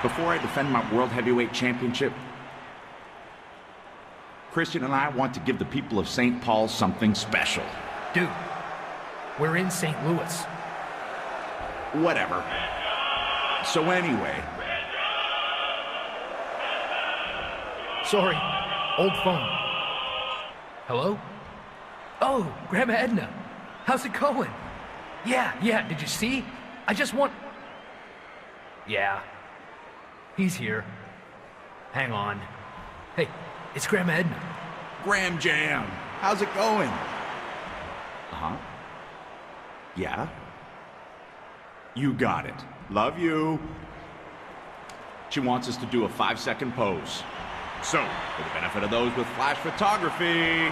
Before I defend my World Heavyweight Championship, Christian and I want to give the people of St. Paul something special. Dude, we're in St. Louis. Whatever. So anyway... Sorry, old phone. Hello? Oh, Grandma Edna. How's it going? Yeah, did you see? I just want... Yeah. He's here. Hang on. Hey, it's Grandma Edna. Graham Jam, how's it going? Uh-huh. Yeah? You got it. Love you. She wants us to do a 5-second pose. So, for the benefit of those with flash photography...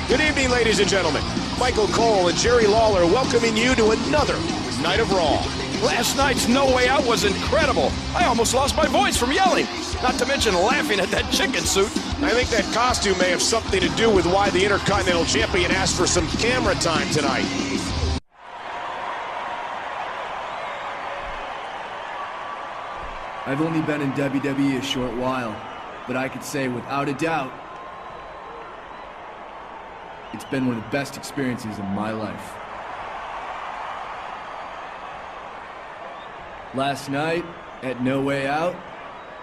Good evening, ladies and gentlemen. Michael Cole and Jerry Lawler welcoming you to another night of Raw. Last night's No Way Out was incredible. I almost lost my voice from yelling, not to mention laughing at that chicken suit. I think that costume may have something to do with why the Intercontinental Champion asked for some camera time tonight. I've only been in WWE a short while, but I could say without a doubt, it's been one of the best experiences of my life. Last night, at No Way Out,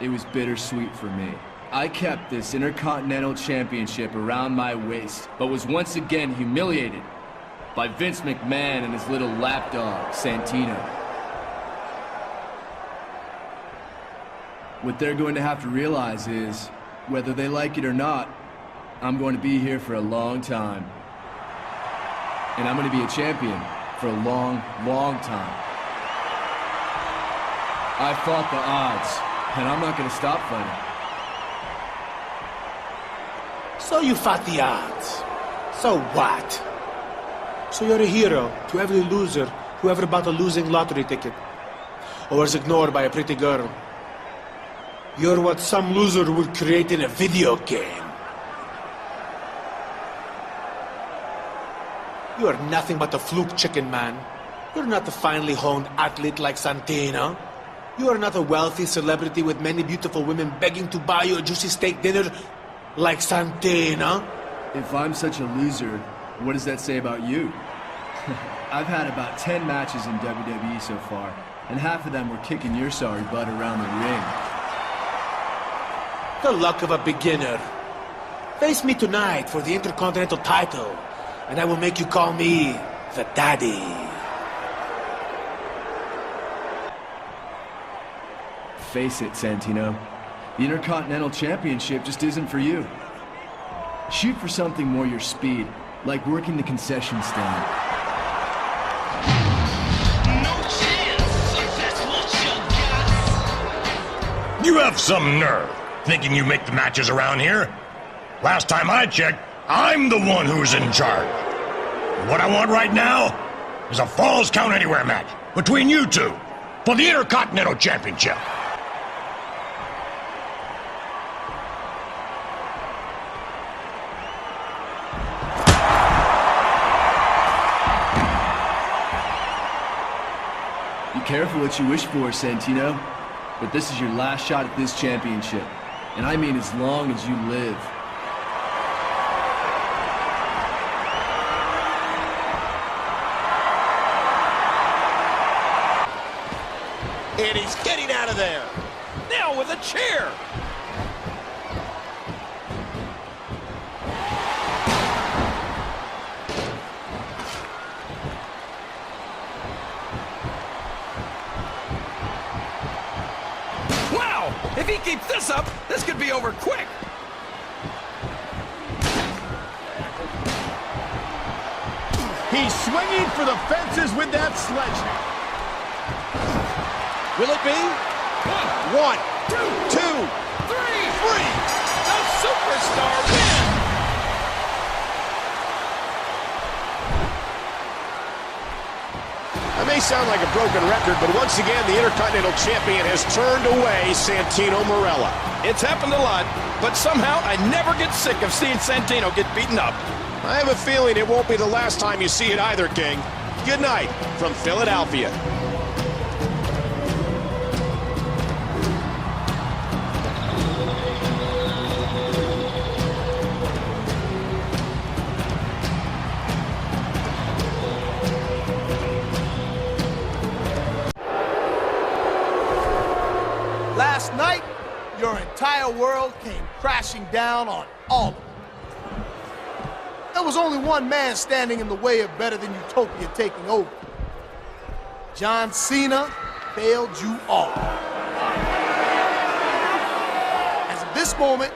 it was bittersweet for me. I kept this Intercontinental Championship around my waist, but was once again humiliated by Vince McMahon and his little lapdog, Santino. What they're going to have to realize is, whether they like it or not, I'm going to be here for a long time. And I'm going to be a champion for a long, long time. I fought the odds, and I'm not going to stop fighting. So you fought the odds. So what? So you're a hero to every loser who ever bought a losing lottery ticket or was ignored by a pretty girl. You're what some loser would create in a video game. You are nothing but a fluke chicken, man. You're not a finely honed athlete like Santino. You are not a wealthy celebrity with many beautiful women begging to buy you a juicy steak dinner like Santino. If I'm such a loser, what does that say about you? I've had about 10 matches in WWE so far, and half of them were kicking your sorry butt around the ring. The luck of a beginner. Face me tonight for the Intercontinental title, and I will make you call me the Daddy. Face it, Santino. The Intercontinental Championship just isn't for you. Shoot for something more your speed, like working the concession stand. No chance, if that's what you got. You have some nerve, thinking you make the matches around here. Last time I checked, I'm the one who's in charge. What I want right now is a Falls Count Anywhere match between you two for the Intercontinental Championship. Be careful what you wish for, Santino. But this is your last shot at this championship. And I mean as long as you live. And he's getting out of there. Now with a chair. Wow! If he keeps this up, this could be over quick. He's swinging for the fences with that sledgehammer. Will it be? One, two, Three! The superstar wins! That may sound like a broken record, but once again, the Intercontinental Champion has turned away Santino Marella. It's happened a lot, but somehow I never get sick of seeing Santino get beaten up. I have a feeling it won't be the last time you see it either, King. Good night from Philadelphia. Last night, your entire world came crashing down on all of it. There was only one man standing in the way of Better Than Utopia taking over. John Cena failed you all. As of this moment,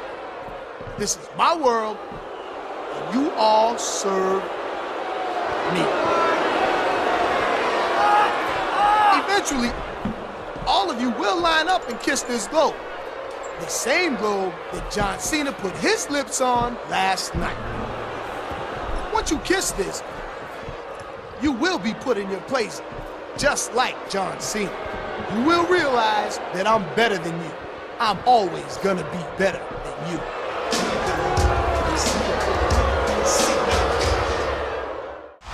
this is my world, and you all serve me. Eventually, all of you will line up and kiss this globe. The same globe that John Cena put his lips on last night. Once you kiss this, you will be put in your place, just like John Cena. You will realize that I'm better than you. I'm always gonna be better than you.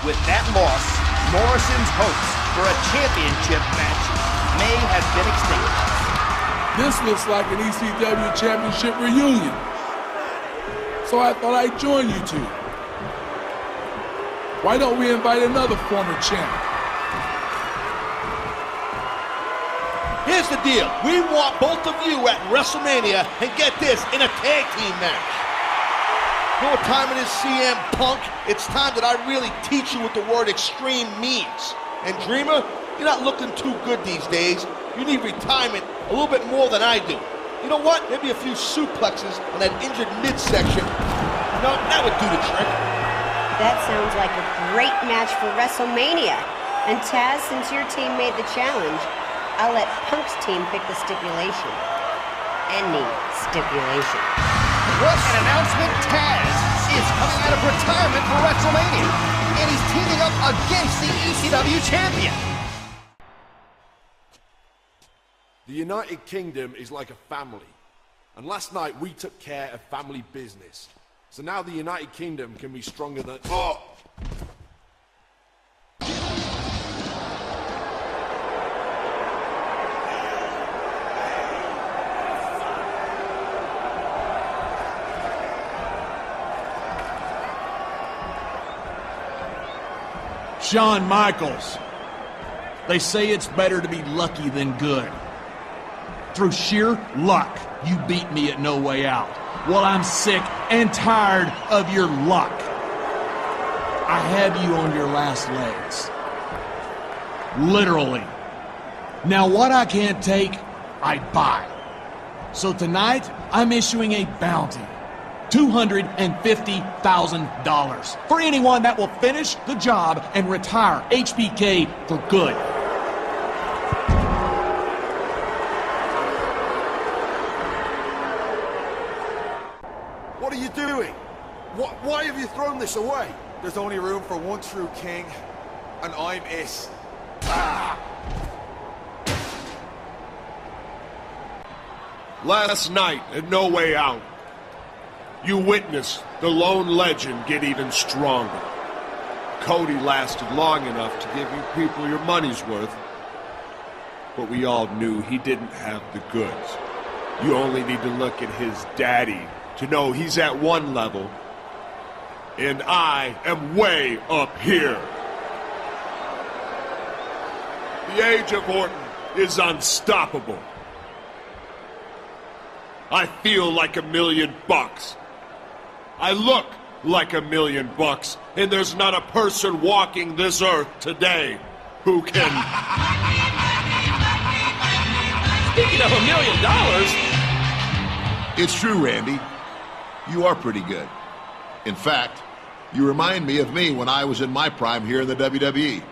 With that loss, Morrison's hopes for a championship match may have been extinguished. This looks like an ECW championship reunion. So I thought I'd join you two. Why don't we invite another former champ? Here's the deal. We want both of you at WrestleMania, and get this, in a tag team match. You know what time it is, CM Punk? It's time that I really teach you what the word extreme means. And Dreamer, you're not looking too good these days. You need retirement a little bit more than I do. You know what? Maybe a few suplexes on that injured midsection. No, that would do the trick. That sounds like a great match for WrestleMania. And Taz, since your team made the challenge, I'll let Punk's team pick the stipulation. Any stipulation. What an announcement! Taz is coming out of retirement for WrestleMania, and he's teaming up against the ECW champion. The United Kingdom is like a family, and last night we took care of family business. So now the United Kingdom can be stronger than... Oh! Shawn Michaels. They say it's better to be lucky than good. Through sheer luck, you beat me at No Way Out. Well, I'm sick and tired of your luck. I have you on your last legs. Literally. Now, what I can't take, I buy. So tonight, I'm issuing a bounty. $250,000 for anyone that will finish the job and retire HBK for good. What are you doing? Why have you thrown this away? There's only room for one true king, and I'm it. Last night at No Way Out, you witnessed the lone legend get even stronger. Cody lasted long enough to give you people your money's worth, but we all knew he didn't have the goods. You only need to look at his daddy to know he's at one level, and I am way up here. The age of Orton is unstoppable. I feel like $1 million. I look like $1 million, and there's not a person walking this earth today who can... Speaking of $1 million... It's true, Randy. You are pretty good. In fact, you remind me of me when I was in my prime here in the WWE.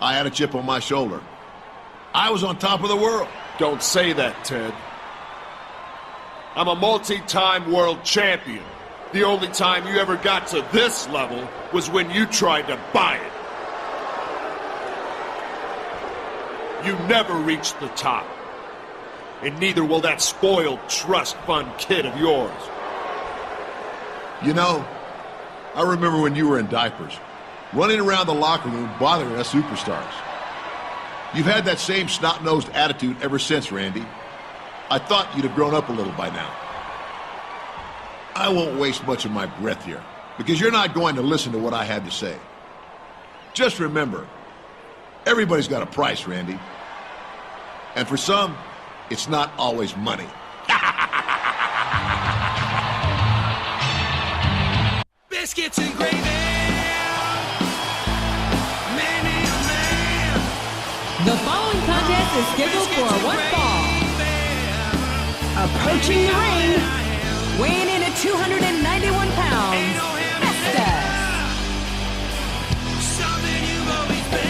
I had a chip on my shoulder. I was on top of the world. Don't say that, Ted. I'm a multi-time world champion. The only time you ever got to this level was when you tried to buy it. You never reached the top. And neither will that spoiled trust fund kid of yours. You know, I remember when you were in diapers, running around the locker room bothering us superstars. You've had that same snot-nosed attitude ever since, Randy. I thought you'd have grown up a little by now. I won't waste much of my breath here, because you're not going to listen to what I had to say. Just remember, everybody's got a price, Randy. And for some, it's not always money. Biscuits and gravy. Many a man. The following contest is scheduled for one fall. Approaching the ring, weighing in at 291 pounds, Festus. Something you've always been.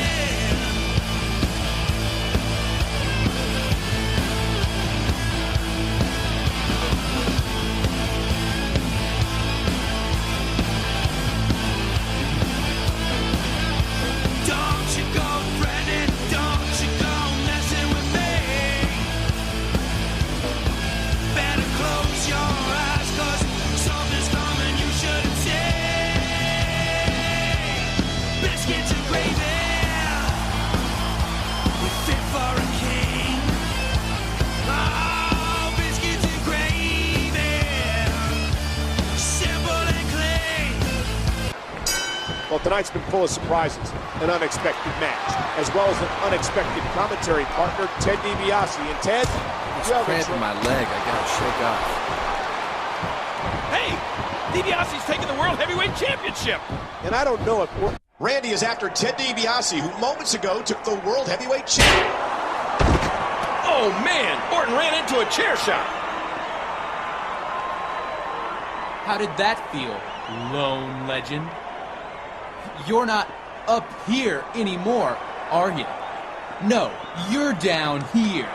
Don't you go fretting, don't you go messing with me. Better close your eyes, 'cause something's coming you shouldn't see. Biscuits and gravy, we're fit for a king. Oh, biscuits and gravy, simple and clean. Well, tonight's been full of surprises, an unexpected match, as well as an unexpected commentary partner, Ted DiBiase. And Ted, you have Cramp in my leg, I gotta shake off. Hey, DiBiase's taking the World Heavyweight Championship. And I don't know if Randy is after Ted DiBiase, who moments ago took the World Heavyweight Championship. Oh, man, Orton ran into a chair shot. How did that feel, lone legend? You're not up here anymore, are you? No, you're down here.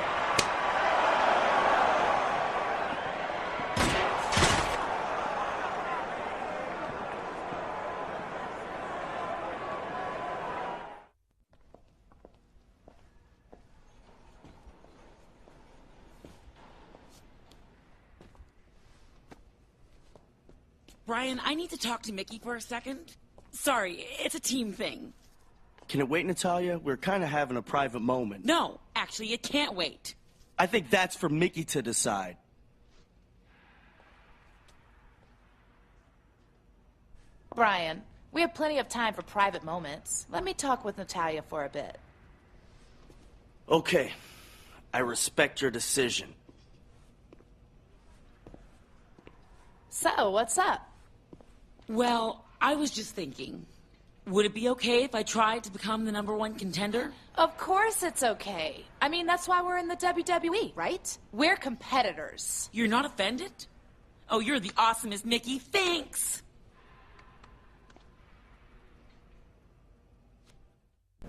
Brian, I need to talk to Mickey for a second. Sorry, it's a team thing. Can it wait, Natalia? We're kind of having a private moment. No, actually, it can't wait. I think that's for Mickey to decide. Brian, we have plenty of time for private moments. Let me talk with Natalia for a bit. Okay, I respect your decision. So, what's up? Well, I was just thinking, would it be okay if I tried to become the #1 contender? Of course it's okay. I mean, that's why we're in the WWE, right? We're competitors. You're not offended? Oh, you're the awesomest, Mickey. Thanks!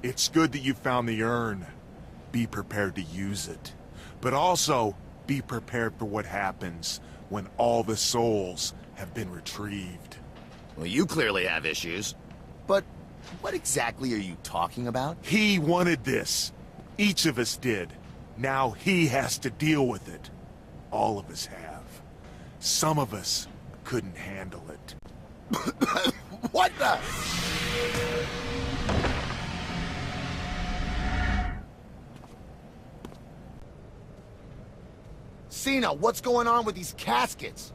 It's good that you found the urn. Be prepared to use it. But also, be prepared for what happens when all the souls have been retrieved. Well, you clearly have issues. But what exactly are you talking about? He wanted this. Each of us did. Now he has to deal with it. All of us have. Some of us couldn't handle it. What the? Cena, what's going on with these caskets?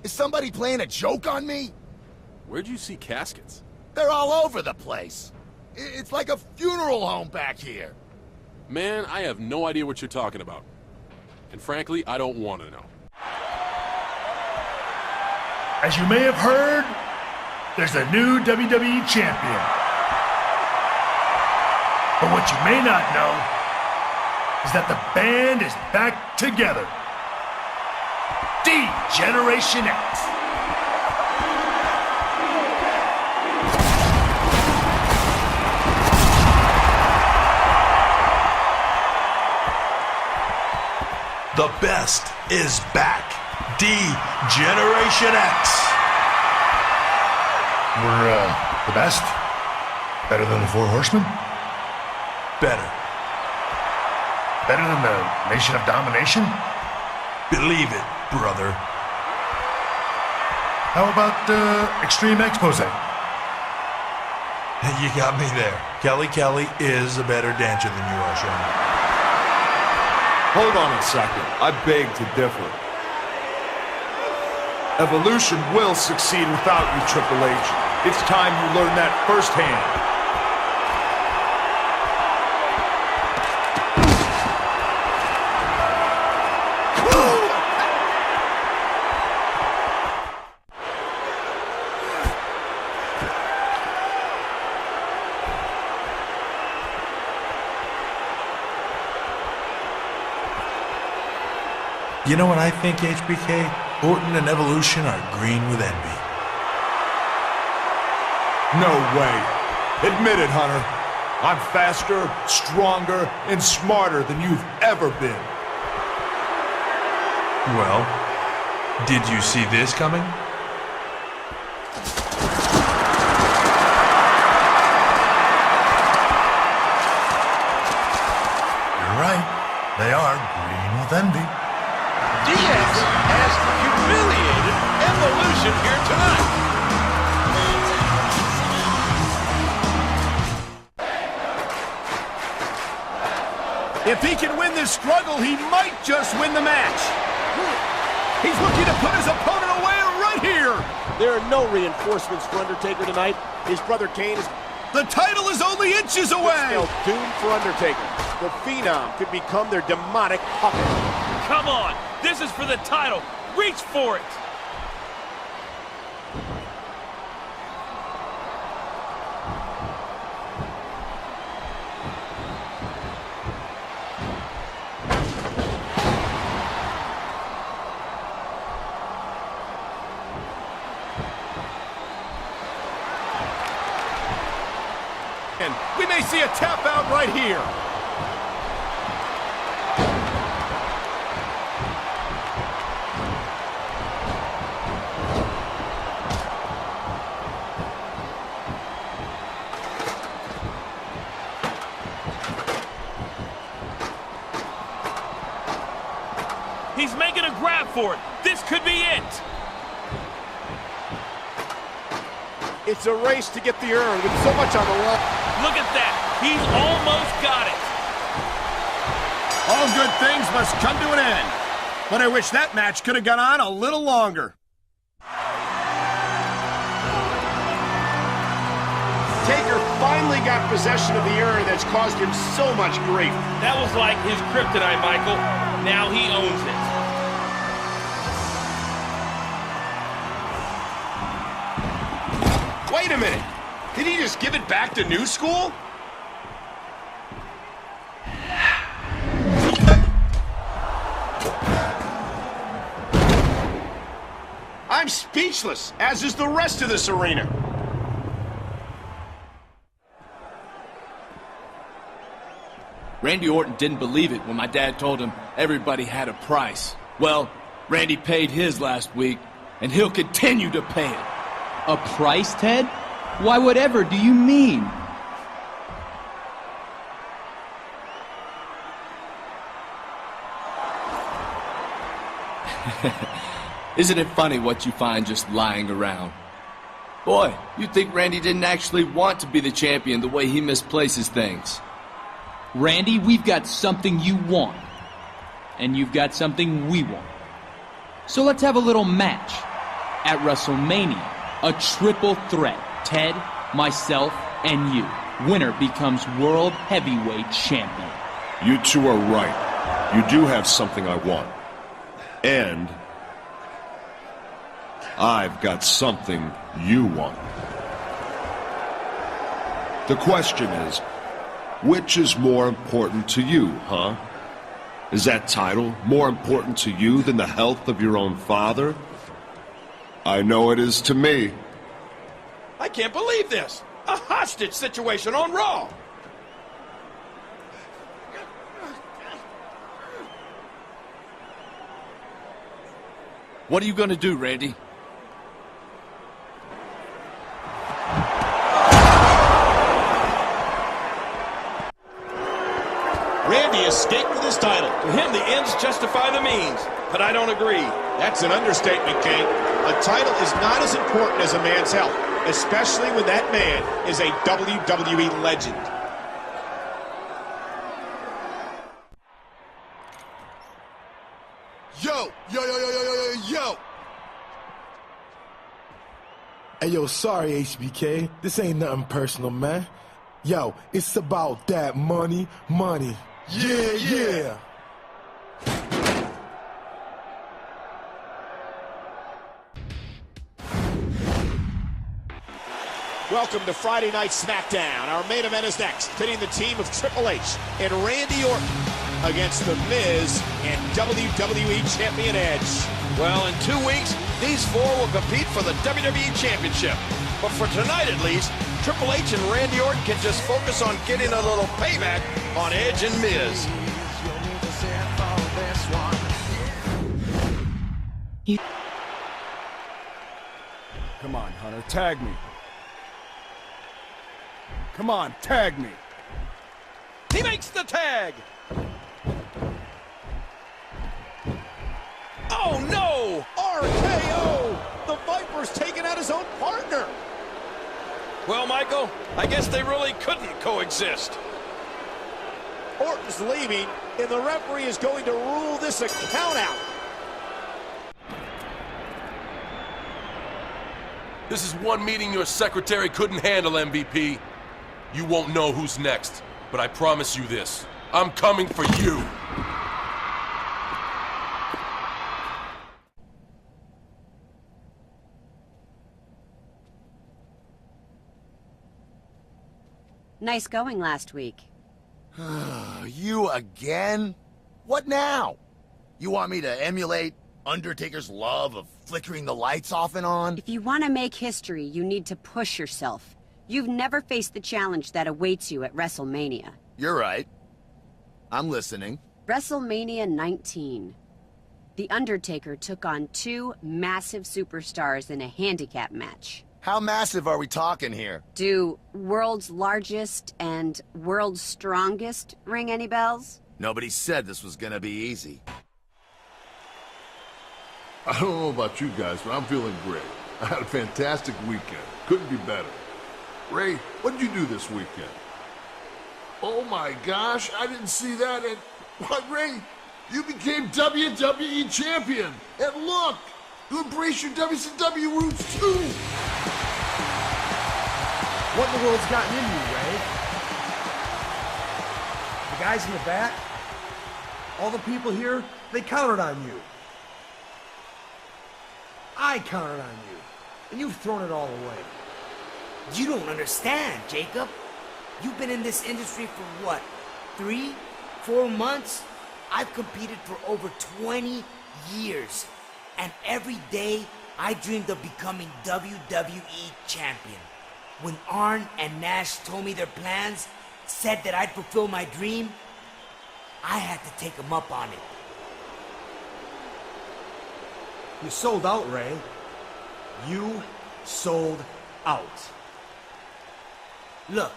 Is somebody playing a joke on me? Where'd you see caskets? They're all over the place. It's like a funeral home back here. Man, I have no idea what you're talking about. And frankly, I don't want to know. As you may have heard, there's a new WWE champion. But what you may not know is that the band is back together. Generation X. The best is back. Generation X. We're, the best? Better than the Four Horsemen? Better. Better than the Nation of Domination? Believe it, brother. How about, Extreme Exposé? You got me there. Kelly is a better dancer than you are, Sean. Hold on a second. I beg to differ. Evolution will succeed without you, Triple H. It's time you learn that firsthand. You know what I think, HBK? Orton and Evolution are green with envy. No way. Admit it, Hunter. I'm faster, stronger, and smarter than you've ever been. Well, did you see this coming? You're right. They are green with envy. Diaz has humiliated Evolution here tonight. If he can win this struggle, he might just win the match. He's looking to put his opponent away right here. There are no reinforcements for Undertaker tonight. His brother Kane is... The title is only inches away. Still doomed for Undertaker. The Phenom could become their demonic puppet. Come on. This is for the title. Reach for it. And we may see a tap out right here. He's making a grab for it. This could be it. It's a race to get the urn with so much on the line. Look at that. He's almost got it. All good things must come to an end. But I wish that match could have gone on a little longer. Taker finally got possession of the urn that's caused him so much grief. That was like his kryptonite, Michael. Now he owns it. Wait a minute. Did he just give it back to New School? I'm speechless, as is the rest of this arena. Randy Orton didn't believe it when my dad told him everybody had a price. Well, Randy paid his last week, and he'll continue to pay it. A price, Ted? Why, whatever do you mean? Isn't it funny what you find just lying around? Boy, you'd think Randy didn't actually want to be the champion the way he misplaces things. Randy, we've got something you want. And you've got something we want. So let's have a little match. At WrestleMania, a triple threat. Ted, myself, and you. Winner becomes World Heavyweight Champion. You two are right. You do have something I want. And I've got something you want. The question is, which is more important to you, huh? Is that title more important to you than the health of your own father? I know it is to me. I can't believe this! A hostage situation on Raw! What are you gonna do, Randy? Randy escaped with his title. To him, the ends justify the means, but I don't agree. That's an understatement, King. A title is not as important as a man's health, especially when that man is a WWE legend. Yo! Hey, yo, sorry, HBK. This ain't nothing personal, man. Yo, it's about that money. Yeah. Welcome to Friday Night SmackDown. Our main event is next, pitting the team of Triple H and Randy Orton against The Miz and WWE Champion Edge. Well, in 2 weeks, these four will compete for the WWE Championship. But for tonight, at least, Triple H and Randy Orton can just focus on getting a little payback on Edge and Miz. Come on, Hunter, tag me. Come on, tag me. He makes the tag! Oh, no! RKO! The Viper's taking out his own partner. Well, Michael, I guess they really couldn't coexist. Orton's leaving, and the referee is going to rule this a count out. This is one meeting your secretary couldn't handle, MVP. You won't know who's next, but I promise you this. I'm coming for you. Nice going last week. You again? What now? You want me to emulate Undertaker's love of flickering the lights off and on? If you want to make history, you need to push yourself. You've never faced the challenge that awaits you at WrestleMania. You're right. I'm listening. WrestleMania 19. The Undertaker took on two massive superstars in a handicap match. How massive are we talking here? Do world's largest and world's strongest ring any bells? Nobody said this was gonna be easy. I don't know about you guys, but I'm feeling great. I had a fantastic weekend. Couldn't be better. Ray, what did you do this weekend? Oh my gosh, I didn't see that. And why, Ray, you became WWE champion. And look, you embrace your WCW roots too. What in the world's gotten into you, Ray? The guys in the back? All the people here, they counted on you. I counted on you, and you've thrown it all away. You don't understand, Jacob. You've been in this industry for what, 3, 4 months? I've competed for over 20 years, and every day I dreamed of becoming WWE champion. When Arn and Nash told me their plans, said that I'd fulfill my dream, I had to take them up on it. You sold out, Ray. You sold out. Look,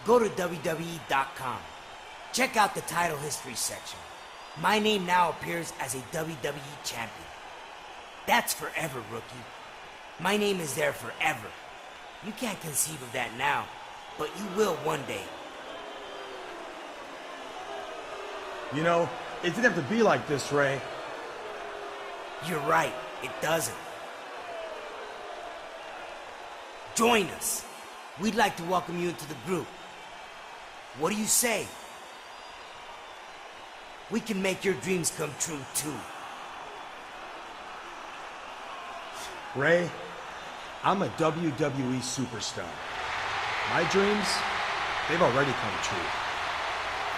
go to WWE.com. Check out the title history section. My name now appears as a WWE champion. That's forever, rookie. My name is there forever. You can't conceive of that now, but you will one day. You know, it didn't have to be like this, Ray. You're right, it doesn't. Join us. We'd like to welcome you into the group. What do you say? We can make your dreams come true, too. Ray, I'm a WWE superstar. My dreams, they've already come true.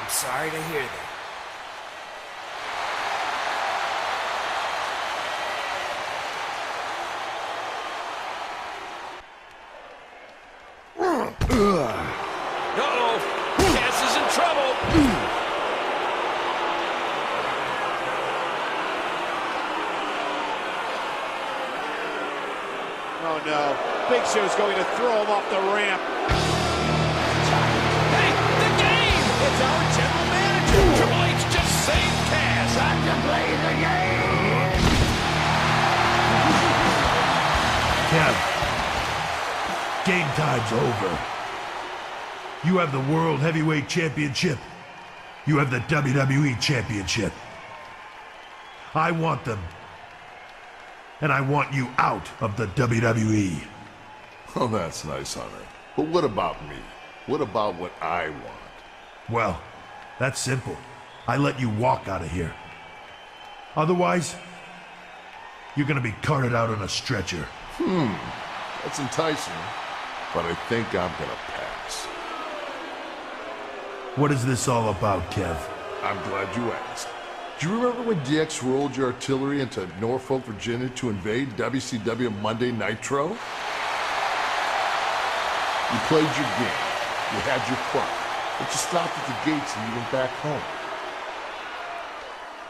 I'm sorry to hear that. Uh-oh, Cass is in trouble. Oh no, Big Show's going to throw him off the ramp. Hey, the game! It's our general manager. Triple H just saved Cass. Time to play the game! Kev, game time's over. You have the World Heavyweight Championship. You have the WWE Championship. I want them. And I want you out of the WWE. Oh, that's nice, Hunter. But what about me? What about what I want? Well, that's simple. I let you walk out of here. Otherwise, you're gonna be carted out on a stretcher. That's enticing, but I think I'm gonna pass. What is this all about, Kev? I'm glad you asked. Do you remember when DX rolled your artillery into Norfolk, Virginia to invade WCW Monday Nitro? You played your game, you had your fun, but you stopped at the gates and you went back home.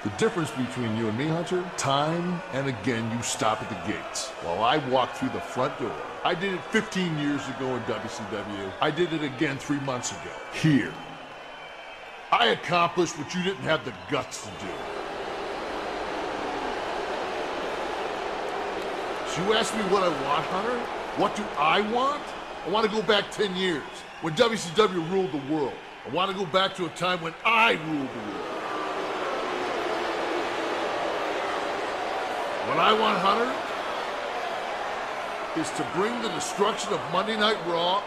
The difference between you and me, Hunter, time and again you stop at the gates, while I walk through the front door. I did it 15 years ago in WCW. I did it again 3 months ago, here. I accomplished what you didn't have the guts to do. So you ask me what I want, Hunter? What do I want? I want to go back 10 years, when WCW ruled the world. I want to go back to a time when I ruled the world. What I want, Hunter, is to bring the destruction of Monday Night Raw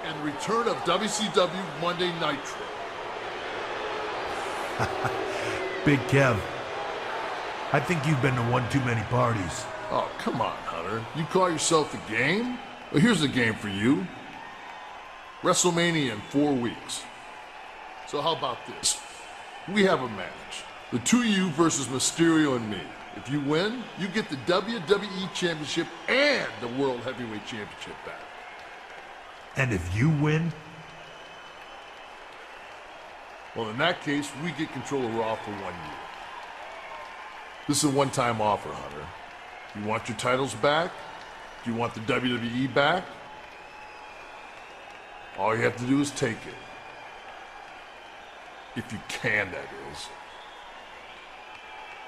and return of WCW Monday Nitro. Big Kev, I think you've been to one too many parties. Oh, come on, Hunter. You call yourself the game? Well, here's the game for you. WrestleMania in 4 weeks. So how about this? We have a match. The two of you versus Mysterio and me. If you win, you get the WWE Championship and the World Heavyweight Championship back. And if you win? Well, in that case, we get control of Raw for 1 year. This is a one-time offer, Hunter. You want your titles back? Do you want the WWE back? All you have to do is take it. If you can, that is.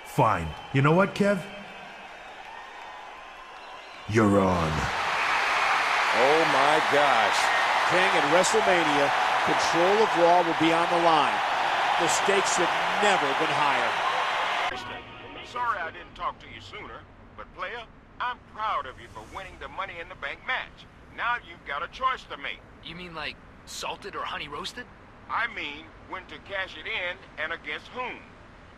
Fine. You know what, Kev? You're on. Oh my gosh. King at WrestleMania, control of Raw will be on the line. The stakes have never been higher. Sorry I didn't talk to you sooner, but player, I'm proud of you for winning the Money in the Bank match. Now you've got a choice to make. You mean like salted or honey roasted? I mean, when to cash it in and against whom.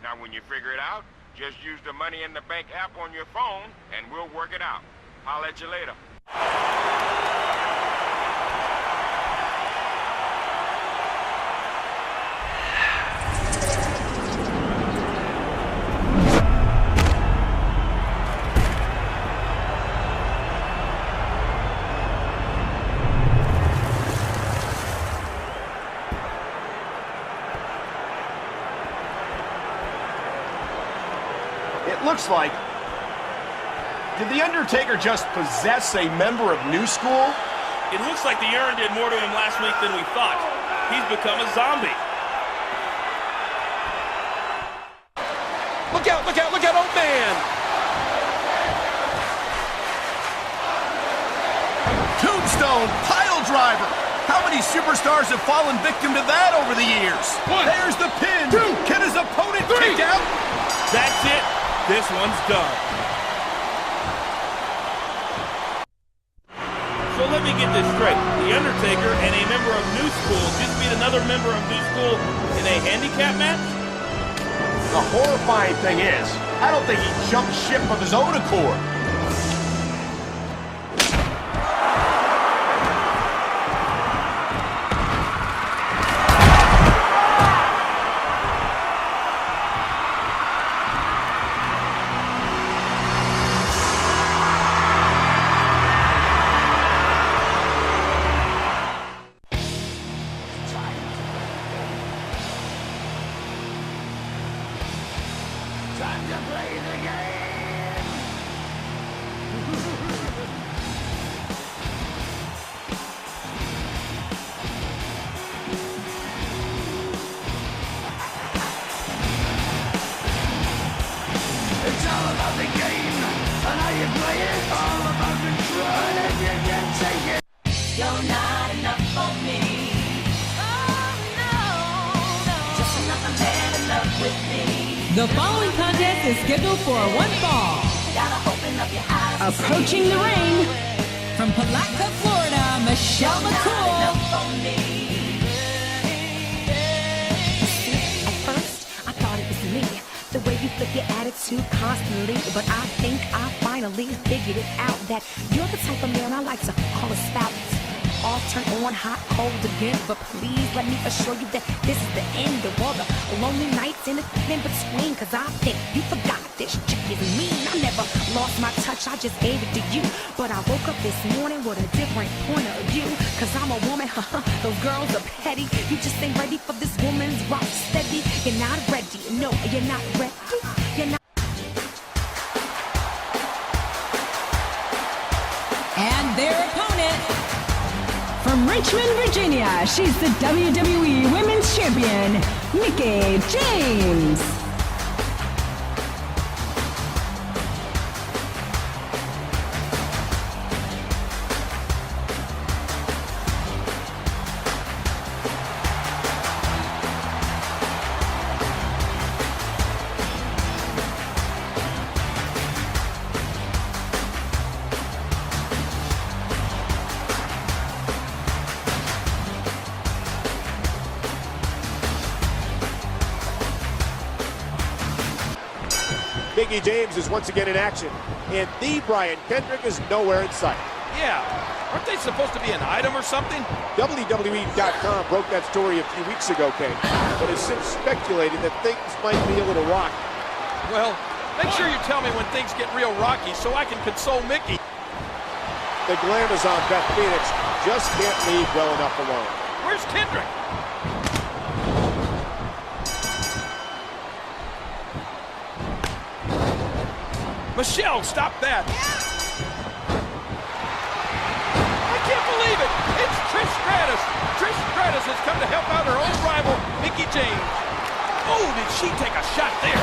Now when you figure it out, just use the Money in the Bank app on your phone and we'll work it out. I'll let you later. It looks like... Did The Undertaker just possess a member of New School? It looks like the urn did more to him last week than we thought. He's become a zombie. Look out, old man! Tombstone pile driver! How many superstars have fallen victim to that over the years? There's the pin! 2! Can his opponent kick out? That's it. This one's done. this straight. The Undertaker and a member of New School just beat another member of New School in a handicap match? The horrifying thing is, I don't think he jumped ship of his own accord. The following contest is scheduled for one fall. Approaching the ring, from Palatka, Florida, Michelle McCool. At first, I thought it was me, the way you flip your attitude constantly. But I think I finally figured it out, that you're the type of man I like to call a spout. Off, turn on, hot, cold again. But please let me assure you that this is the end of all the lonely nights in between. Cause I think you forgot this chick is mean. I never lost my touch, I just gave it to you. But I woke up this morning with a different point of view. Cause I'm a woman, those girls are petty. You just ain't ready for this woman's rock steady. You're not ready, no, you're not ready. You're not. And their opponent, from Richmond, Virginia, she's the WWE Women's Champion, Mickie James. Mickie James is once again in action, and the Brian Kendrick is nowhere in sight. Yeah, aren't they supposed to be an item or something? WWE.com broke that story a few weeks ago, King, but has since speculated that things might be a little rocky. Well, make sure you tell me when things get real rocky so I can console Mickie. The Glamazon Beth Phoenix just can't leave well enough alone. Where's Kendrick? Michelle, stop that! I can't believe it! It's Trish Stratus! Trish Stratus has come to help out her old rival, Mickie James. Oh, did she take a shot there?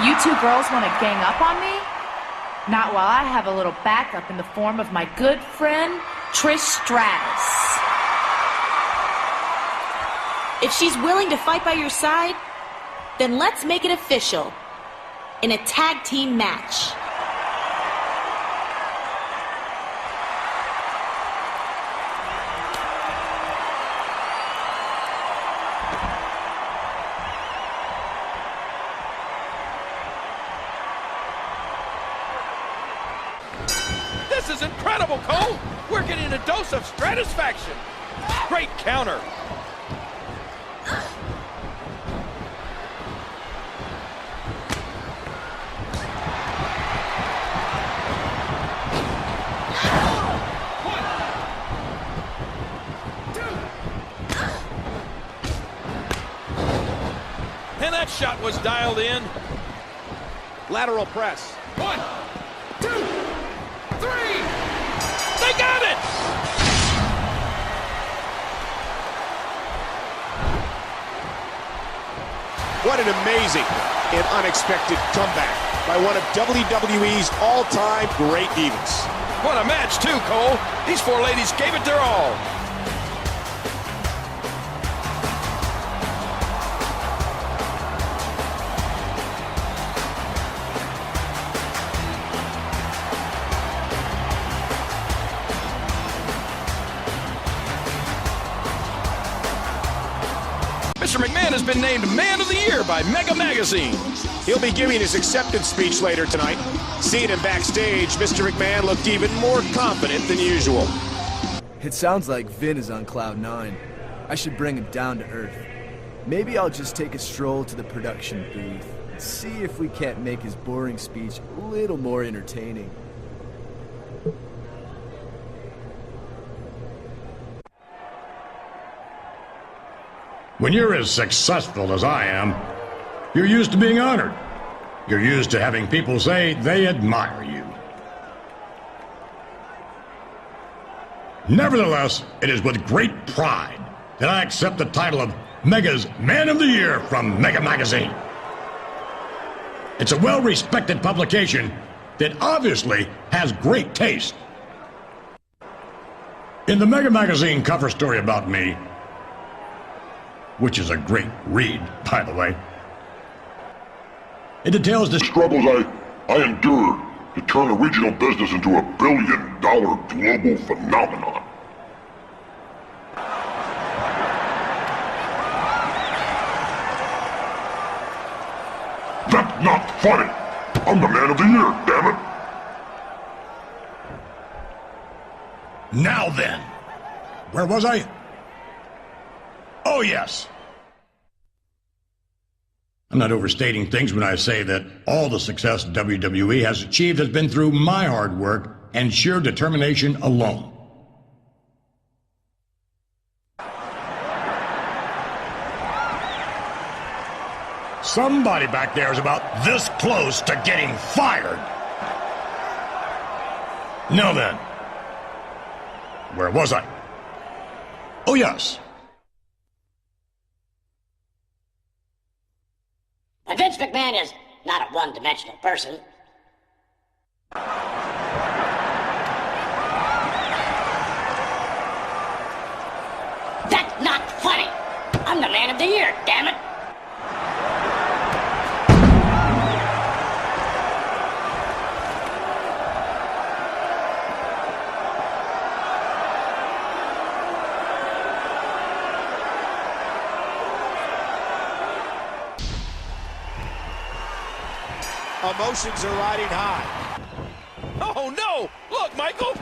You two girls want to gang up on me? Not while I have a little backup in the form of my good friend, Trish Stratus. If she's willing to fight by your side, then let's make it official in a tag team match. This is incredible, Cole! We're getting a dose of stratisfaction. Great counter. And that shot was dialed in. Lateral press. 1, 2, 3. They got it! What an amazing and unexpected comeback by one of WWE's all-time great divas. What a match, too, Cole. These four ladies gave it their all. has been named Man of the Year by Mega Magazine. He'll be giving his acceptance speech later tonight. Seeing him backstage, Mr. McMahon looked even more confident than usual. It sounds like Vin is on cloud 9. I should bring him down to earth. Maybe I'll just take a stroll to the production booth and see if we can't make his boring speech a little more entertaining. When you're as successful as I am, you're used to being honored. You're used to having people say they admire you. Nevertheless, it is with great pride that I accept the title of Mega's Man of the Year from Mega Magazine. It's a well-respected publication that obviously has great taste. In the Mega Magazine cover story about me, which is a great read, by the way, it details the struggles I endured to turn a regional business into a billion-dollar global phenomenon. That's not funny. I'm the Man of the Year, damn it. Now then, where was I? Oh, yes. I'm not overstating things when I say that all the success WWE has achieved has been through my hard work and sheer determination alone. Somebody back there is about this close to getting fired. Now then, where was I? Oh, yes. Vince McMahon is not a one-dimensional person. That's not funny. I'm the Man of the Year, damn it. Emotions are riding high. Oh, no! Look, Michael!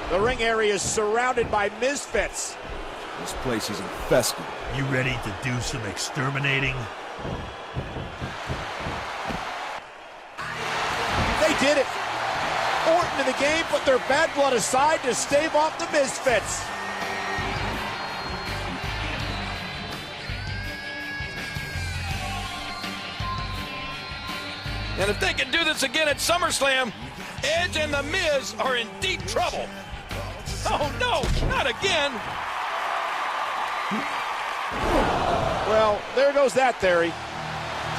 The ring area is surrounded by misfits. This place is infested. You ready to do some exterminating? They did it. Orton and the game put their bad blood aside to stave off the misfits. And if they can do this again at SummerSlam, Edge and The Miz are in deep trouble. Oh, no, not again. Well, there goes that theory.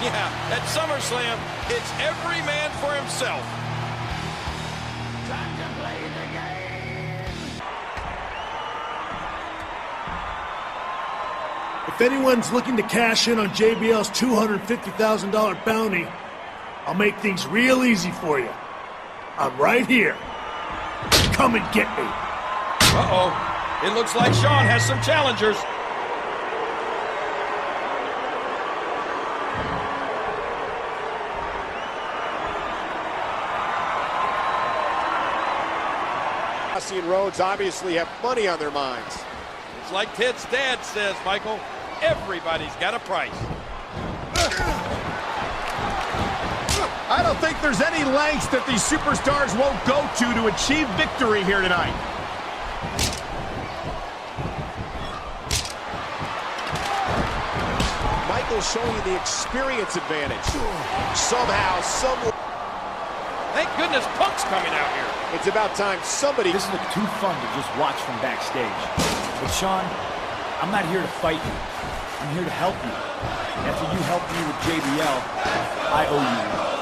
Yeah, at SummerSlam, it's every man for himself. Time to play the game. If anyone's looking to cash in on JBL's $250,000 bounty, I'll make things real easy for you. I'm right here. Come and get me. Uh-oh. It looks like Shawn has some challengers. Rossi and Rhodes obviously have money on their minds. It's like Ted's dad says, Michael, everybody's got a price. I don't think there's any lengths that these superstars won't go to achieve victory here tonight. Michael's showing the experience advantage. Somehow, somewhere. Thank goodness Punk's coming out here. It's about time somebody. This look too fun to just watch from backstage. But Shawn, I'm not here to fight you. I'm here to help you. After you helped me with JBL, I owe you one.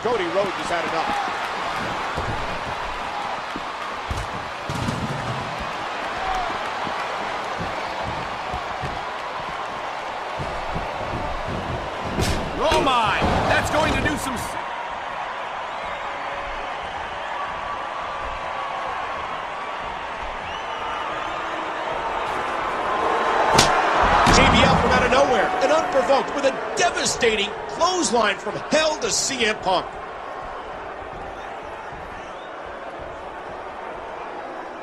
Cody Rhodes has had enough. Oh my! That nowhere and unprovoked with a devastating clothesline from hell to CM Punk.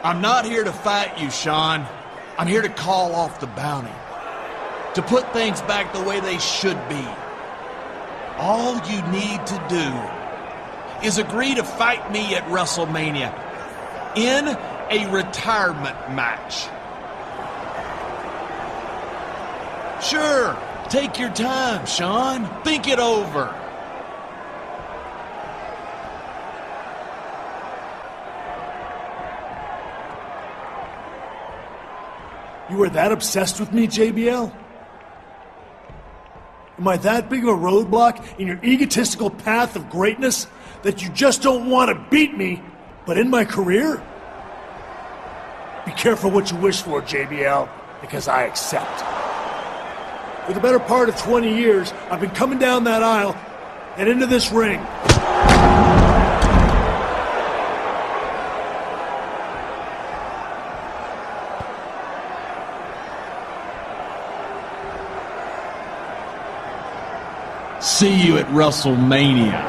I'm not here to fight you, Sean. I'm here to call off the bounty. To put things back the way they should be. All you need to do is agree to fight me at WrestleMania in a retirement match. Sure, take your time, Sean. Think it over. You were that obsessed with me, JBL? Am I that big of a roadblock in your egotistical path of greatness that you just don't want to beat me, but in my career? Be careful what you wish for, JBL, because I accept. For the better part of 20 years, I've been coming down that aisle and into this ring. See you at WrestleMania.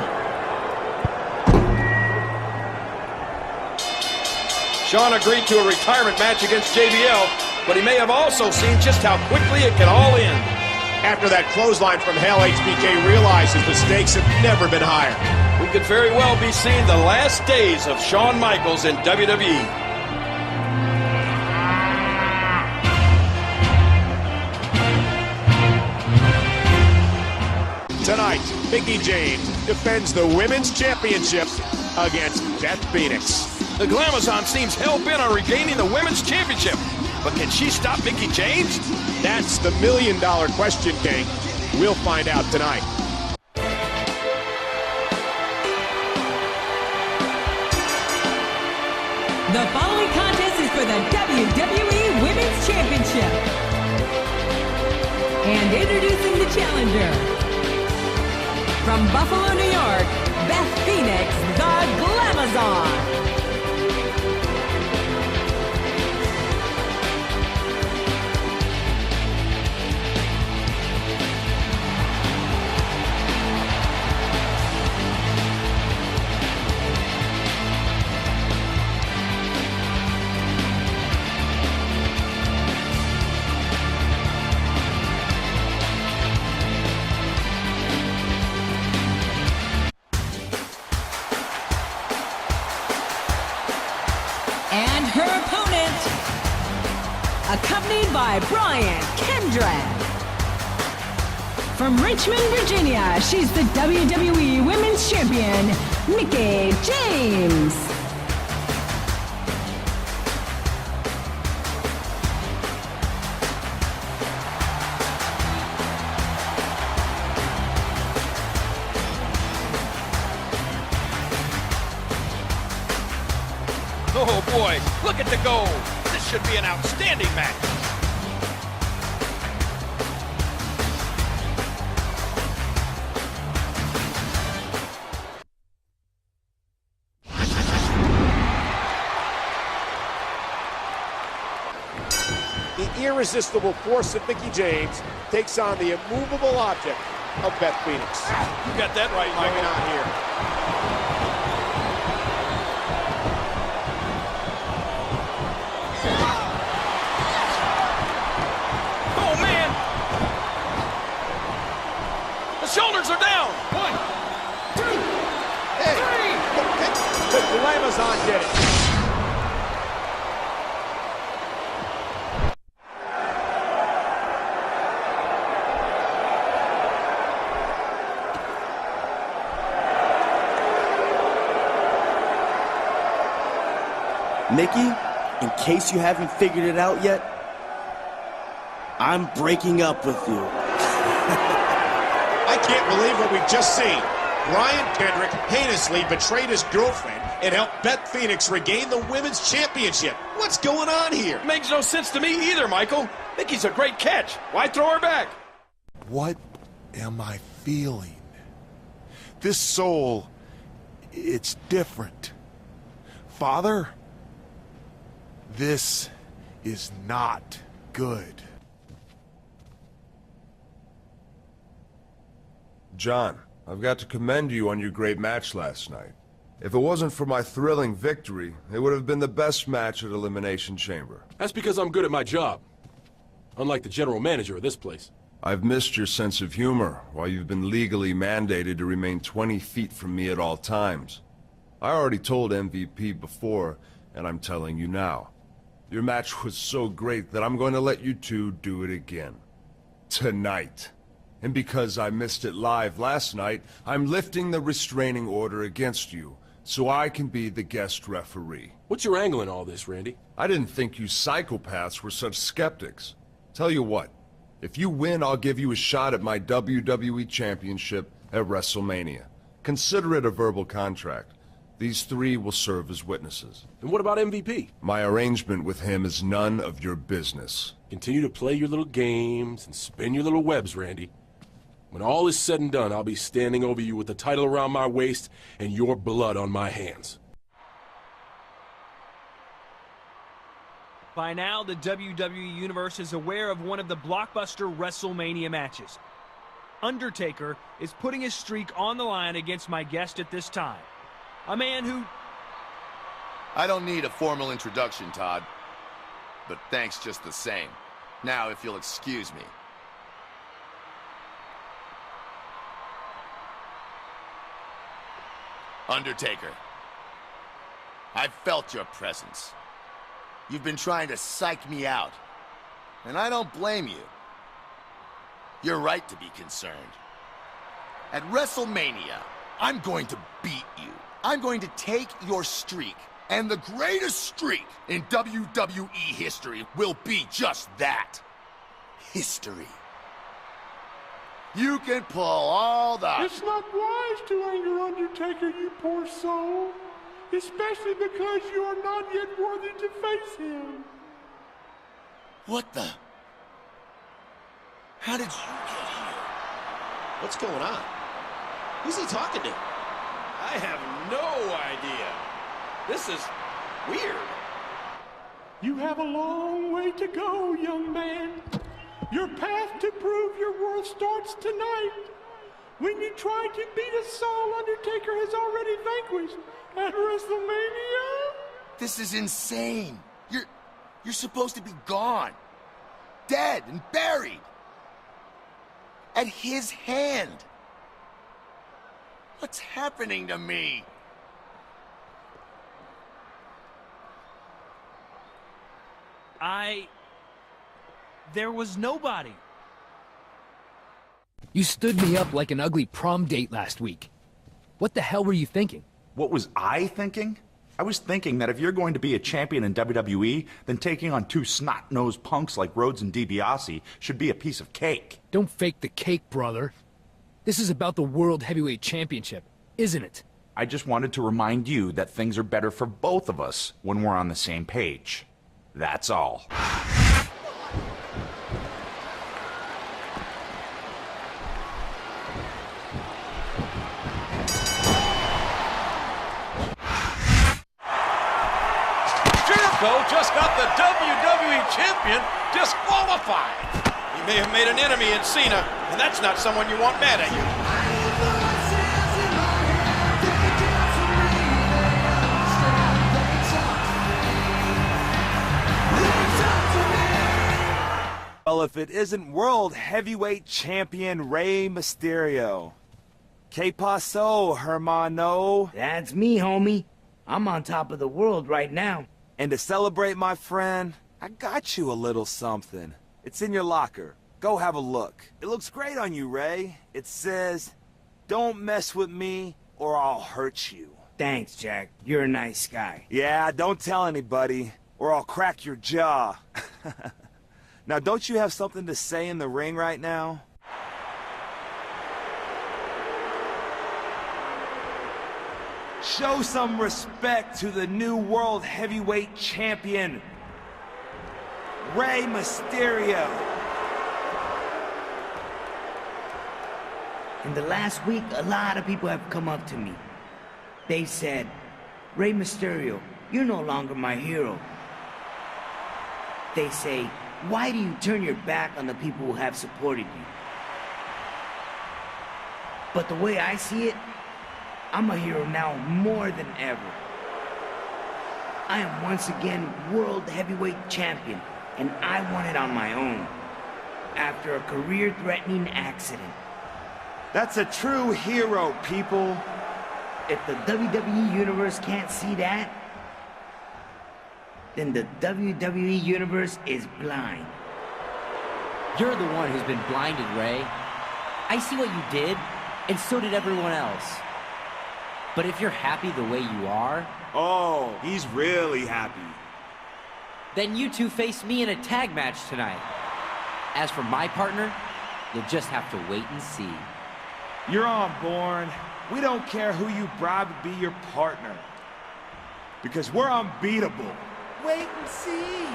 Sean agreed to a retirement match against JBL, but he may have also seen just how quickly it can all end. After that clothesline from hell, HBK realizes the stakes have never been higher. We could very well be seeing the last days of Shawn Michaels in WWE. Tonight, Mickie James defends the Women's Championship against Beth Phoenix. The Glamazon seems hell-bent on regaining the Women's Championship. But can she stop Mickie James? That's the million-dollar question, King. We'll find out tonight. The following contest is for the WWE Women's Championship. And introducing the challenger. From Buffalo, New York, Beth Phoenix, the Glamazon. Accompanied by Brian Kendrick. From Richmond, Virginia, she's the WWE Women's Champion, Mickie James. Oh boy, look at the goal. This should be an outstanding match. The irresistible force of Mickie James takes on the immovable object of Beth Phoenix. You got that right, Maybe Michael. not here. Shoulders are down. 1, 2, 3. The Glamazon did it. Mickie, in case you haven't figured it out yet, I'm breaking up with you. I can't believe what we've just seen. Brian Kendrick heinously betrayed his girlfriend and helped Beth Phoenix regain the Women's Championship. What's going on here? Makes no sense to me either, Michael. Mickie's a great catch. Why throw her back? What am I feeling? This soul, it's different. Father, this is not good. John, I've got to commend you on your great match last night. If it wasn't for my thrilling victory, it would have been the best match at Elimination Chamber. That's because I'm good at my job. Unlike the general manager of this place. I've missed your sense of humor, while you've been legally mandated to remain 20 feet from me at all times. I already told MVP before, and I'm telling you now. Your match was so great that I'm going to let you two do it again. Tonight. And because I missed it live last night, I'm lifting the restraining order against you, so I can be the guest referee. What's your angle in all this, Randy? I didn't think you psychopaths were such skeptics. Tell you what, if you win, I'll give you a shot at my WWE Championship at WrestleMania. Consider it a verbal contract. These three will serve as witnesses. And what about MVP? My arrangement with him is none of your business. Continue to play your little games and spin your little webs, Randy. When all is said and done, I'll be standing over you with the title around my waist and your blood on my hands. By now, the WWE Universe is aware of one of the blockbuster WrestleMania matches. Undertaker is putting his streak on the line against my guest at this time. A man who... I don't need a formal introduction, Todd. But thanks just the same. Now, if you'll excuse me. Undertaker, I've felt your presence. You've been trying to psych me out, and I don't blame you. You're right to be concerned. At WrestleMania, I'm going to beat you. I'm going to take your streak, and the greatest streak in WWE history will be just that. History. You can pull all the... It's not wise to anger Undertaker, you poor soul. Especially because you are not yet worthy to face him. What the... How did you get here? What's going on? Who's he talking to? I have no idea. This is weird. You have a long way to go, young man. Your path to prove your worth starts tonight. When you try to beat a soul Undertaker has already vanquished at WrestleMania. This is insane. You're supposed to be gone. Dead and buried. At his hand. What's happening to me? There was nobody. You stood me up like an ugly prom date last week. What the hell were you thinking? What was I thinking? I was thinking that if you're going to be a champion in WWE, then taking on two snot-nosed punks like Rhodes and DiBiase should be a piece of cake. Don't fake the cake, brother. This is about the World Heavyweight Championship, isn't it? I just wanted to remind you that things are better for both of us when we're on the same page. That's all. Just got the WWE Champion disqualified. You may have made an enemy in Cena, and that's not someone you want mad at you. Well, if it isn't World Heavyweight Champion Rey Mysterio. Que paso, hermano? That's me, homie. I'm on top of the world right now. And to celebrate, my friend, I got you a little something. It's in your locker. Go have a look. It looks great on you, Ray. It says, "Don't mess with me or I'll hurt you." Thanks, Jack. You're a nice guy. Yeah, don't tell anybody or I'll crack your jaw. Now, don't you have something to say in the ring right now? Show some respect to the new World Heavyweight Champion, Rey Mysterio. In the last week, a lot of people have come up to me. They said, Rey Mysterio, you're no longer my hero. They say, why do you turn your back on the people who have supported you? But the way I see it, I'm a hero now more than ever. I am once again World Heavyweight Champion, and I won it on my own, after a career-threatening accident. That's a true hero, people. If the WWE Universe can't see that, then the WWE Universe is blind. You're the one who's been blinded, Ray. I see what you did, and so did everyone else. But if you're happy the way you are... Oh, he's really happy. Then you two face me in a tag match tonight. As for my partner, you'll just have to wait and see. You're on, Bourne. We don't care who you bribe to be your partner. Because we're unbeatable. Wait and see.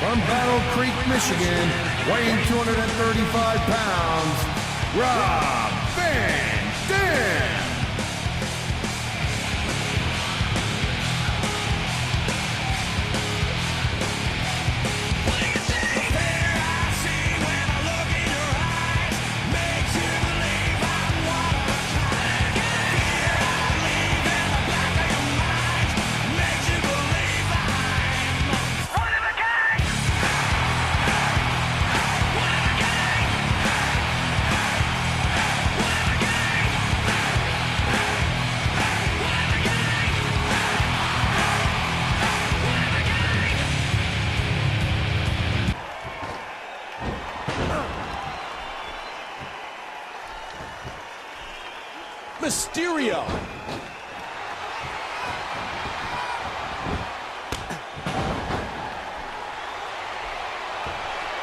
From Battle Creek, Michigan, weighing 235 pounds, Rob Van Dam. Mysterio.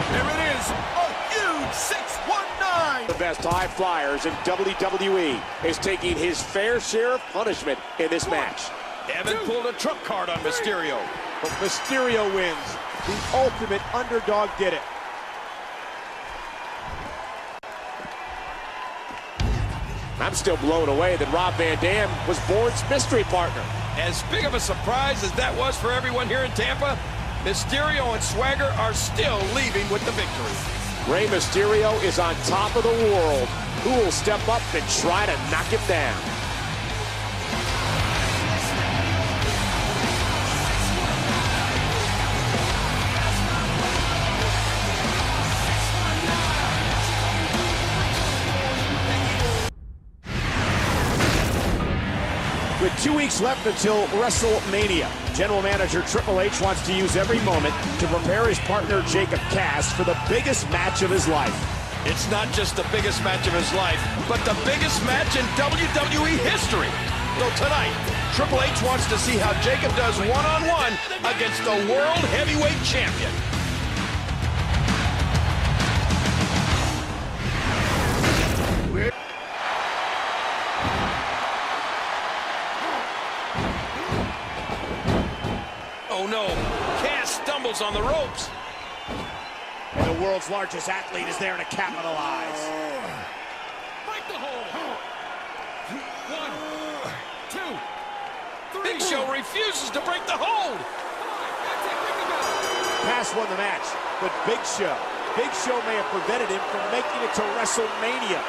There it is, a huge 619. The best high flyers in WWE is taking his fair share of punishment in this match. Evan pulled a trump card on Mysterio. But Mysterio wins. The ultimate underdog did it. I'm still blown away that Rob Van Dam was Bourne's mystery partner. As big of a surprise as that was for everyone here in Tampa, Mysterio and Swagger are still leaving with the victory. Rey Mysterio is on top of the world. Who will step up and try to knock him down? With 2 weeks left until WrestleMania, General Manager Triple H wants to use every moment to prepare his partner Jacob Cass for the biggest match of his life. It's not just the biggest match of his life, but the biggest match in WWE history. So tonight, Triple H wants to see how Jacob does one-on-one against the World Heavyweight Champion. Oh no, Cass stumbles on the ropes. And the world's largest athlete is there to capitalize. Break the hold. 1, 2, 3. Big Show refuses to break the hold. Cass won the match, but Big Show may have prevented him from making it to WrestleMania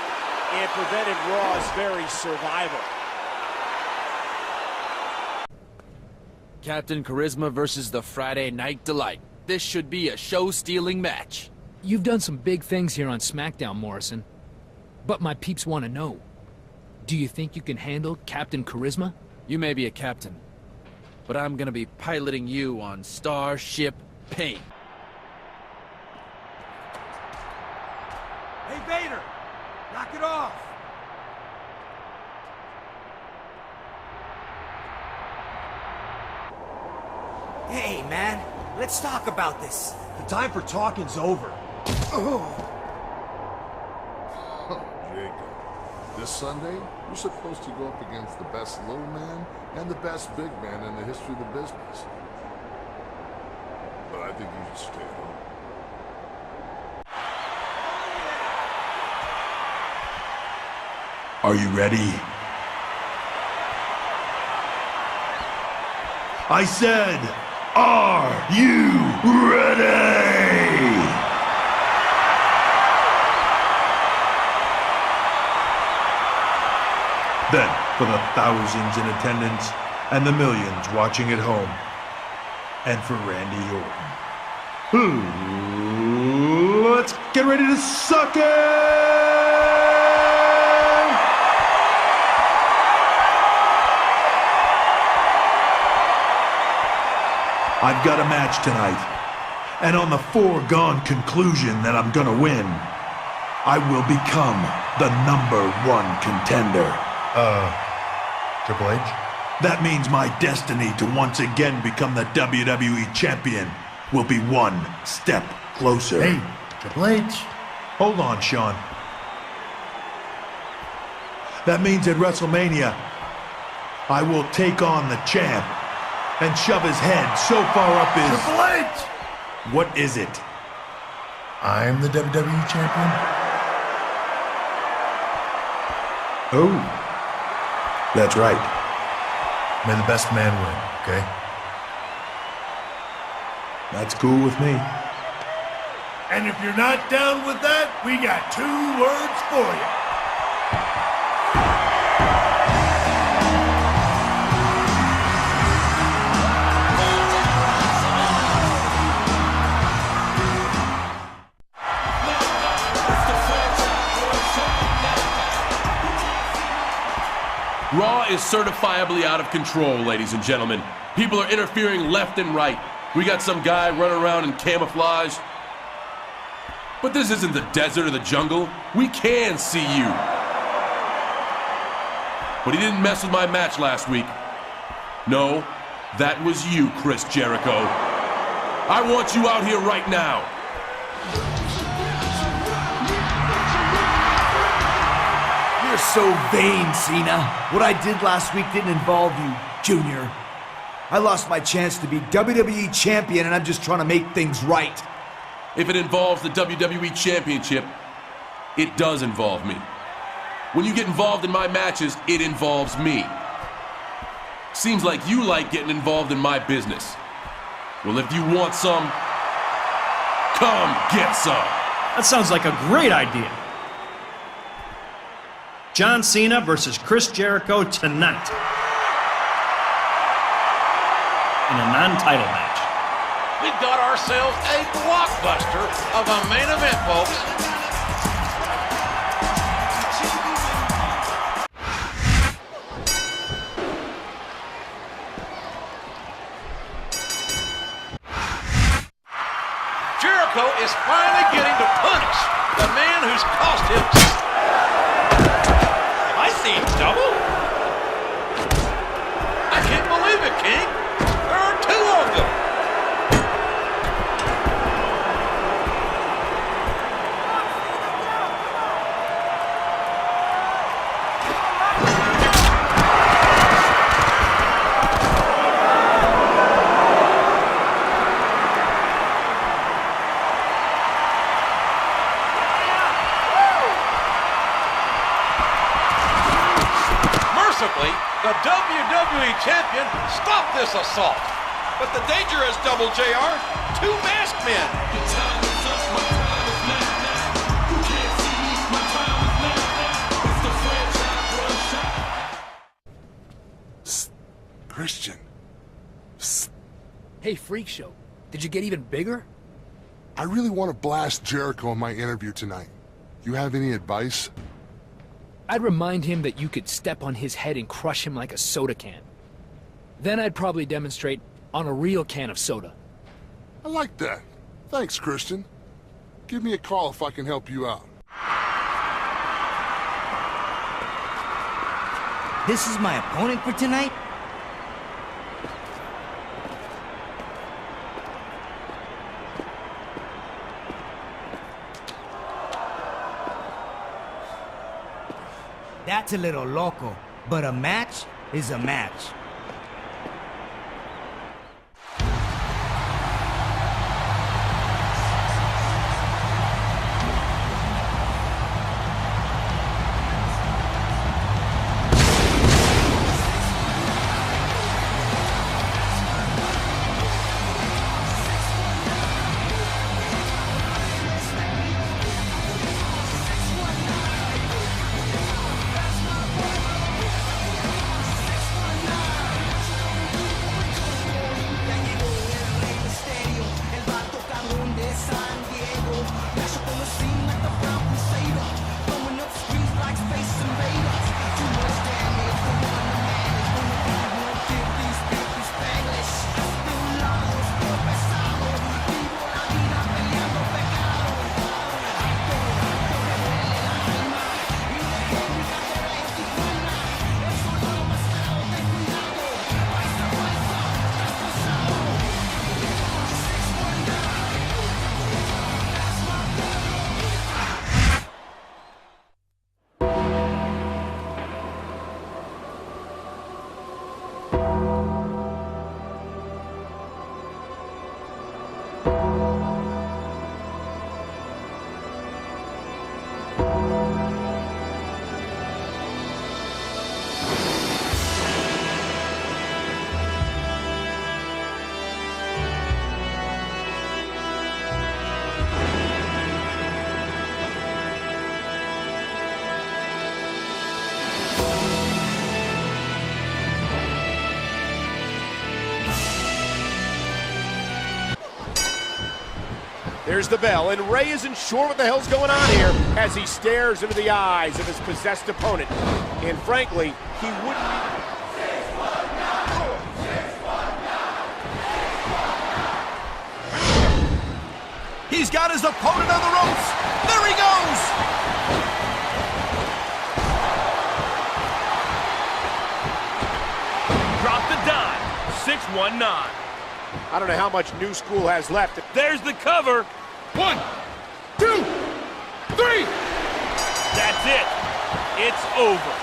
and prevented Raw's very survival. Captain Charisma versus the Friday Night Delight. This should be a show-stealing match. You've done some big things here on SmackDown, Morrison. But my peeps want to know. Do you think you can handle Captain Charisma? You may be a captain, but I'm gonna be piloting you on Starship Pain. Hey, Vader! Knock it off! Hey, man, let's talk about this. The time for talking's over. Oh, Jacob. This Sunday, you're supposed to go up against the best little man and the best big man in the history of the business. But I think you should stay home. Are you ready? I said, are you ready? Then, for the thousands in attendance and the millions watching at home, and for Randy Orton, let's get ready to suck it! I've got a match tonight, and on the foregone conclusion that I'm gonna win, I will become the #1 contender. Triple H? That means my destiny to once again become the WWE Champion will be one step closer. Hey, Triple H. Hold on, Sean. That means at WrestleMania, I will take on the champ and shove his head so far up his... Triple H! What is it? I'm the WWE Champion. Oh. That's right. May the best man win, okay? That's cool with me. And if you're not down with that, we got 2 words for you. Raw is certifiably out of control, ladies and gentlemen. People are interfering left and right. We got some guy running around in camouflage. But this isn't the desert or the jungle. We can see you. But he didn't mess with my match last week. No, that was you, Chris Jericho. I want you out here right now. You're so vain, Cena. What I did last week didn't involve you, Junior. I lost my chance to be WWE Champion, and I'm just trying to make things right. If it involves the WWE Championship, it does involve me. When you get involved in my matches, it involves me. Seems like you like getting involved in my business. Well, if you want some, come get some. That sounds like a great idea. John Cena versus Chris Jericho tonight in a non-title match. We've got ourselves a blockbuster of a main event, folks. Jericho is finally getting to punish the man who's cost him. I see him double. I can't believe it, King. There are 2 of them. Mercifully, the WWE Champion stopped this assault. But the danger is double JR, 2 masked men. Psst, Christian. Psst. Hey, Freak Show, did you get even bigger? I really want to blast Jericho in my interview tonight. You have any advice? I'd remind him that you could step on his head and crush him like a soda can. Then I'd probably demonstrate on a real can of soda. I like that. Thanks, Christian. Give me a call if I can help you out. This is my opponent for tonight? That's a little loco, but a match is a match. There's the bell, and Ray isn't sure what the hell's going on here as he stares into the eyes of his possessed opponent. And frankly, he wouldn't... He's got his opponent on the ropes. There he goes. Drop the dime. 619. I don't know how much New School has left. There's the cover. 1, 2, 3. That's it. It's over.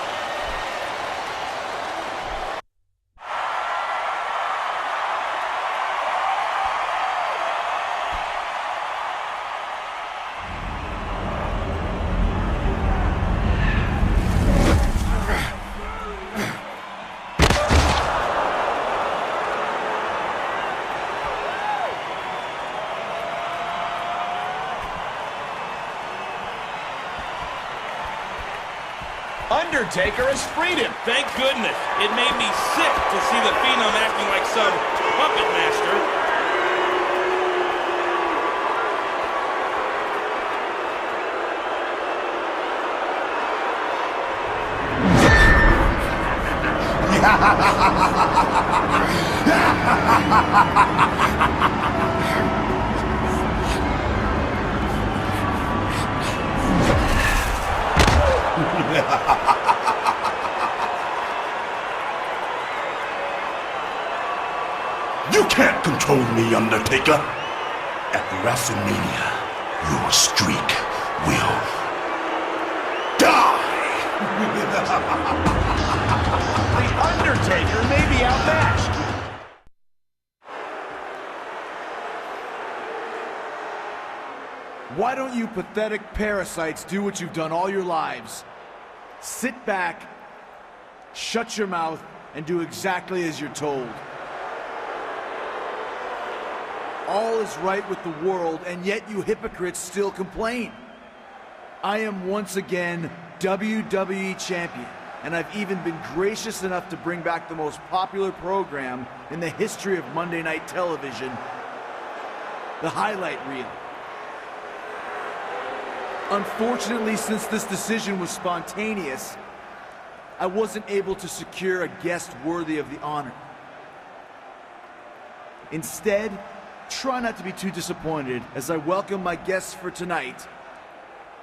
Undertaker has freed him. Thank goodness. It made me sick to see the Phenom acting like some puppet master. You can't control me, Undertaker. At WrestleMania, your streak will die. The Undertaker may be outmatched. Why don't you pathetic parasites do what you've done all your lives? Sit back, shut your mouth, and do exactly as you're told. All is right with the world, and yet you hypocrites still complain. I am once again WWE Champion, and I've even been gracious enough to bring back the most popular program in the history of Monday Night Television, the highlight reel. Unfortunately, since this decision was spontaneous, I wasn't able to secure a guest worthy of the honor. Instead, try not to be too disappointed as I welcome my guests for tonight,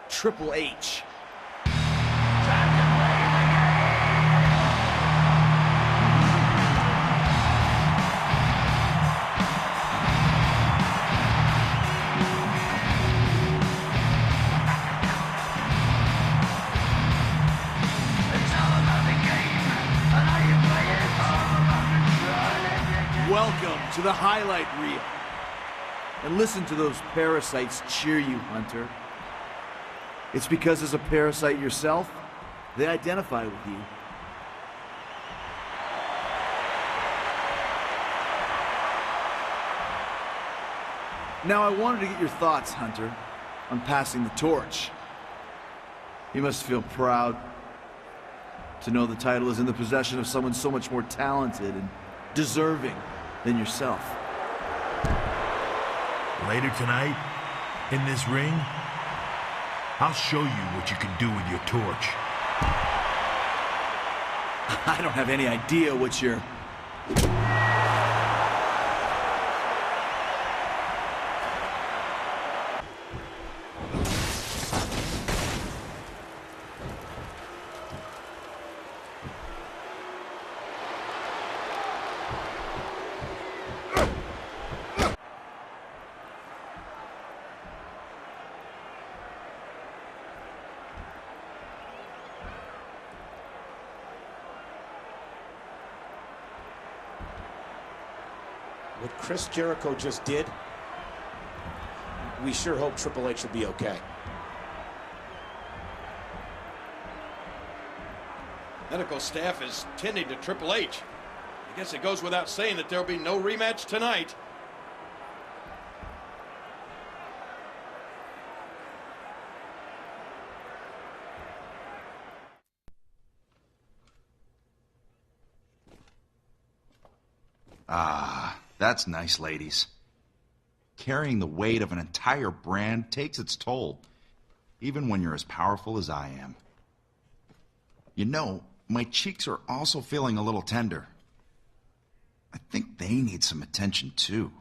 Triple H. Welcome to the highlight reel. And listen to those parasites cheer you, Hunter. It's because as a parasite yourself, they identify with you. Now, I wanted to get your thoughts, Hunter, on passing the torch. You must feel proud to know the title is in the possession of someone so much more talented and deserving than yourself. Later tonight, in this ring, I'll show you what you can do with your torch. I don't have any idea what you're... What Chris Jericho just did, we sure hope Triple H will be okay. Medical staff is tending to Triple H. I guess it goes without saying that there'll be no rematch tonight. Ah, that's nice, ladies. Carrying the weight of an entire brand takes its toll, even when you're as powerful as I am. You know, my cheeks are also feeling a little tender. I think they need some attention too.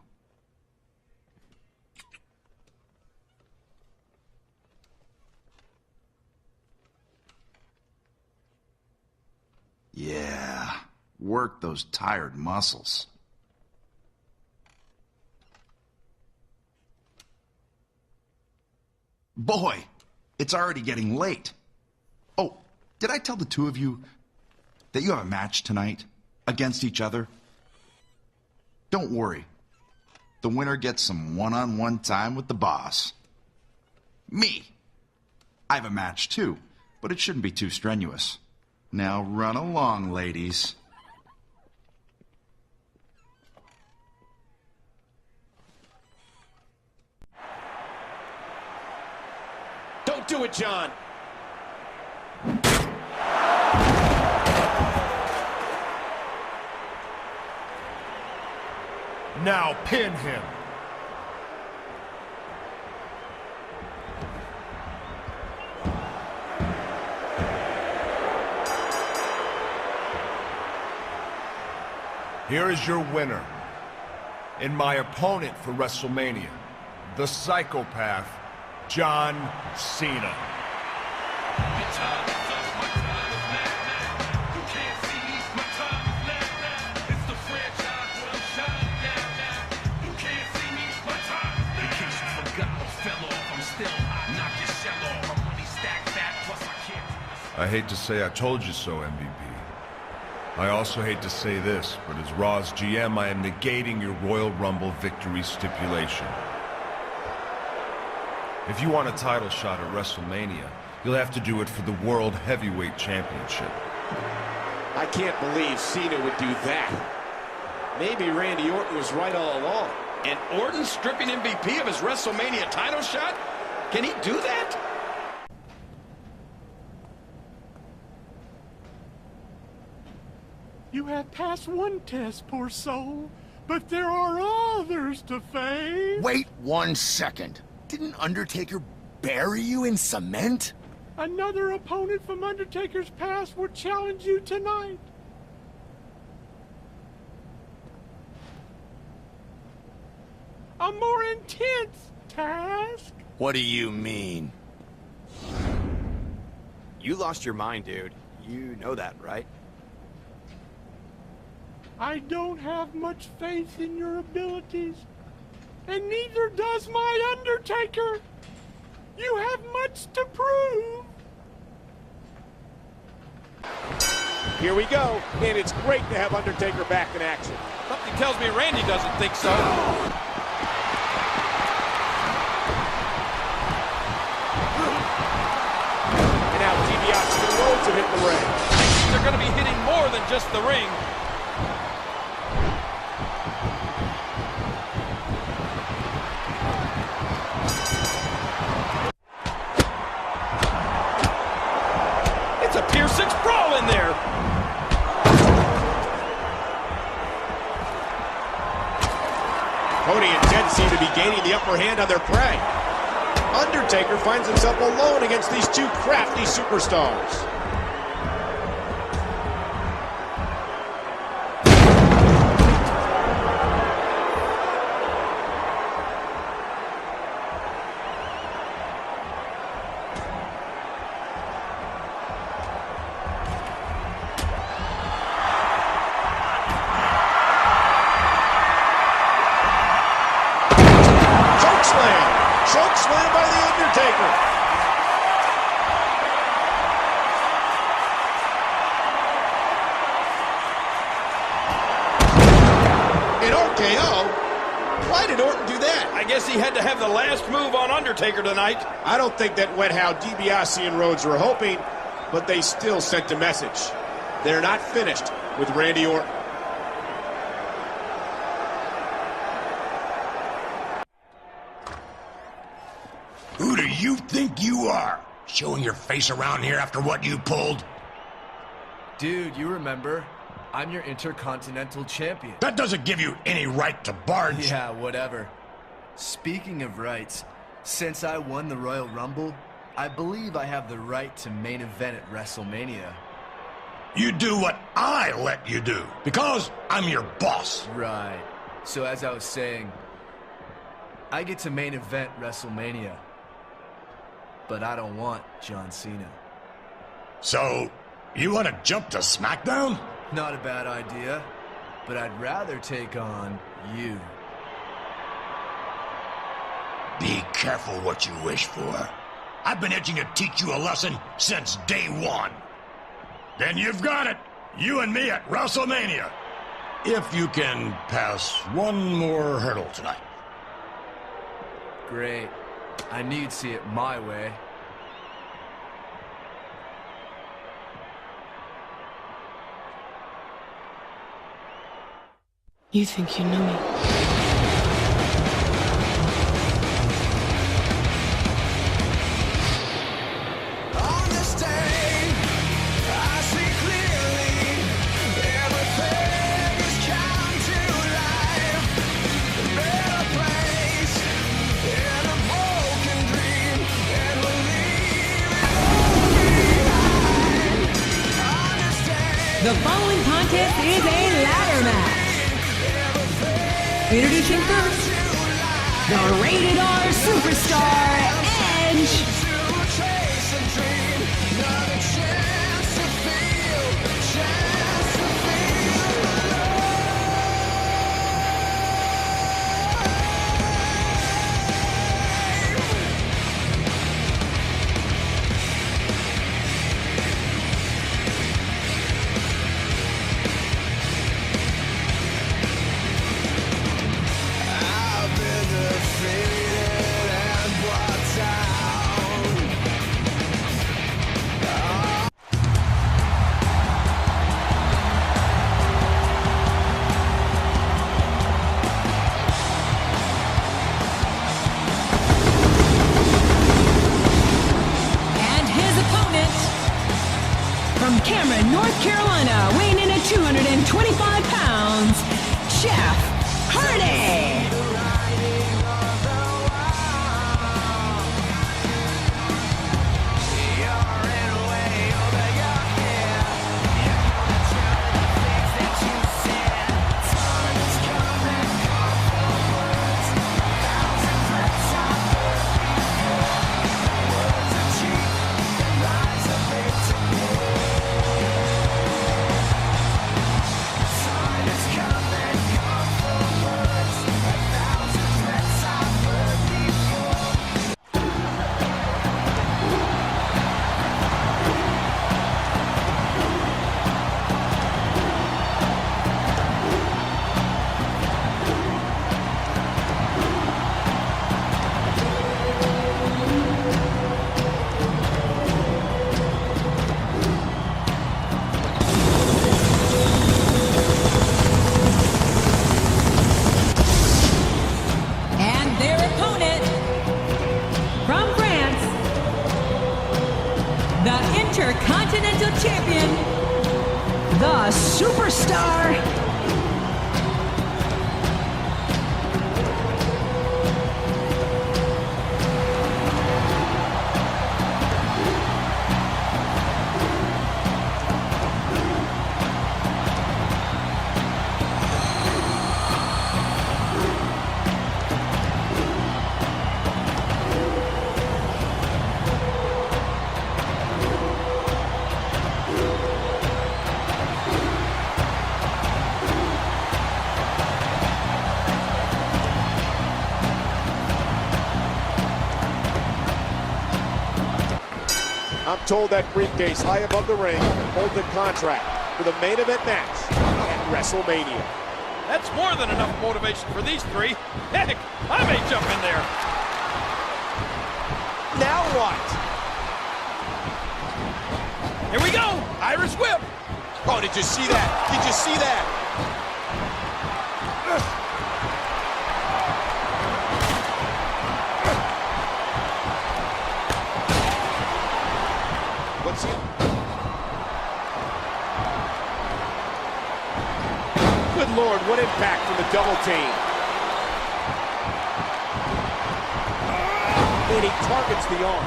Yeah, work those tired muscles. Boy, it's already getting late. Oh, did I tell the two of you that you have a match tonight against each other? Don't worry. The winner gets some one-on-one time with the boss. Me. I have a match too, but it shouldn't be too strenuous. Now run along, ladies. Don't do it, John. Now pin him. Here is your winner. And my opponent for WrestleMania, the psychopath, John Cena. I hate to say I told you so, MVP. I also hate to say this, but as Raw's GM, I am negating your Royal Rumble victory stipulation. If you want a title shot at WrestleMania, you'll have to do it for the World Heavyweight Championship. I can't believe Cena would do that. Maybe Randy Orton was right all along. And Orton stripping MVP of his WrestleMania title shot? Can he do that? You have passed one test, poor soul, but there are others to face. Wait 1 second. Didn't Undertaker bury you in cement? Another opponent from Undertaker's past will challenge you tonight. A more intense task. What do you mean? You lost your mind, dude. You know that, right? I don't have much faith in your abilities, and neither does my Undertaker. You have much to prove. Here we go, and it's great to have Undertaker back in action. Something tells me Randy doesn't think so. And now DiBiase and Rhodes have hit the ring. They're going to be hitting more than just the ring. It's a Pier 6 brawl in there. Cody and Ted seem to be gaining the upper hand on their prey. Undertaker finds himself alone against these two crafty superstars. Chokeslam by The Undertaker. An RKO? Why did Orton do that? I guess he had to have the last move on Undertaker tonight. I don't think that went how DiBiase and Rhodes were hoping, but they still sent a message. They're not finished with Randy Orton. Who do you think you are? Showing your face around here after what you pulled? Dude, you remember? I'm your Intercontinental Champion. That doesn't give you any right to barge. Yeah, whatever. Speaking of rights, since I won the Royal Rumble, I believe I have the right to main event at WrestleMania. You do what I let you do, because I'm your boss. Right. So as I was saying, I get to main event WrestleMania, but I don't want John Cena. So, you want to jump to SmackDown? Not a bad idea, but I'd rather take on you. Be careful what you wish for. I've been itching to teach you a lesson since day one. Then you've got it. You and me at WrestleMania. If you can pass one more hurdle tonight. Great. I need to see it my way. You think you know me? The following contest is a ladder match. Introducing first, the Rated R Superstar, Edge. North Carolina, weighing in at 225 pounds, Jeff Hardy. Intercontinental Champion, the Superstar. I'm told that briefcase high above the ring holds a contract for the main event match at WrestleMania. That's more than enough motivation for these three. Heck, I may jump in there. Now what? Here we go. Irish whip. Oh, did you see that? Did you see that? What's he? Good Lord, what impact from the double team. And he targets the arm.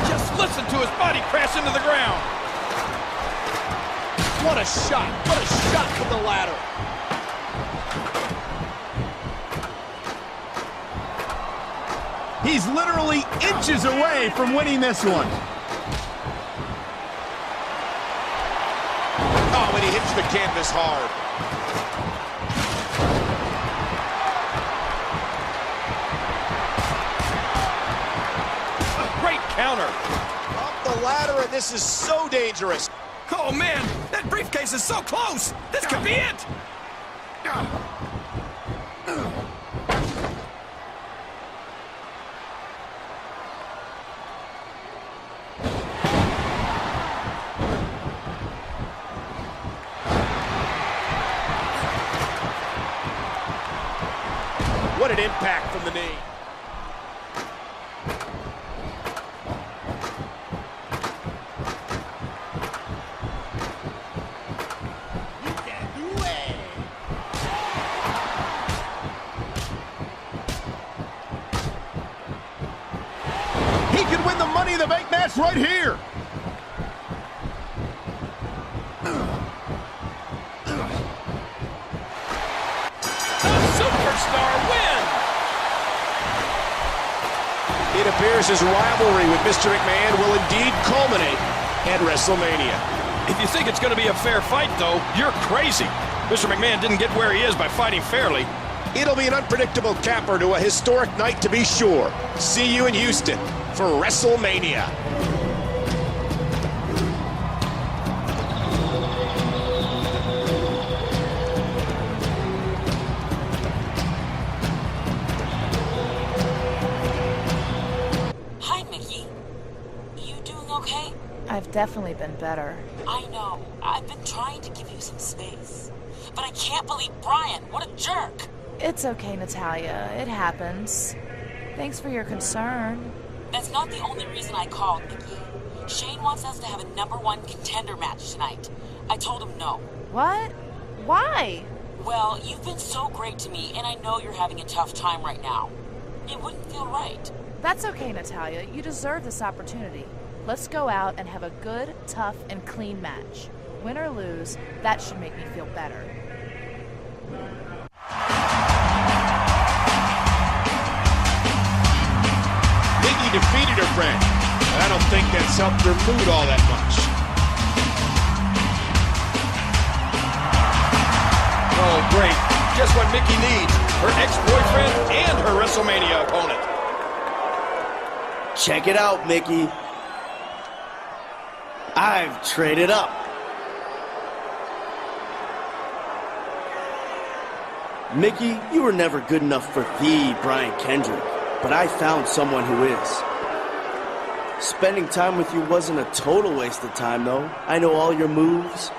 Just listen to his body crash into the ground. What a shot. What a shot from the ladder. He's literally inches away from winning this one. Oh, and he hits the canvas hard. Great counter. Up the ladder, and this is so dangerous. Oh, man, that briefcase is so close. This could be it. What an impact from the knee. He could win the Money in the Bank match right here. It appears his rivalry with Mr. McMahon will indeed culminate at WrestleMania. If you think it's going to be a fair fight, though, you're crazy. Mr. McMahon didn't get where he is by fighting fairly. It'll be an unpredictable capper to a historic night to be sure. See you in Houston for WrestleMania. I've definitely been better. I know. I've been trying to give you some space. But I can't believe Brian. What a jerk. It's okay, Natalia. It happens. Thanks for your concern. That's not the only reason I called, Nikki. Shane wants us to have a #1 contender match tonight. I told him no. What? Why? Well, you've been so great to me, and I know you're having a tough time right now. It wouldn't feel right. That's okay, Natalia. You deserve this opportunity. Let's go out and have a good, tough, and clean match. Win or lose, that should make me feel better. Nikki defeated her friend, but I don't think that's helped her mood all that much. Oh, great. Just what Mickey needs. Her ex-boyfriend and her WrestleMania opponent. Check it out, Mickey. I've traded up. Mickey, you were never good enough for the Brian Kendrick, but I found someone who is. Spending time with you wasn't a total waste of time, though. I know all your moves,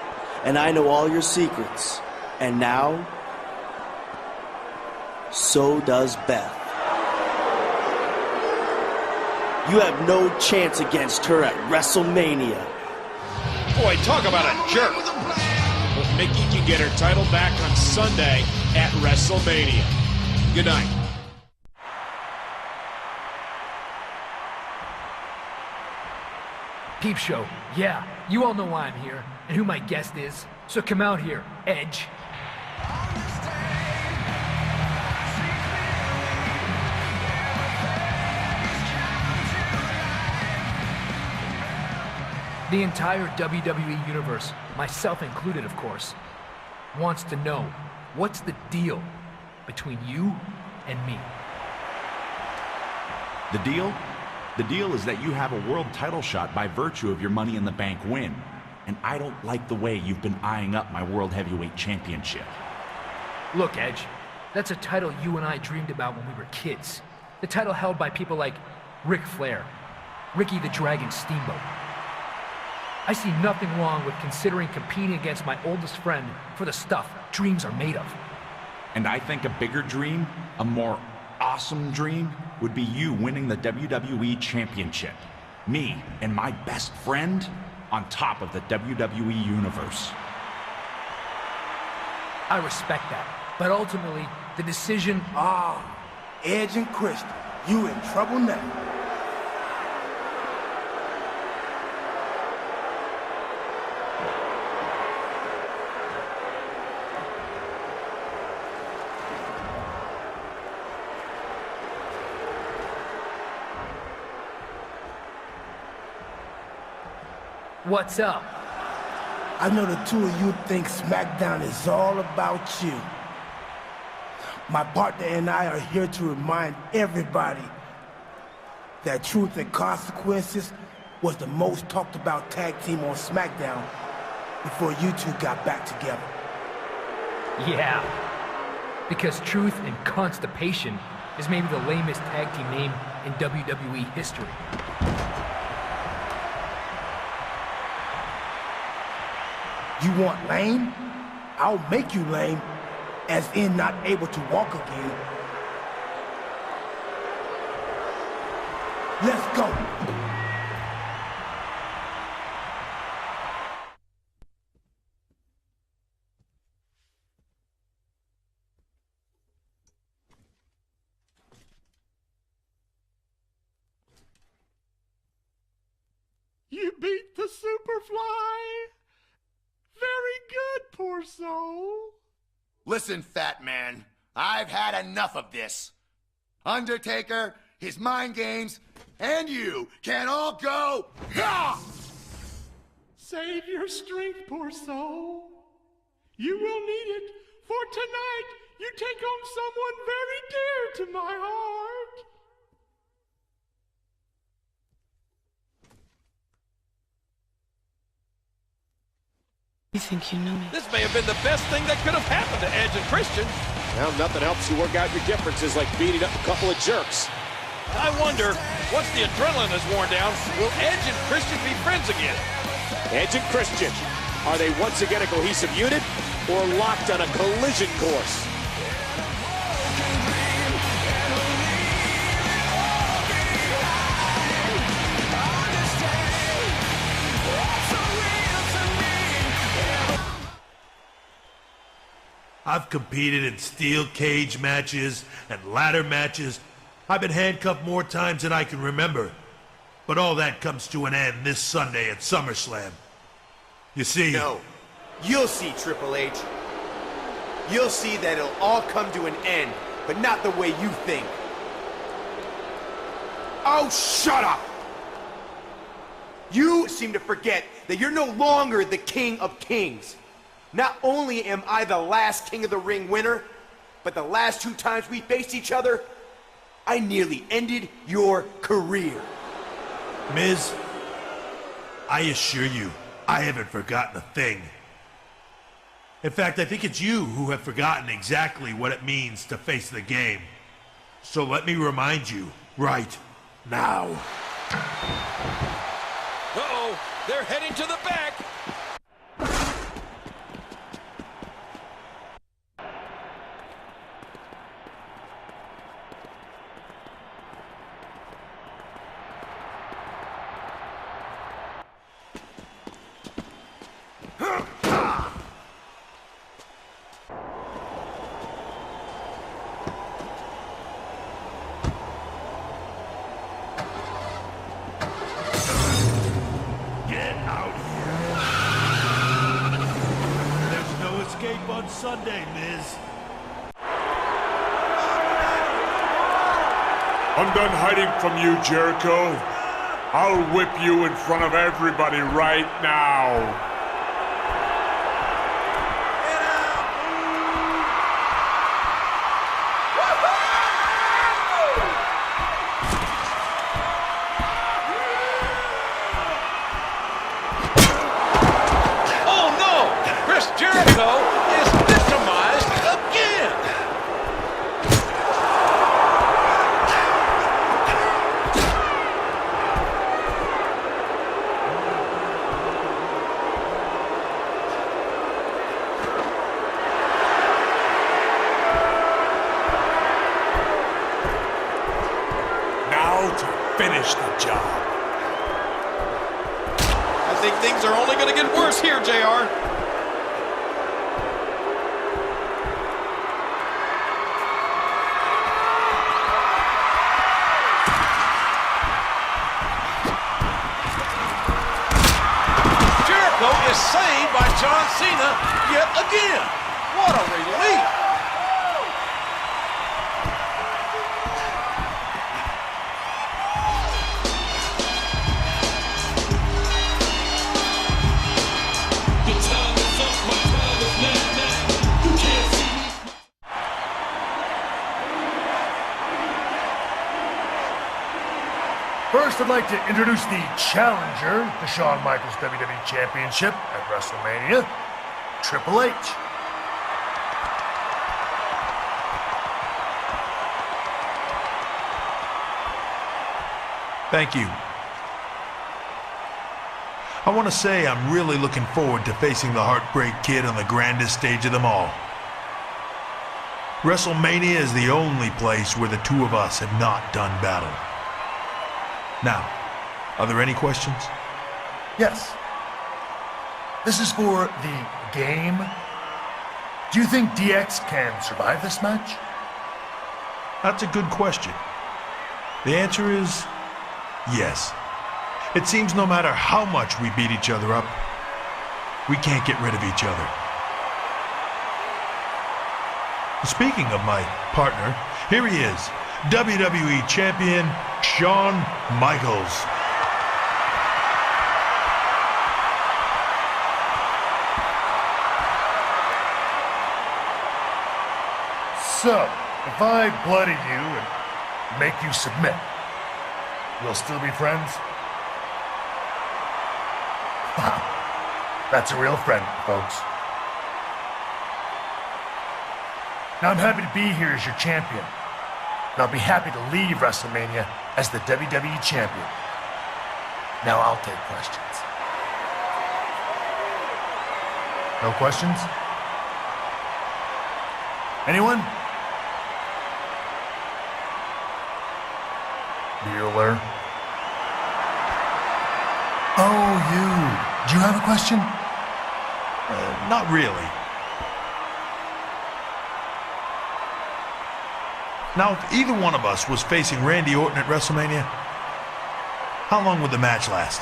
and I know all your secrets. And now, so does Beth. You have no chance against her at WrestleMania. Boy, talk about a jerk. But Mickey can get her title back on Sunday at WrestleMania. Good night. Peep show. Yeah, you all know why I'm here and who my guest is. So come out here, Edge. The entire WWE universe, myself included of course, wants to know what's the deal between you and me. The deal? The deal is that you have a world title shot by virtue of your Money in the Bank win. And I don't like the way you've been eyeing up my World Heavyweight Championship. Look, Edge, that's a title you and I dreamed about when we were kids. The title held by people like Ric Flair, Ricky the Dragon Steamboat. I see nothing wrong with considering competing against my oldest friend for the stuff dreams are made of. And I think a bigger dream, a more awesome dream, would be you winning the WWE Championship. Me and my best friend on top of the WWE Universe. I respect that, but ultimately, the decision... Edge and Christian, you in trouble now. What's up? I know the two of you think SmackDown is all about you. My partner and I are here to remind everybody that Truth and Consequences was the most talked about tag team on SmackDown before you two got back together. Yeah, because Truth and Constipation is maybe the lamest tag team name in WWE history. You want lame? I'll make you lame, as in not able to walk again. Let's go. You beat the Superfly. Very good, poor soul. Listen, fat man, I've had enough of this. Undertaker, his mind games, and you can all go. Save your strength, poor soul. You will need it, for tonight you take home someone very dear to my heart. You think you know me? This may have been the best thing that could have happened to Edge and Christian. Well, nothing helps you work out your differences like beating up a couple of jerks. I wonder, once the adrenaline is worn down, will Edge and Christian be friends again? Edge and Christian, are they once again a cohesive unit or locked on a collision course? I've competed in steel cage matches and ladder matches. I've been handcuffed more times than I can remember. But all that comes to an end this Sunday at SummerSlam. You see... No. You'll see, Triple H. You'll see that it'll all come to an end, but not the way you think. Oh, shut up! You seem to forget that you're no longer the King of Kings. Not only am I the last King of the Ring winner, but the last 2 times we faced each other, I nearly ended your career. Miz, I assure you, I haven't forgotten a thing. In fact, I think it's you who have forgotten exactly what it means to face the game. So let me remind you right now. Uh-oh, they're heading to the back. On Sunday, Miz. I'm done hiding from you, Jericho. I'll whip you in front of everybody right now. Oh no! Chris Jericho is victimized again! Now to finish the job. I think things are only going to get worse here, JR. defeated by John Cena yet again. What a relief. First, I'd like to introduce the challenger to Shawn Michaels' WWE Championship at WrestleMania, Triple H. Thank you. I want to say I'm really looking forward to facing the Heartbreak Kid on the grandest stage of them all. WrestleMania is the only place where the two of us have not done battle. Now, are there any questions? Yes. This is for the game. Do you think DX can survive this match? That's a good question. The answer is yes. It seems no matter how much we beat each other up, we can't get rid of each other. Speaking of my partner, here he is, WWE Champion Shawn Michaels. So, if I bloody you and make you submit, we'll still be friends? Wow, that's a real friend, folks. Now I'm happy to be here as your champion. And I'll be happy to leave WrestleMania as the WWE Champion. Now I'll take questions. No questions? Anyone? Bueller? Oh, you. Do you have a question? Not really. Now, if either one of us was facing Randy Orton at WrestleMania, how long would the match last?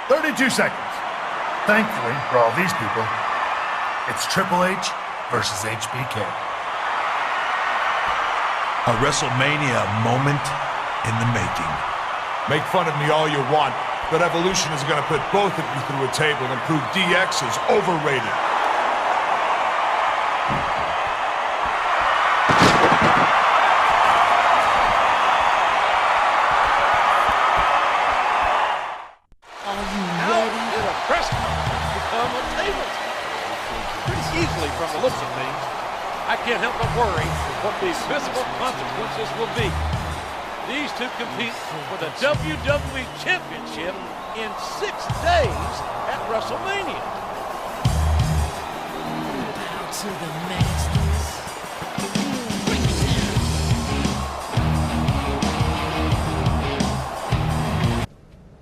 32 seconds. Thankfully, for all these people, it's Triple H versus HBK. A WrestleMania moment in the making. Make fun of me all you want, but Evolution is going to put both of you through a table and prove DX is overrated. I can't help but worry what the physical consequences will be. These two compete for the WWE Championship in 6 days at WrestleMania. Bow to the masters.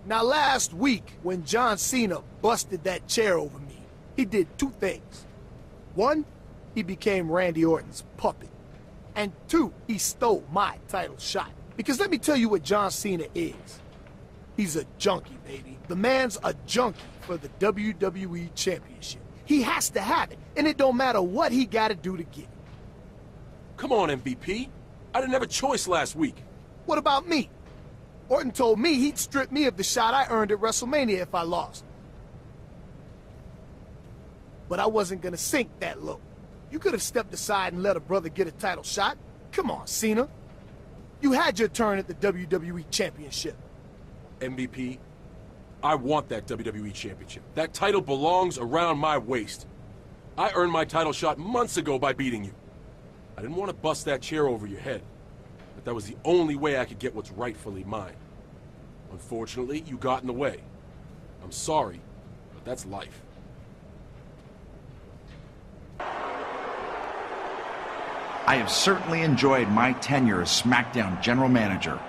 Now last week, when John Cena busted that chair over me, he did two things. One, he became Randy Orton's puppet. And two, he stole my title shot. Because let me tell you what John Cena is. He's a junkie, baby. The man's a junkie for the WWE Championship. He has to have it, and it don't matter what he gotta do to get it. Come on, MVP. I didn't have a choice last week. What about me? Orton told me he'd strip me of the shot I earned at WrestleMania if I lost. But I wasn't gonna sink that low. You could have stepped aside and let a brother get a title shot. Come on, Cena. You had your turn at the WWE Championship. MVP, I want that WWE Championship. That title belongs around my waist. I earned my title shot months ago by beating you. I didn't want to bust that chair over your head, but that was the only way I could get what's rightfully mine. Unfortunately, you got in the way. I'm sorry, but that's life. I have certainly enjoyed my tenure as SmackDown General Manager,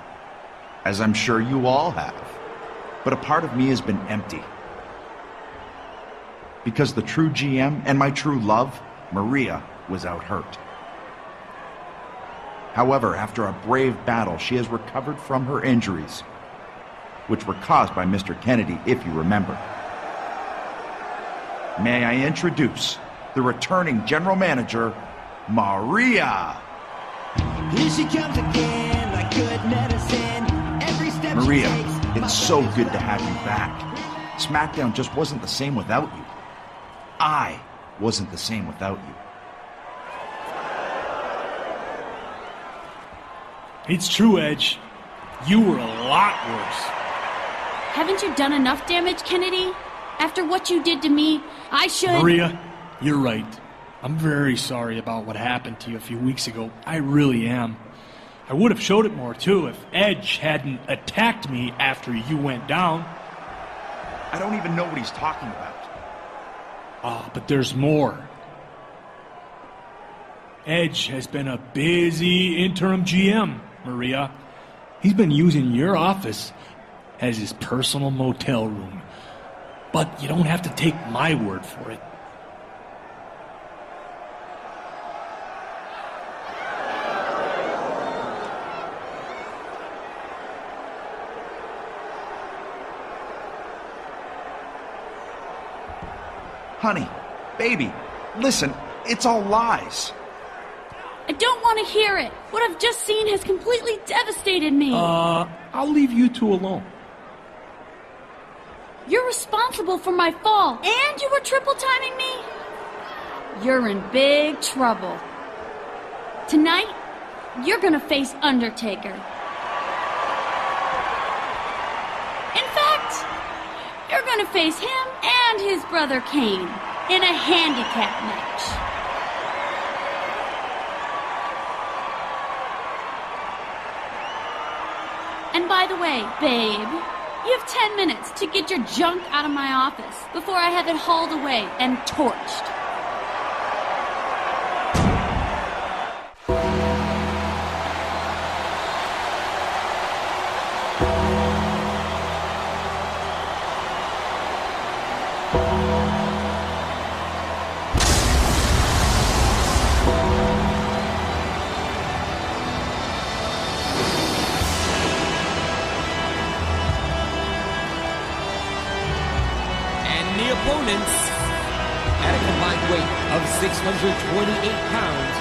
as I'm sure you all have. But a part of me has been empty. Because the true GM and my true love, Maria, was out hurt. However, after a brave battle, she has recovered from her injuries, which were caused by Mr. Kennedy, if you remember. may I introduce the returning general manager, Maria. Here she comes again, like good medicine. Every step Maria, she takes, it's so good to have you back. SmackDown just wasn't the same without you. I wasn't the same without you. It's true, Edge. You were a lot worse. Haven't you done enough damage, Kennedy? After what you did to me, I should... Maria, you're right. I'm very sorry about what happened to you a few weeks ago. I really am. I would have showed it more, too, if Edge hadn't attacked me after you went down. I don't even know what he's talking about. But there's more. Edge has been a busy interim GM, Maria. He's been using your office as his personal motel room. But you don't have to take my word for it. Honey, baby, listen, it's all lies. I don't want to hear it. What I've just seen has completely devastated me. I'll leave you two alone. You're responsible for my fall, and you were triple timing me? You're in big trouble. Tonight, you're gonna face Undertaker. In fact, you're gonna face him and his brother Kane in a handicap match. And by the way, babe, you have 10 minutes to get your junk out of my office before I have it hauled away and torched. Opponents, at a combined weight of 628 pounds,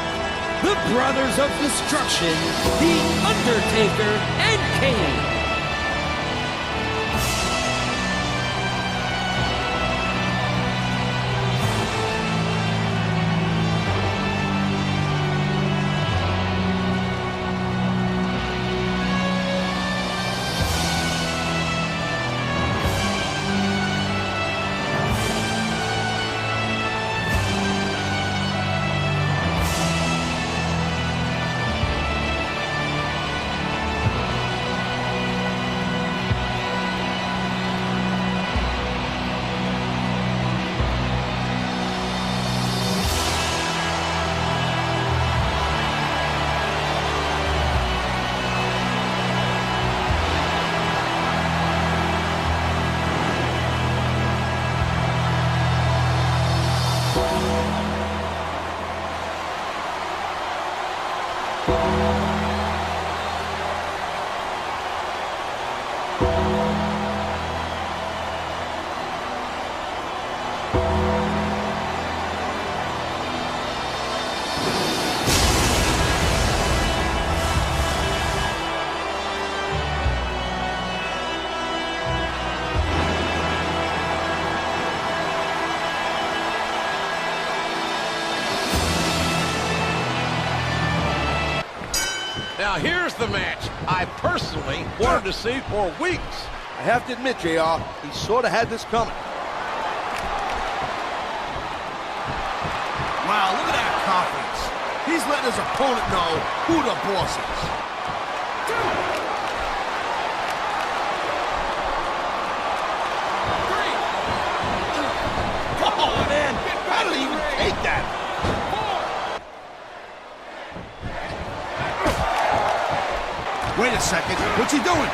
the Brothers of Destruction, The Undertaker and Kane. Now here's the match I personally wanted to see for weeks. I have to admit, JR, he sort of had this coming. Wow, look at that confidence. He's letting his opponent know who the boss is. Oh, man, how did he even take that? Wait a second, what's he doing?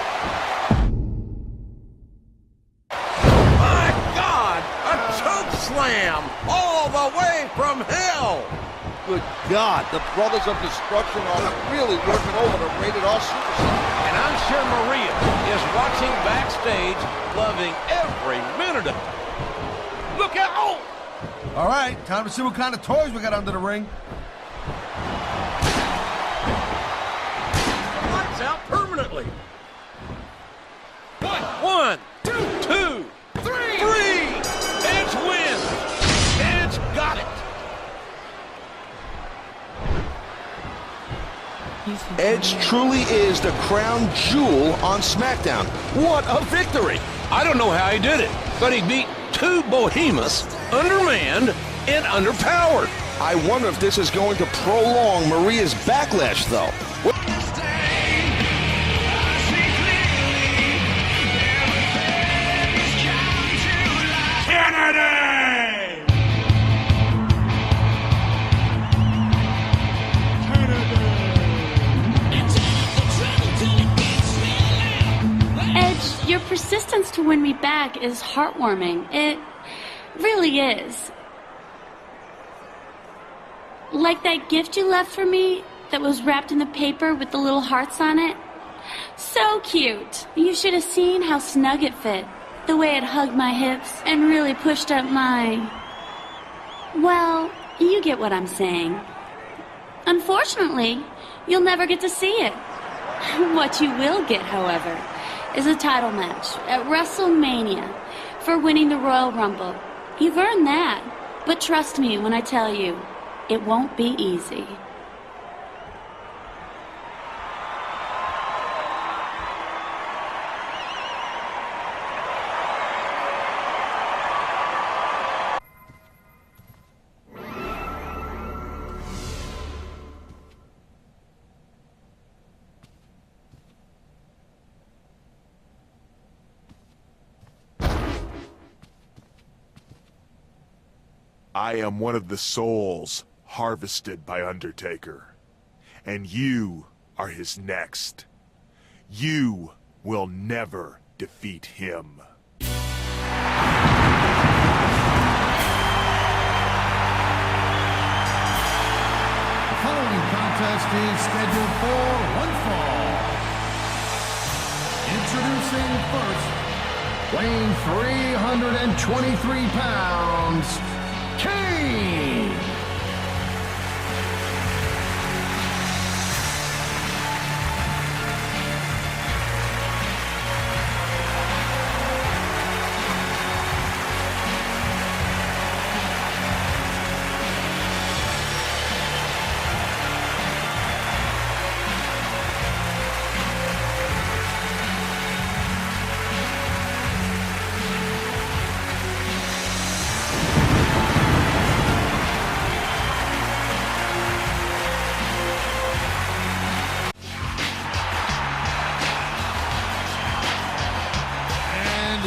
My God, a choke slam all the way from hell. Good God, the Brothers of Destruction are really working over the Rated R superstar. And I'm sure Maria is watching backstage, loving every minute of it. Look out! Oh, All right, time to see what kind of toys we got under the ring. Lights out permanently. One, two, three. Edge wins. Edge got it. Edge truly is the crown jewel on SmackDown. What a victory! I don't know how he did it, but he beat two behemoths, undermanned and underpowered. I wonder if this is going to prolong Maria's backlash, though. Edge, your persistence to win me back is heartwarming. It really is. Like that gift you left for me that was wrapped in the paper with the little hearts on it. So cute. You should have seen how snug it fit. The way it hugged my hips and really pushed up my... Well, you get what I'm saying. Unfortunately, you'll never get to see it. What you will get, however, is a title match at WrestleMania for winning the Royal Rumble. You've earned that, but trust me when I tell you, it won't be easy. I am one of the souls harvested by Undertaker, and you are his next. You will never defeat him. The following contest is scheduled for one fall. Introducing first, weighing 323 pounds, Kane!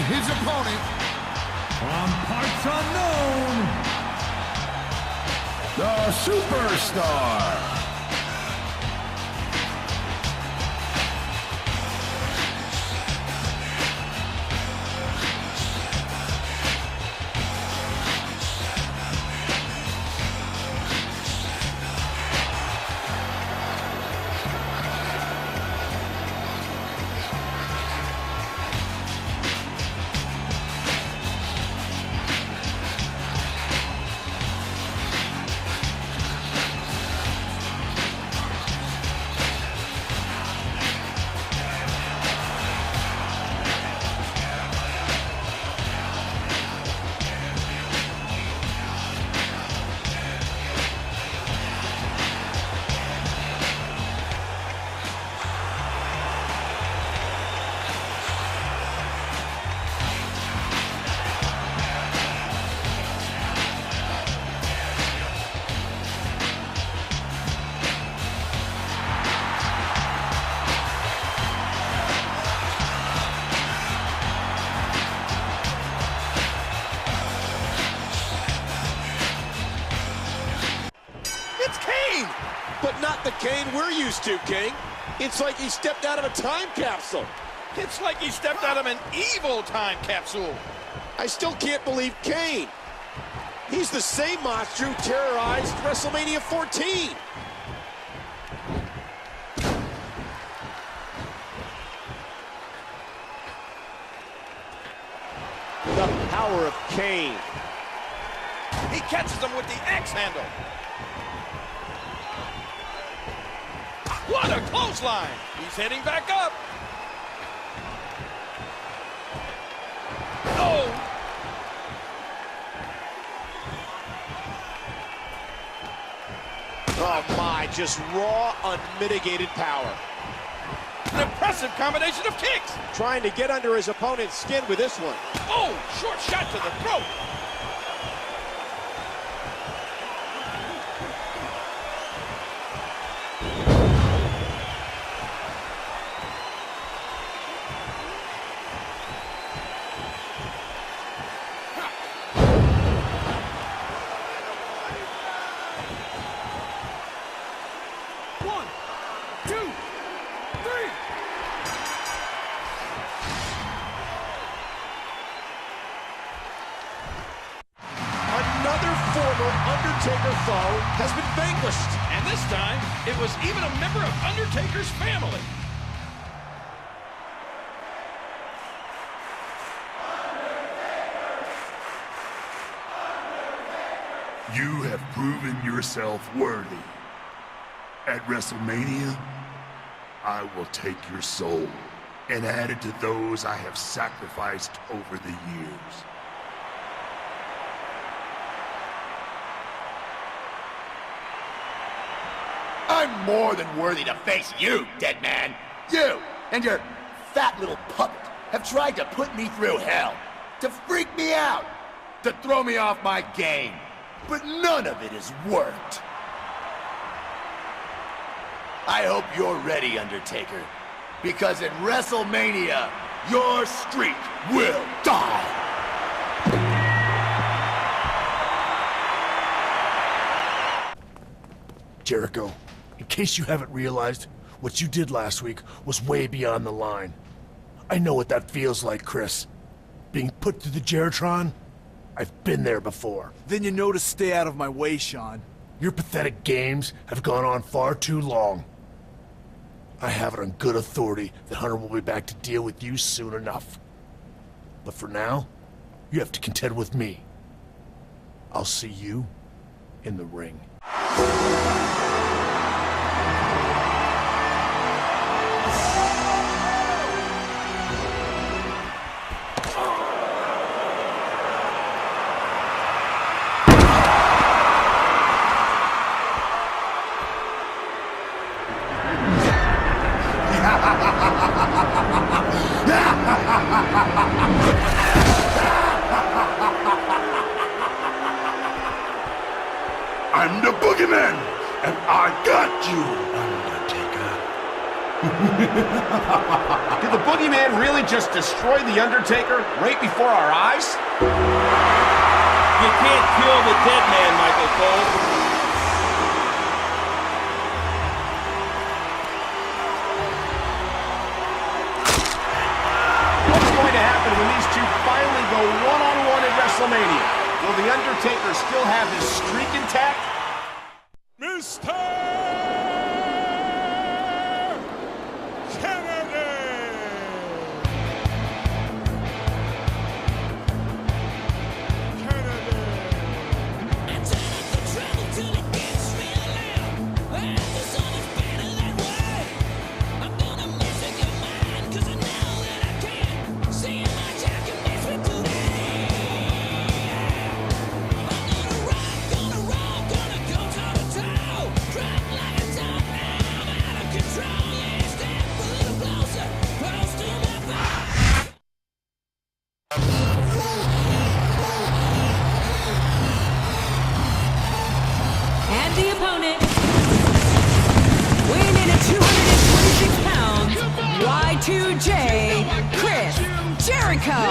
His opponent, from parts unknown, the Superstar. But not the Kane we're used to, King. It's like he stepped out of a time capsule. It's like he stepped out of an evil time capsule. I still can't believe Kane. He's the same monster who terrorized WrestleMania 14. The power of Kane. He catches him with the axe handle. What a clothesline! He's heading back up. Oh! Oh my, just raw, unmitigated power. An impressive combination of kicks. Trying to get under his opponent's skin with this one. Oh, short shot to the throat. Undertaker foe has been vanquished. And this time, it was even a member of Undertaker's family. You have proven yourself worthy. At WrestleMania, I will take your soul and add it to those I have sacrificed over the years. I'm more than worthy to face you, dead man. You and your fat little puppet have tried to put me through hell, to freak me out, to throw me off my game. But none of it has worked. I hope you're ready, Undertaker, because at WrestleMania, your streak will die. Jericho, in case you haven't realized, what you did last week was way beyond the line. I know what that feels like, Chris. Being put through the Geritron? I've been there before. Then you know to stay out of my way, Sean. Your pathetic games have gone on far too long. I have it on good authority that Hunter will be back to deal with you soon enough. But for now, you have to contend with me. I'll see you in the ring. I'm the boogeyman, and I got you, Undertaker. Did the boogeyman really just destroy the Undertaker right before our eyes? You can't kill the dead man, Michael Cole. What's going to happen when these two finally go one-on-one at WrestleMania? Will the Undertaker still have his streak intact? Mr. Kennedy! The opponent, weighing in at 226 pounds, Y2J, Chris Jericho.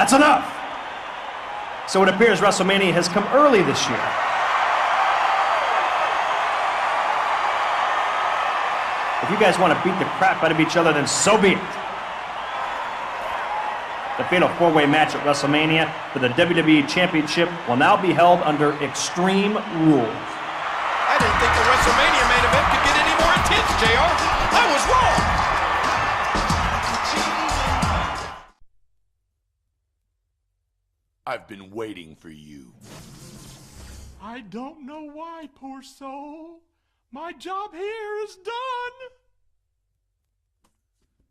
That's enough! So it appears WrestleMania has come early this year. If you guys want to beat the crap out of each other, then so be it. The fatal four-way match at WrestleMania for the WWE Championship will now be held under Extreme Rules. I didn't think the WrestleMania main event could get any more intense, JR. I was wrong. I've been waiting for you. I don't know why, poor soul. My job here is done.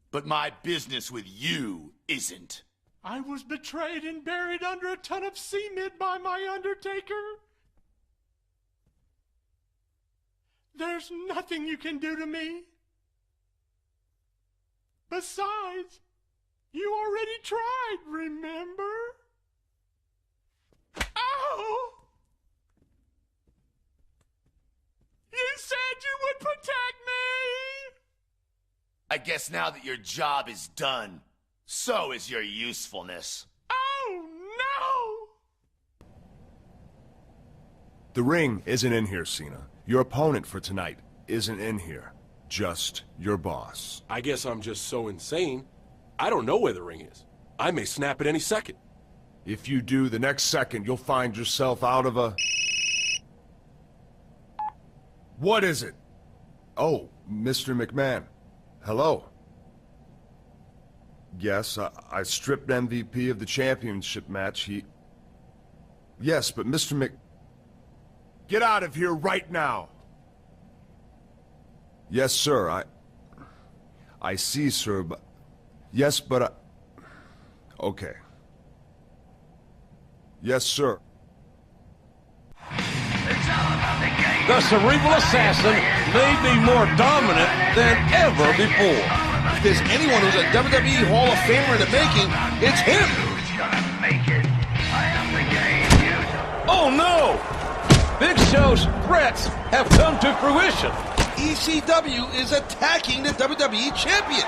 But my business with you isn't. I was betrayed and buried under a ton of cement by my Undertaker. There's nothing you can do to me. Besides, you already tried, remember? Ow! You said you would protect me! I guess now that your job is done, so is your usefulness. Oh, no! The ring isn't in here, Cena. Your opponent for tonight isn't in here. Just your boss. I guess I'm just so insane. I don't know where the ring is. I may snap at any second. If you do, the next second you'll find yourself out of a... What is it? Oh, Mr. McMahon. Hello. Yes, I stripped MVP of the championship match. Yes, but Mr. Get out of here right now! Yes, sir, I see, sir, but... Yes, but Okay. Yes, sir. The cerebral assassin may be more dominant than ever before. If there's anyone who's a WWE Hall of Famer in the making, it's him! Oh no! Big Show's threats have come to fruition. ECW is attacking the WWE Champion.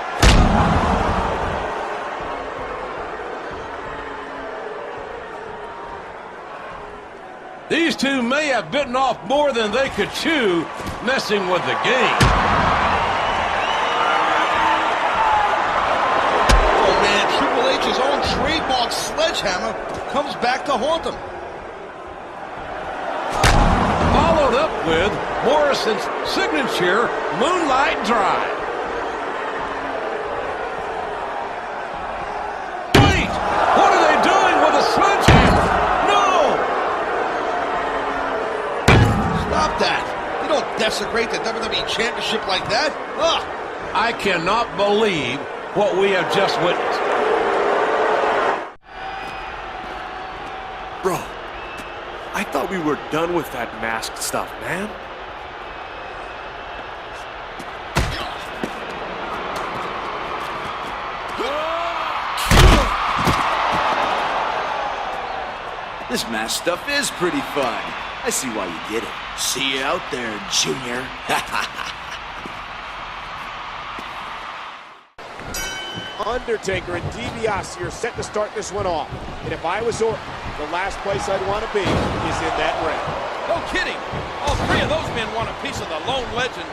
These two may have bitten off more than they could chew, messing with the game. Oh man, Triple H's own trademark sledgehammer comes back to haunt him. Followed up with Morrison's signature Moonlight Drive. Wait! What are they doing with a sledgehammer? No! Stop that! You don't desecrate the WWE Championship like that. Ugh! I cannot believe what we have just witnessed. Bro, I thought we were done with that mask stuff, man. This mask stuff is pretty fun. I see why you did it. See you out there, Junior. Undertaker and DiBiase are set to start this one off. And if I was Orton, the last place I'd want to be is in that ring. No kidding. All three of those men want a piece of the lone legend.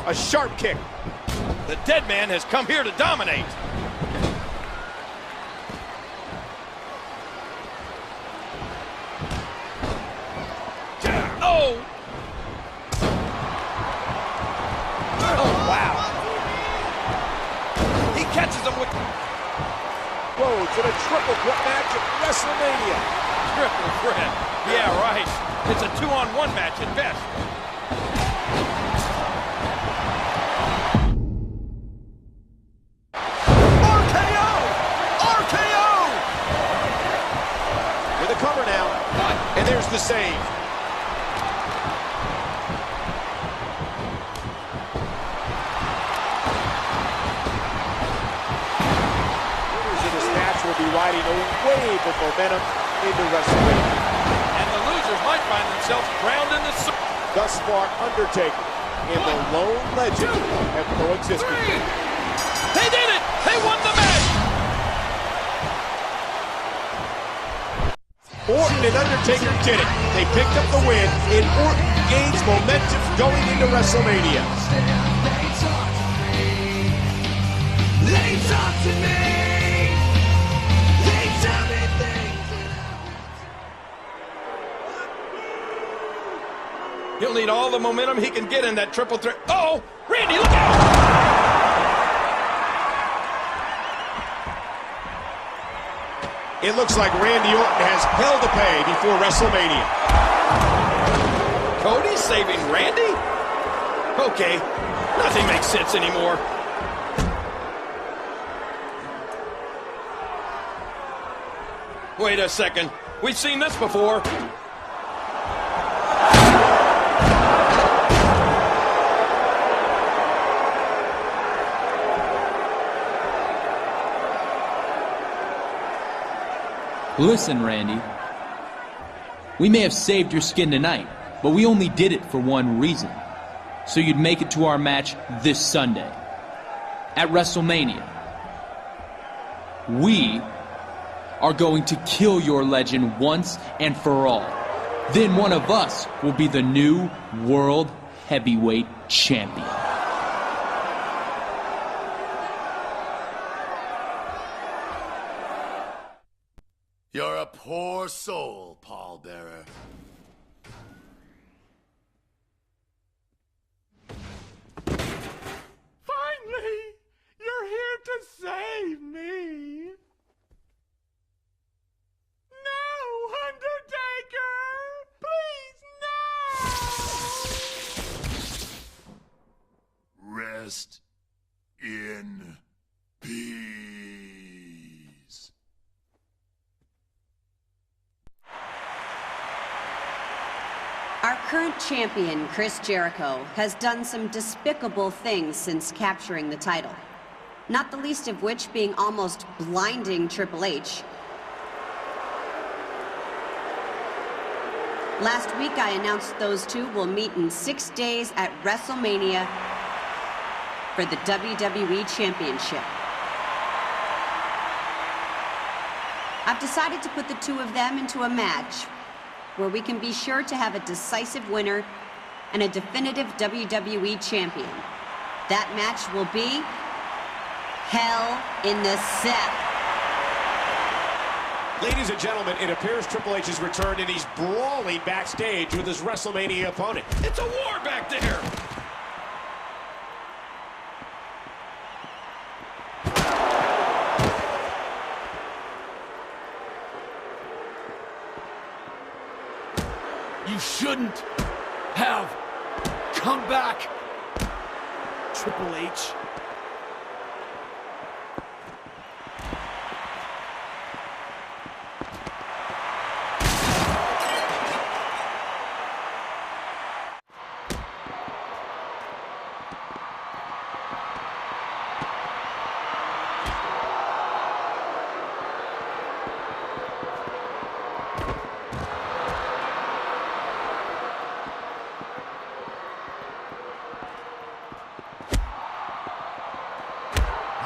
A sharp kick. The dead man has come here to dominate. Oh! Oh, wow. He catches him with... Whoa, to the triple threat match at WrestleMania. Triple threat. Yeah, right. It's a 2-on-1 match at best. Cover now, and there's the save. Winners in this match will be riding a wave of momentum into WrestleMania. And the losers might find themselves drowned in the... Thus far, Undertaker and the lone legend have coexisted. They did it! They won the match! Orton and Undertaker did it. They picked up the win, and Orton gains momentum going into WrestleMania. They talk to me. They tell me things. He'll need all the momentum he can get in that triple threat. Oh, Randy, look out! It looks like Randy Orton has hell to pay before WrestleMania. Cody saving Randy? Okay, nothing makes sense anymore. Wait a second. We've seen this before. Listen, Randy. We may have saved your skin tonight, but we only did it for one reason. So you'd make it to our match this Sunday. At WrestleMania. We are going to kill your legend once and for all. Then one of us will be the new World Heavyweight Champion. You're a poor soul, pallbearer. Finally, you're here to save me. No, Undertaker! Please, no! Rest in peace. Our current champion, Chris Jericho, has done some despicable things since capturing the title. Not the least of which being almost blinding Triple H. Last week I announced those two will meet in 6 days at WrestleMania for the WWE Championship. I've decided to put the two of them into a match where we can be sure to have a decisive winner and a definitive WWE champion. That match will be Hell in the Cell. Ladies and gentlemen, it appears Triple H has returned and he's brawling backstage with his WrestleMania opponent. It's a war back there! You shouldn't have come back, Triple H.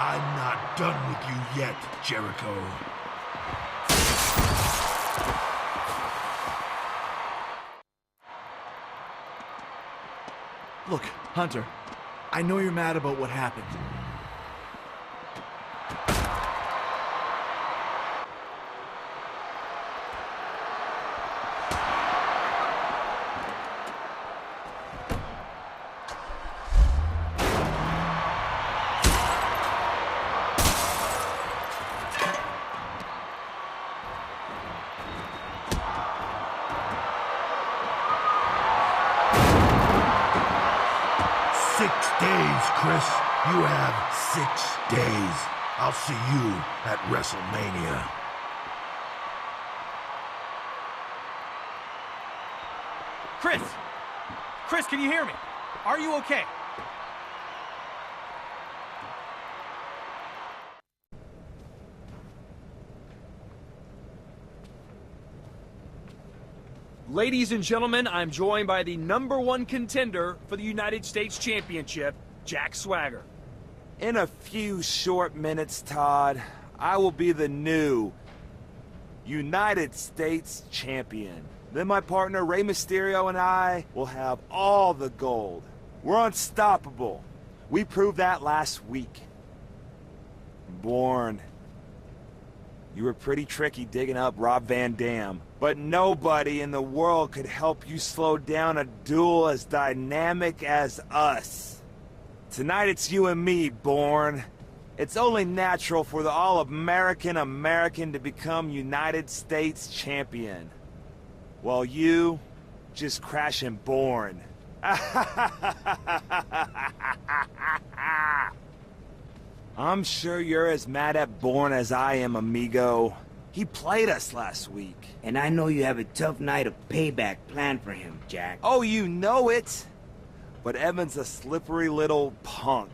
I'm not done with you yet, Jericho. Look, Hunter, I know you're mad about what happened. Chris, you have 6 days. I'll see you at WrestleMania. Chris! Chris, can you hear me? Are you okay? Ladies and gentlemen, I'm joined by the #1 contender for the United States Championship, Jack Swagger. In a few short minutes, Todd, I will be the new United States Champion. Then my partner Rey Mysterio and I will have all the gold. We're unstoppable. We proved that last week. Bourne, you were pretty tricky digging up Rob Van Dam, but nobody in the world could help you slow down a duel as dynamic as us. Tonight it's you and me, Bourne. It's only natural for the all-American American to become United States Champion, while you just crash and Bourne. I'm sure you're as mad at Bourne as I am, amigo. He played us last week. And I know you have a tough night of payback planned for him, Jack. Oh, you know it. But Evan's a slippery little punk.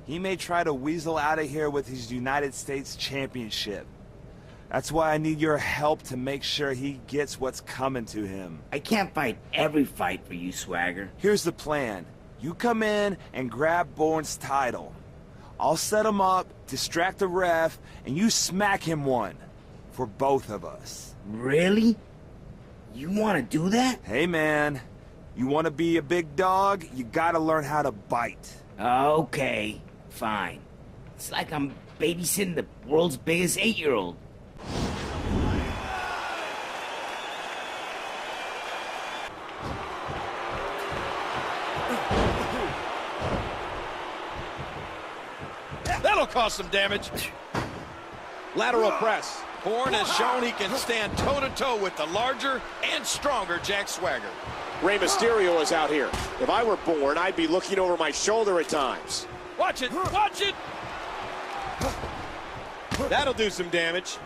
He may try to weasel out of here with his United States Championship. That's why I need your help to make sure he gets what's coming to him. I can't fight every fight for you, Swagger. Here's the plan. You come in and grab Bourne's title. I'll set him up, distract the ref, and you smack him one. For both of us. Really? You want to do that? Hey, man. You want to be a big dog, you gotta learn how to bite. Okay, fine. It's like I'm babysitting the world's biggest 8-year-old. That'll cause some damage. Lateral press. Bourne has shown he can stand toe-to-toe with the larger and stronger Jack Swagger. Rey Mysterio is out here. If I were Bourne, I'd be looking over my shoulder at times. Watch it! Watch it! That'll do some damage.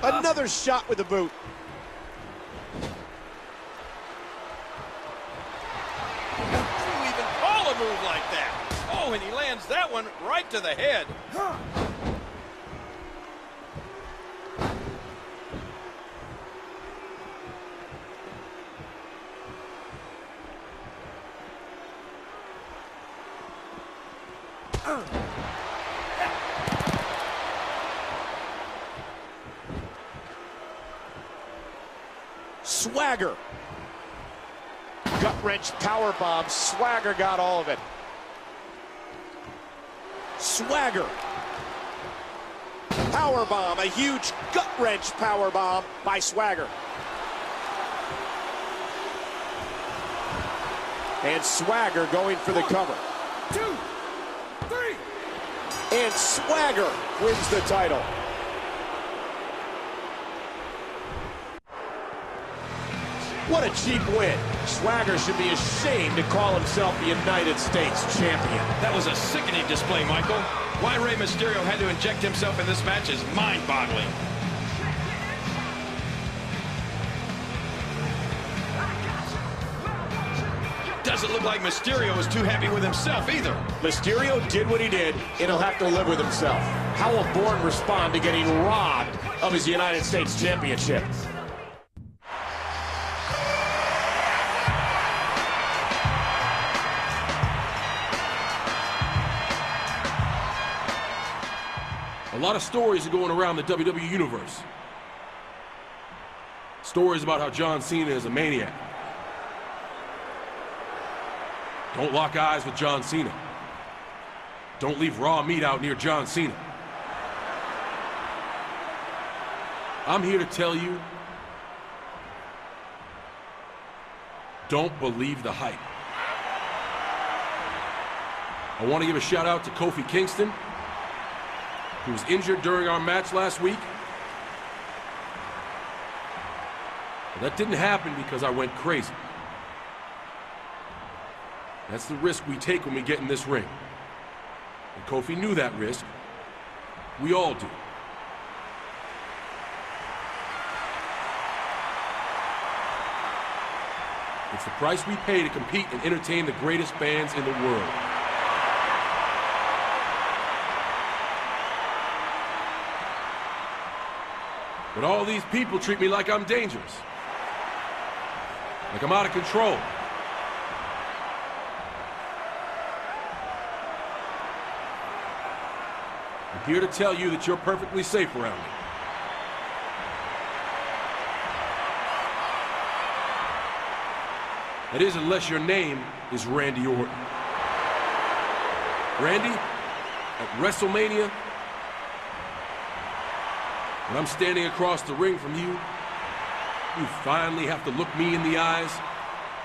Another shot with the boot. Can you even call a move like that? Oh, and he lands that one right to the head. Swagger. Gut-wrench powerbomb. Swagger got all of it. Swagger. Powerbomb. A huge gut-wrench powerbomb by Swagger. And Swagger going for the cover. 2, 3. And Swagger wins the title. What a cheap win. Swagger should be ashamed to call himself the United States Champion. That was a sickening display, Michael. Why Rey Mysterio had to inject himself in this match is mind-boggling. Doesn't look like Mysterio is too happy with himself either. Mysterio did what he did, and he'll have to live with himself. How will Bourne respond to getting robbed of his United States Championship? A lot of stories are going around the WWE Universe. Stories about how John Cena is a maniac. Don't lock eyes with John Cena. Don't leave raw meat out near John Cena. I'm here to tell you, don't believe the hype. I want to give a shout out to Kofi Kingston, who was injured during our match last week. But that didn't happen because I went crazy. That's the risk we take when we get in this ring. And Kofi knew that risk. We all do. It's the price we pay to compete and entertain the greatest fans in the world. But all these people treat me like I'm dangerous. Like I'm out of control. I'm here to tell you that you're perfectly safe around me. That is, unless your name is Randy Orton. Randy, at WrestleMania, when I'm standing across the ring from you, you finally have to look me in the eyes,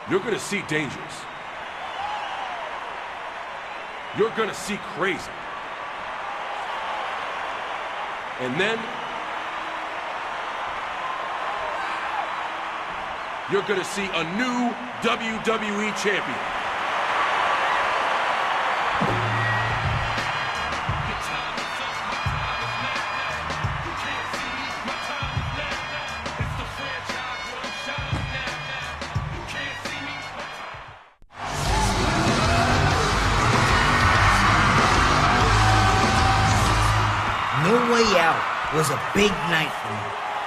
you're gonna see dangerous. You're gonna see crazy. And then, you're gonna see a new WWE champion. No Way Out was a big night for me,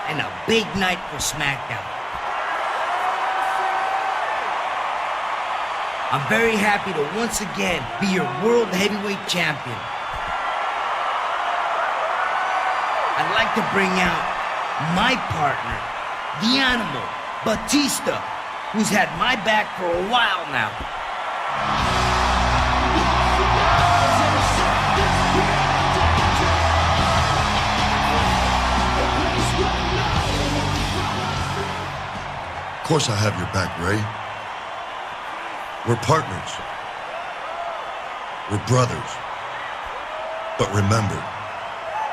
and a big night for SmackDown. I'm very happy to once again be your World Heavyweight Champion. I'd like to bring out my partner, the Animal, Batista, who's had my back for a while now. Of course I have your back, Ray. We're partners. We're brothers. But remember,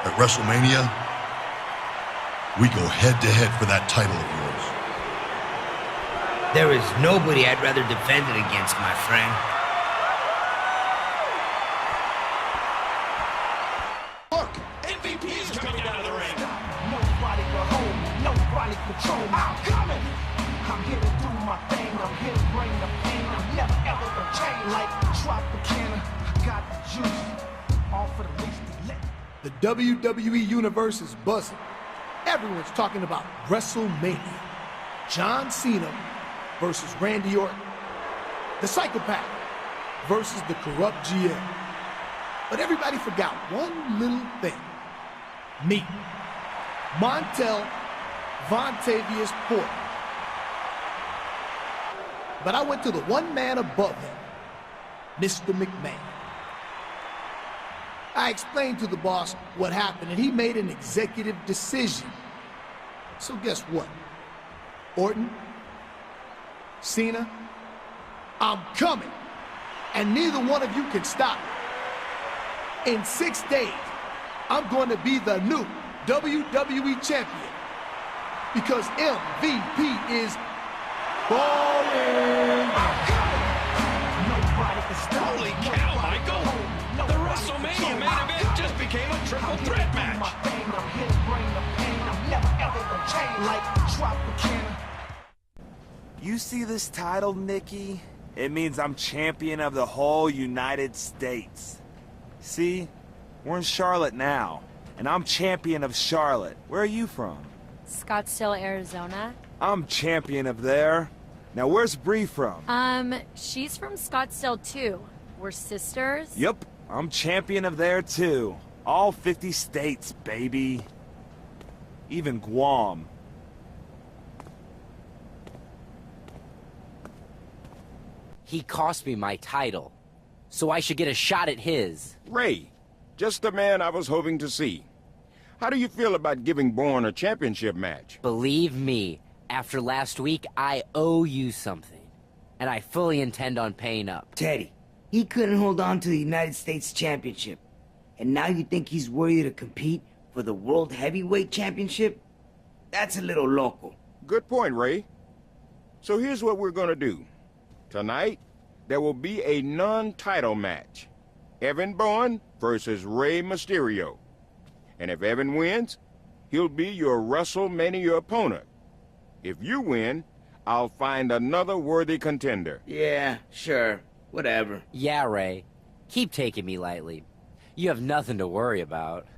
at WrestleMania, we go head-to-head for that title of yours. There is nobody I'd rather defend it against, my friend. Look, MVP is coming out of the ring. Nobody but home, nobody control. I'm coming. I'm here to do my thing. I'm here to bring the pain. I'm never ever gonna change. Like Tropicana, I got the juice. All for the least elect. The WWE Universe is buzzing. Everyone's talking about WrestleMania. John Cena versus Randy Orton. The Psychopath versus the Corrupt GM. But everybody forgot one little thing. Me. Montel Vontavious Porter. But I went to the one man above him, Mr. McMahon. I explained to the boss what happened, and he made an executive decision. So guess what? Orton, Cena, I'm coming, and neither one of you can stop me. In 6 days, I'm going to be the new WWE champion, because MVP is balling. Holy cow, Michael! The WrestleMania main event just became a triple threat match. You see this title, Nikki? It means I'm champion of the whole United States. See? We're in Charlotte now, and I'm champion of Charlotte. Where are you from? Scottsdale, Arizona. I'm champion of there. Now where's Bree from? She's from Scottsdale too. We're sisters. Yup, I'm champion of there too. All 50 states, baby. Even Guam. He cost me my title, so I should get a shot at his. Ray, just the man I was hoping to see. How do you feel about giving Bourne a championship match? Believe me, after last week, I owe you something, and I fully intend on paying up. Teddy, he couldn't hold on to the United States Championship, and now you think he's worthy to compete for the World Heavyweight Championship? That's a little loco. Good point, Ray. So here's what we're gonna do. Tonight, there will be a non-title match. Evan Bourne versus Rey Mysterio. And if Evan wins, he'll be your WrestleMania opponent. If you win, I'll find another worthy contender. Yeah, sure. Whatever. Yeah, Ray. Keep taking me lightly. You have nothing to worry about.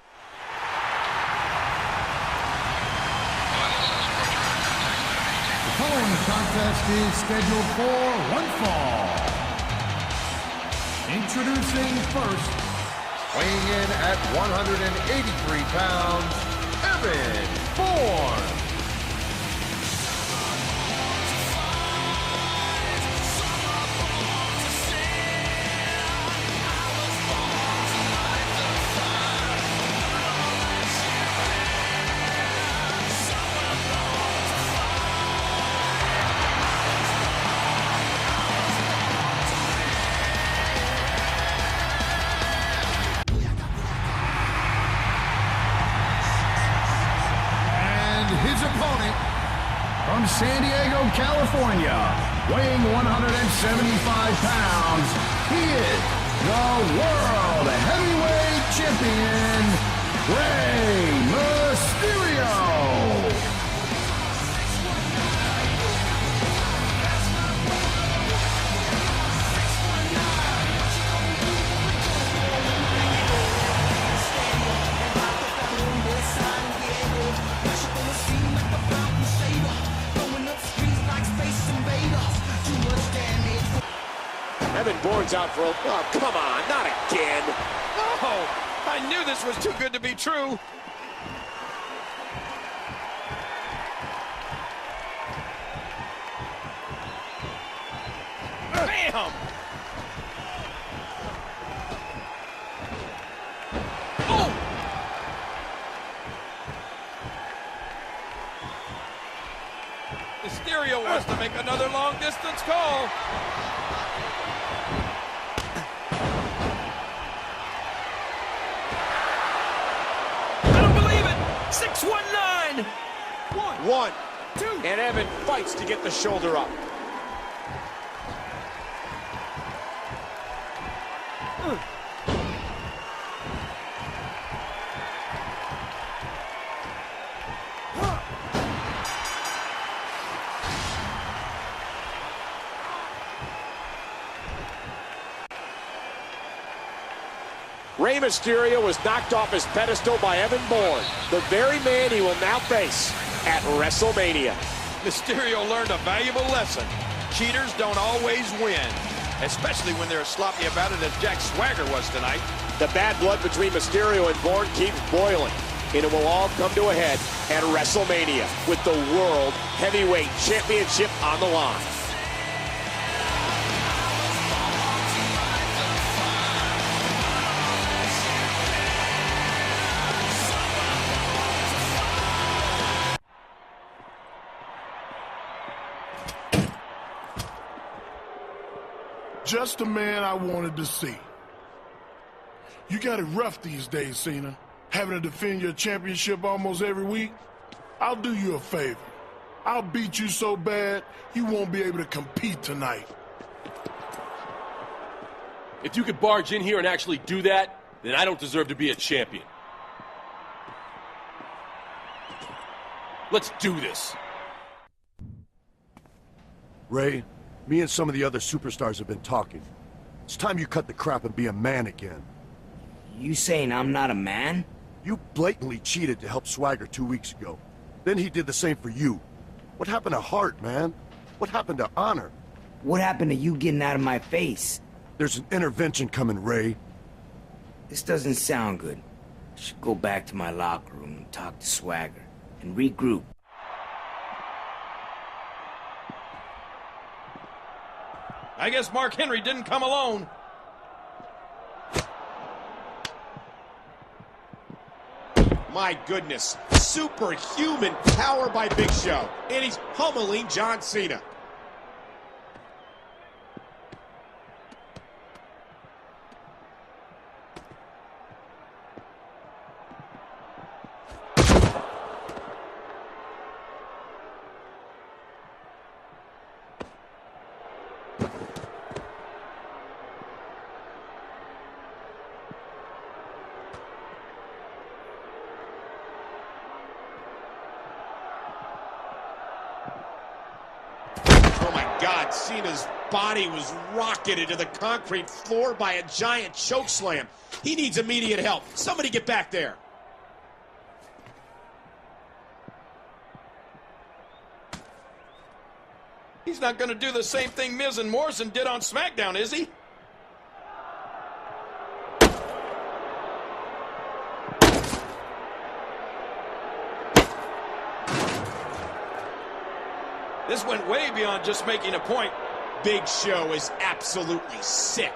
following contest is scheduled for one fall. Introducing first, weighing in at 183 pounds, Evan Bourne. His opponent, from San Diego, California, weighing 175 pounds, he is the World Heavyweight Champion, Rey Mysterio. Evan Bourne's out for a... Oh, come on, not again. Oh, I knew this was too good to be true. Bam! Oh! Mysterio wants to make another long-distance call. I don't believe it! 619! One, two. And Evan fights to get the shoulder up. Rey Mysterio was knocked off his pedestal by Evan Bourne, the very man he will now face at WrestleMania. Mysterio learned a valuable lesson. Cheaters don't always win, especially when they're as sloppy about it as Jack Swagger was tonight. The bad blood between Mysterio and Bourne keeps boiling, and it will all come to a head at WrestleMania with the World Heavyweight Championship on the line. Just the man I wanted to see. You got it rough these days, Cena. Having to defend your championship almost every week. I'll do you a favor. I'll beat you so bad, you won't be able to compete tonight. If you could barge in here and actually do that, then I don't deserve to be a champion. Let's do this. Ray, me and some of the other superstars have been talking. It's time you cut the crap and be a man again. You saying I'm not a man? You blatantly cheated to help Swagger 2 weeks ago. Then he did the same for you. What happened to heart, man? What happened to honor? What happened to you getting out of my face? There's an intervention coming, Ray. This doesn't sound good. I should go back to my locker room and talk to Swagger and regroup. I guess Mark Henry didn't come alone. My goodness, superhuman power by Big Show. And he's pummeling John Cena. God, Cena's body was rocketed to the concrete floor by a giant chokeslam. He needs immediate help. Somebody get back there. He's not going to do the same thing Miz and Morrison did on SmackDown, is he? This went way beyond just making a point. Big Show is absolutely sick.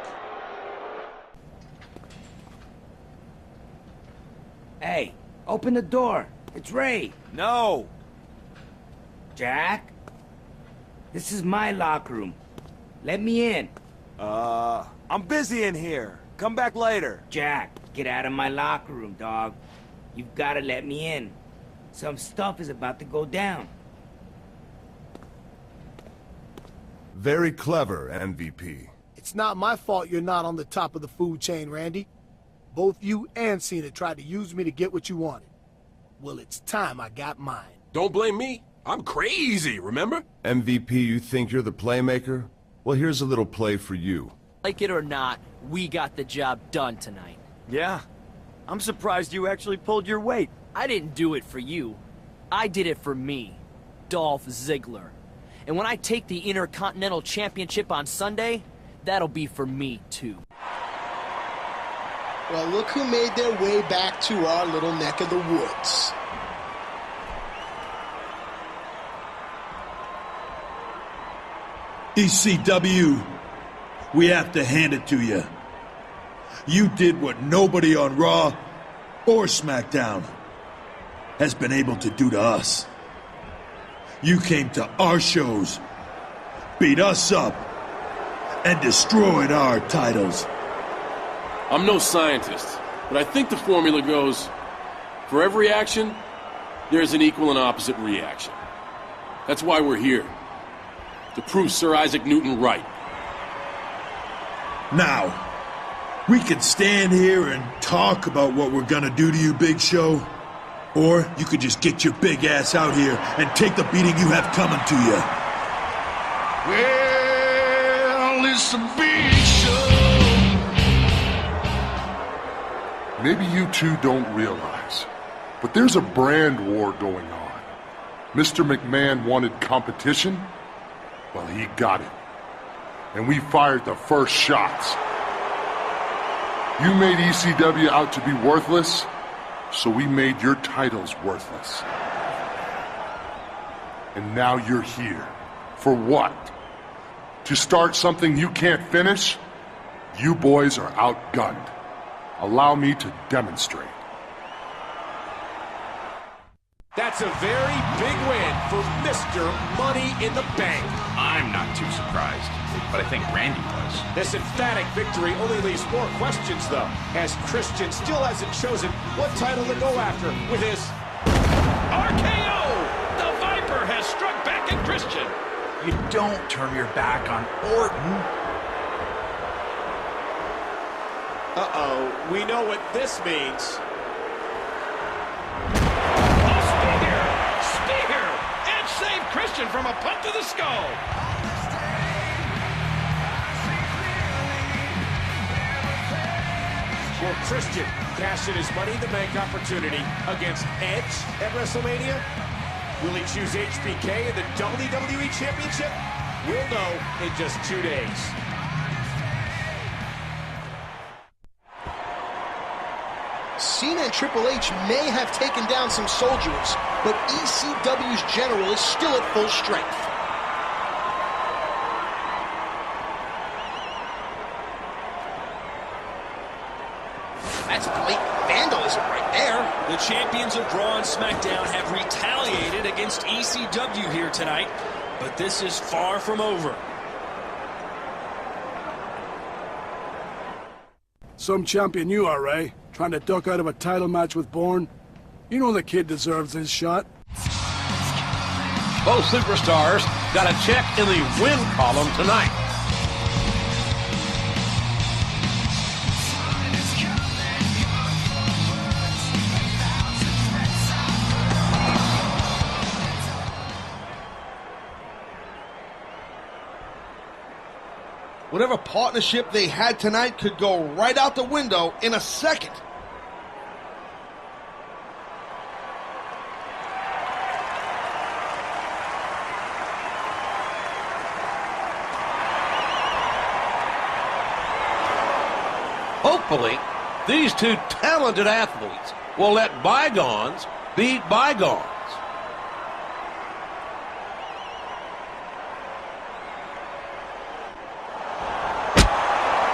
Hey, open the door. It's Ray. No. Jack? This is my locker room. Let me in. I'm busy in here. Come back later. Jack, get out of my locker room, dog. You've got to let me in. Some stuff is about to go down. Very clever, MVP. It's not my fault you're not on the top of the food chain, Randy. Both you and Cena tried to use me to get what you wanted. Well, it's time I got mine. Don't blame me. I'm crazy, remember? MVP, you think you're the playmaker? Well, here's a little play for you. Like it or not, we got the job done tonight. Yeah. I'm surprised you actually pulled your weight. I didn't do it for you. I did it for me, Dolph Ziggler. And when I take the Intercontinental Championship on Sunday, that'll be for me, too. Well, look who made their way back to our little neck of the woods. ECW, we have to hand it to you. You did what nobody on Raw or SmackDown has been able to do to us. You came to our shows, beat us up, and destroyed our titles. I'm no scientist, but I think the formula goes, for every action, there's an equal and opposite reaction. That's why we're here, to prove Sir Isaac Newton right. Now, we can stand here and talk about what we're gonna do to you, Big Show. Or you could just get your big ass out here and take the beating you have coming to you. Well, it's a big show. Maybe you two don't realize, but there's a brand war going on. Mr. McMahon wanted competition. Well, he got it. And we fired the first shots. You made ECW out to be worthless. So we made your titles worthless. And now you're here. For what? To start something you can't finish? You boys are outgunned. Allow me to demonstrate. That's a very big win for Mr. Money in the Bank. I'm not too surprised, but I think Randy was. This emphatic victory only leaves more questions, though, as Christian still hasn't chosen what title to go after with his RKO! The Viper has struck back at Christian. You don't turn your back on Orton. Uh-oh, we know what this means. Save Christian from a punt to the skull. Will Christian cash in his Money in the Bank opportunity against Edge at WrestleMania? Will he choose HBK in the WWE Championship? We'll know in just 2 days. Cena and Triple H may have taken down some soldiers, but ECW's general is still at full strength. That's blatant vandalism right there. The champions of Raw and SmackDown have retaliated against ECW here tonight, but this is far from over. Some champion you are, Ray. Trying to duck out of a title match with Bourne. You know the kid deserves his shot. Both superstars got a check in the win column tonight. Whatever partnership they had tonight could go right out the window in a second. hopefully, these two talented athletes will let bygones be bygones.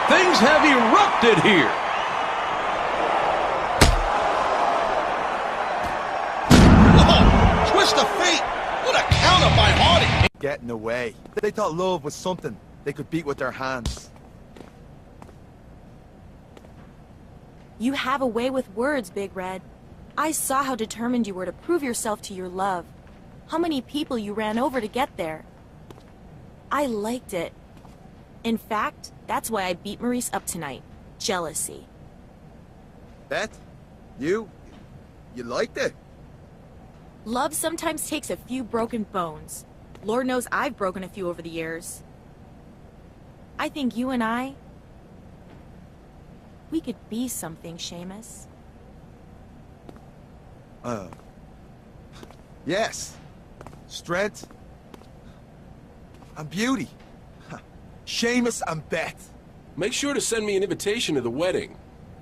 Things have erupted here. Whoa! Twist of fate! What a counter by Hardy! Get in the way. They thought love was something they could beat with their hands. You have a way with words, Big Red. I saw how determined you were to prove yourself to your love. How many people you ran over to get there. I liked it. In fact, that's why I beat Maurice up tonight. Jealousy. Beth? You liked it? Love sometimes takes a few broken bones. Lord knows I've broken a few over the years. I think you and I... we could be something, Seamus. Yes. Strength. And beauty. Seamus and Beth. Make sure to send me an invitation to the wedding,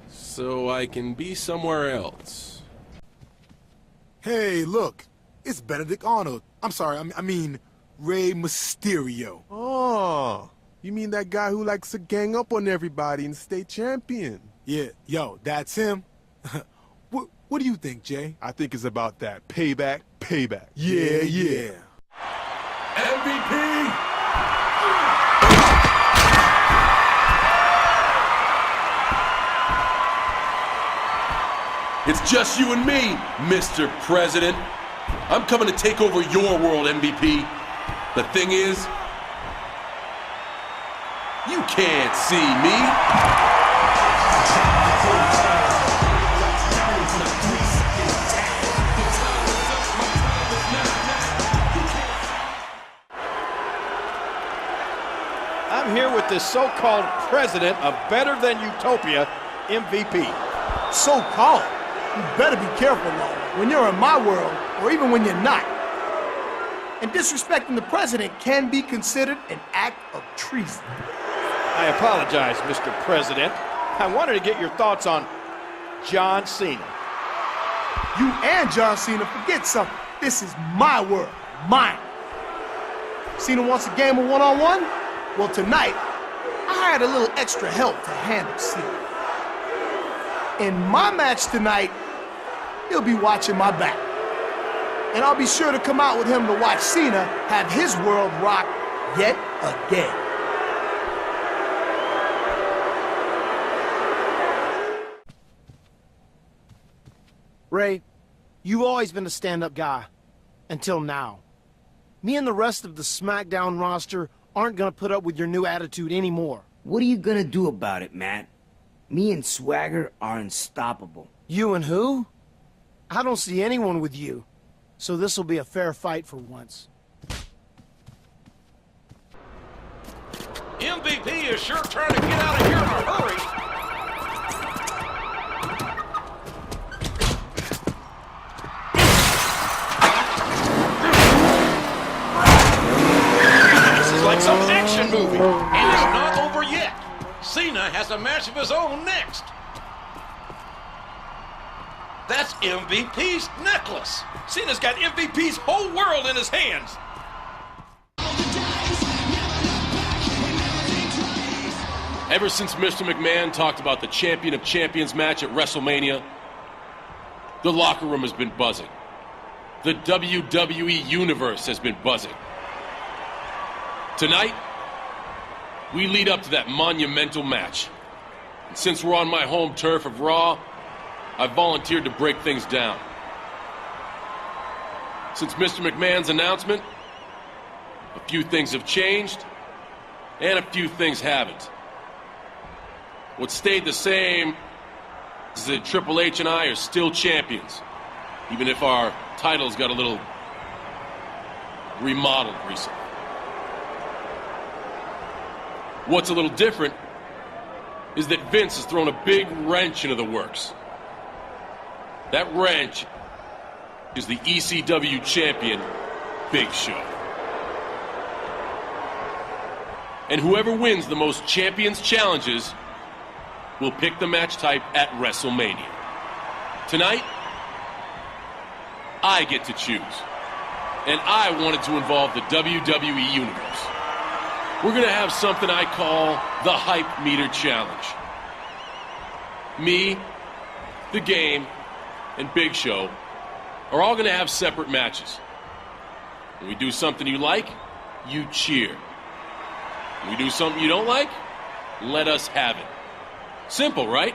so I can be somewhere else. Hey, look. It's Benedict Arnold. I'm sorry, I mean, Rey Mysterio. Oh, you mean that guy who likes to gang up on everybody and stay champion? Yeah, yo, that's him. What do you think, Jay? I think it's about that. Payback, payback. Yeah. MVP! It's just you and me, Mr. President. I'm coming to take over your world, MVP. The thing is, you can't see me. I'm here with this so-called president of Better Than Utopia, MVP. So-called? You better be careful, though, when you're in my world, or even when you're not. And disrespecting the president can be considered an act of treason. I apologize, Mr. President. I wanted to get your thoughts on John Cena. You and John Cena forget something. This is my world, mine. Cena wants a game of one-on-one? Well, tonight, I hired a little extra help to handle Cena. In my match tonight, he'll be watching my back. And I'll be sure to come out with him to watch Cena have his world rocked yet again. Ray, you've always been a stand-up guy. Until now. Me and the rest of the SmackDown roster aren't gonna put up with your new attitude anymore. What are you gonna do about it, Matt? Me and Swagger are unstoppable. You and who? I don't see anyone with you. So this'll be a fair fight for once. MVP is sure trying to get out of here in a hurry. This is like some action movie. And it's not over yet. Cena has a match of his own next. That's MVP's necklace. Cena's got MVP's whole world in his hands. Ever since Mr. McMahon talked about the Champion of Champions match at WrestleMania, the locker room has been buzzing. The WWE Universe has been buzzing. Tonight, we lead up to that monumental match. And since we're on my home turf of Raw, I volunteered to break things down. Since Mr. McMahon's announcement, a few things have changed, and a few things haven't. What stayed the same is that Triple H and I are still champions, even if our titles got a little remodeled recently. What's a little different is that Vince has thrown a big wrench into the works. That wrench is the ECW champion, Big Show. And whoever wins the most champions challenges will pick the match type at WrestleMania. Tonight, I get to choose. And I wanted to involve the WWE Universe. We're going to have something I call the Hype Meter Challenge. Me, the Game, and Big Show are all going to have separate matches. When we do something you like, you cheer. When we do something you don't like, let us have it. Simple, right?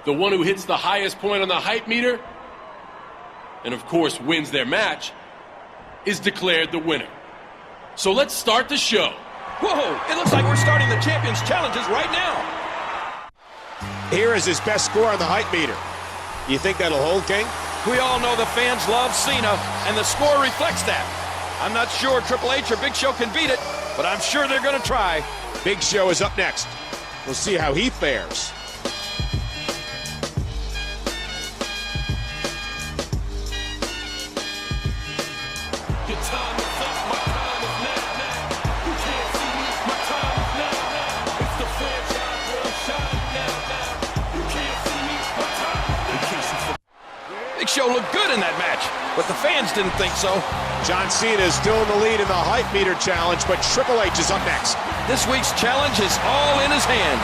The one who hits the highest point on the hype meter, and of course wins their match, is declared the winner. So let's start the show. Whoa, it looks like we're starting the Champions Challenges right now. Here is his best score on the hype meter. You think that'll hold, King? We all know the fans love Cena, and the score reflects that. I'm not sure Triple H or Big Show can beat it, but I'm sure they're going to try. Big Show is up next. We'll see how he fares. Big Show looked good in that match, but the fans didn't think so. John Cena is still in the lead in the hype meter challenge, but Triple H is up next. This week's challenge is all in his hands.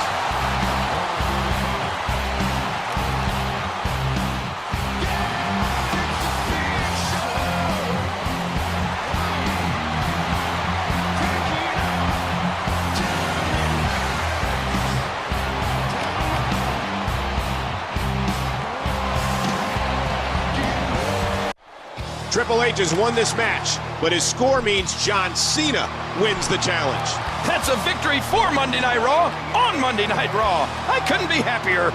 Triple H has won this match, but his score means John Cena wins the challenge. That's a victory for Monday Night Raw on Monday Night Raw. I couldn't be happier.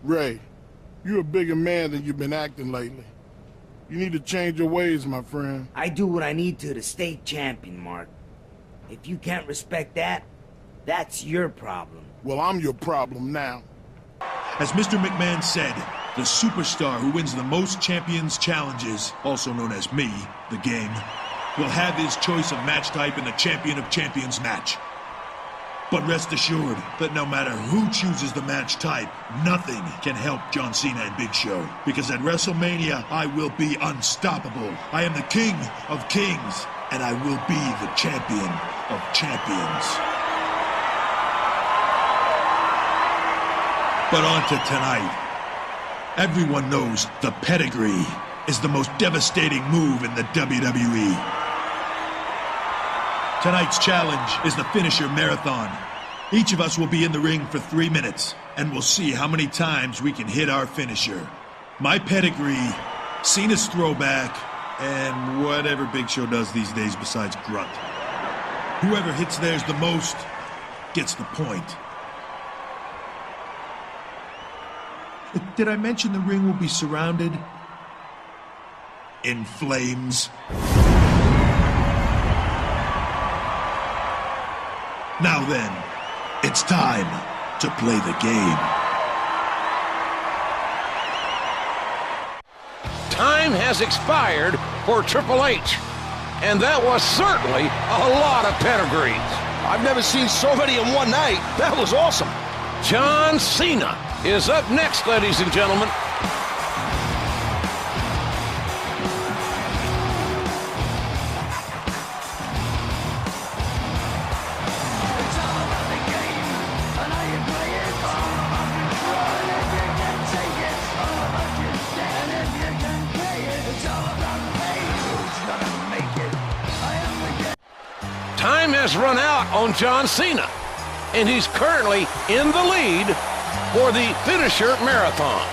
Ray, you're a bigger man than you've been acting lately. You need to change your ways, my friend. I do what I need to stay champion, Mark. If you can't respect that, that's your problem. Well, I'm your problem now. As Mr. McMahon said, the superstar who wins the most Champions Challenges, also known as me, the Game, will have his choice of match type in the Champion of Champions match. But rest assured that no matter who chooses the match type, nothing can help John Cena and Big Show. Because at WrestleMania, I will be unstoppable. I am the King of Kings, and I will be the Champion of Champions. But on to tonight. Everyone knows the pedigree is the most devastating move in the WWE. Tonight's challenge is the finisher marathon. Each of us will be in the ring for 3 minutes, and we'll see how many times we can hit our finisher. My pedigree, Cena's throwback, and whatever Big Show does these days besides grunt. Whoever hits theirs the most gets the point. Did I mention the ring will be surrounded in flames? Now then, it's time to play the game. Time has expired for Triple H, and that was certainly a lot of pedigrees. I've never seen so many in one night. That was awesome. John Cena is up next, ladies and gentlemen. Time has run out on John Cena, and he's currently in the lead for the finisher marathon.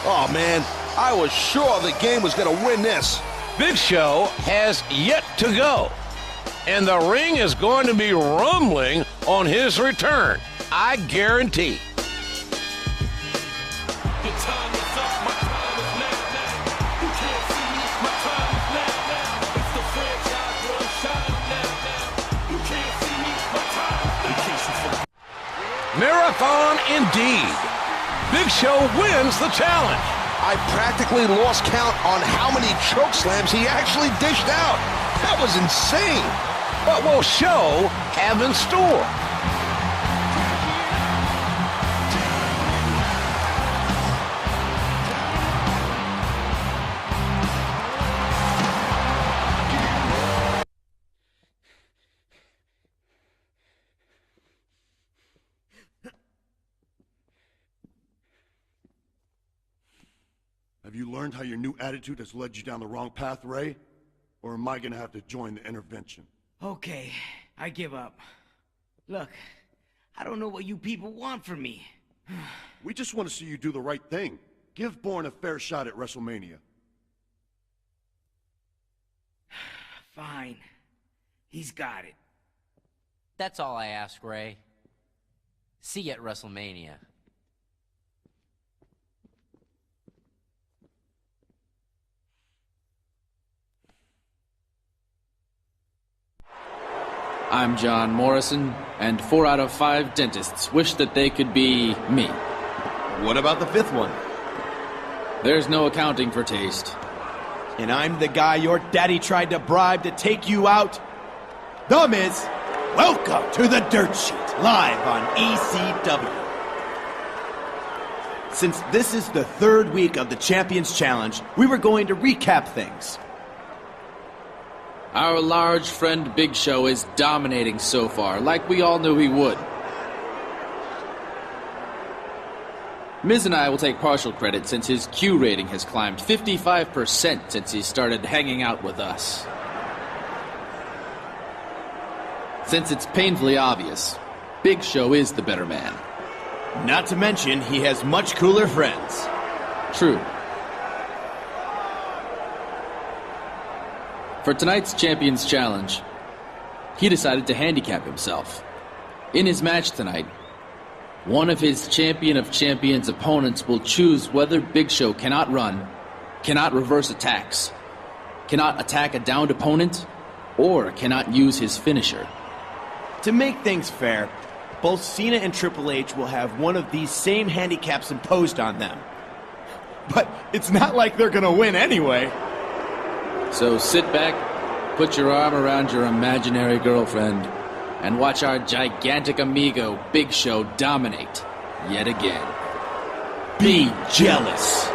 Oh, man, I was sure the Game was going to win this. Big Show has yet to go, and the ring is going to be rumbling on his return, I guarantee. Marathon indeed. Big Show wins the challenge. I practically lost count on how many choke slams he actually dished out. That was insane. What will Show have in store? Have you learned how your new attitude has led you down the wrong path, Ray? Or am I gonna have to join the intervention? Okay, I give up. Look, I don't know what you people want from me. We just want to see you do the right thing. Give Bourne a fair shot at WrestleMania. Fine. He's got it. That's all I ask, Ray. See you at WrestleMania. I'm John Morrison, and 4 out of 5 dentists wish that they could be me. What about the 5th one? There's no accounting for taste. And I'm the guy your daddy tried to bribe to take you out? The Miz, welcome to the Dirt Sheet, live on ECW. Since this is the 3rd week of the Champions Challenge, we were going to recap things. Our large friend Big Show is dominating so far, like we all knew he would. Miz and I will take partial credit since his Q rating has climbed 55% since he started hanging out with us. Since it's painfully obvious, Big Show is the better man. Not to mention, he has much cooler friends. True. For tonight's Champions Challenge, he decided to handicap himself. In his match tonight, one of his Champion of Champions opponents will choose whether Big Show cannot run, cannot reverse attacks, cannot attack a downed opponent, or cannot use his finisher. To make things fair, both Cena and Triple H will have one of these same handicaps imposed on them. But it's not like they're gonna win anyway. So sit back, put your arm around your imaginary girlfriend, and watch our gigantic amigo Big Show dominate yet again. Be jealous.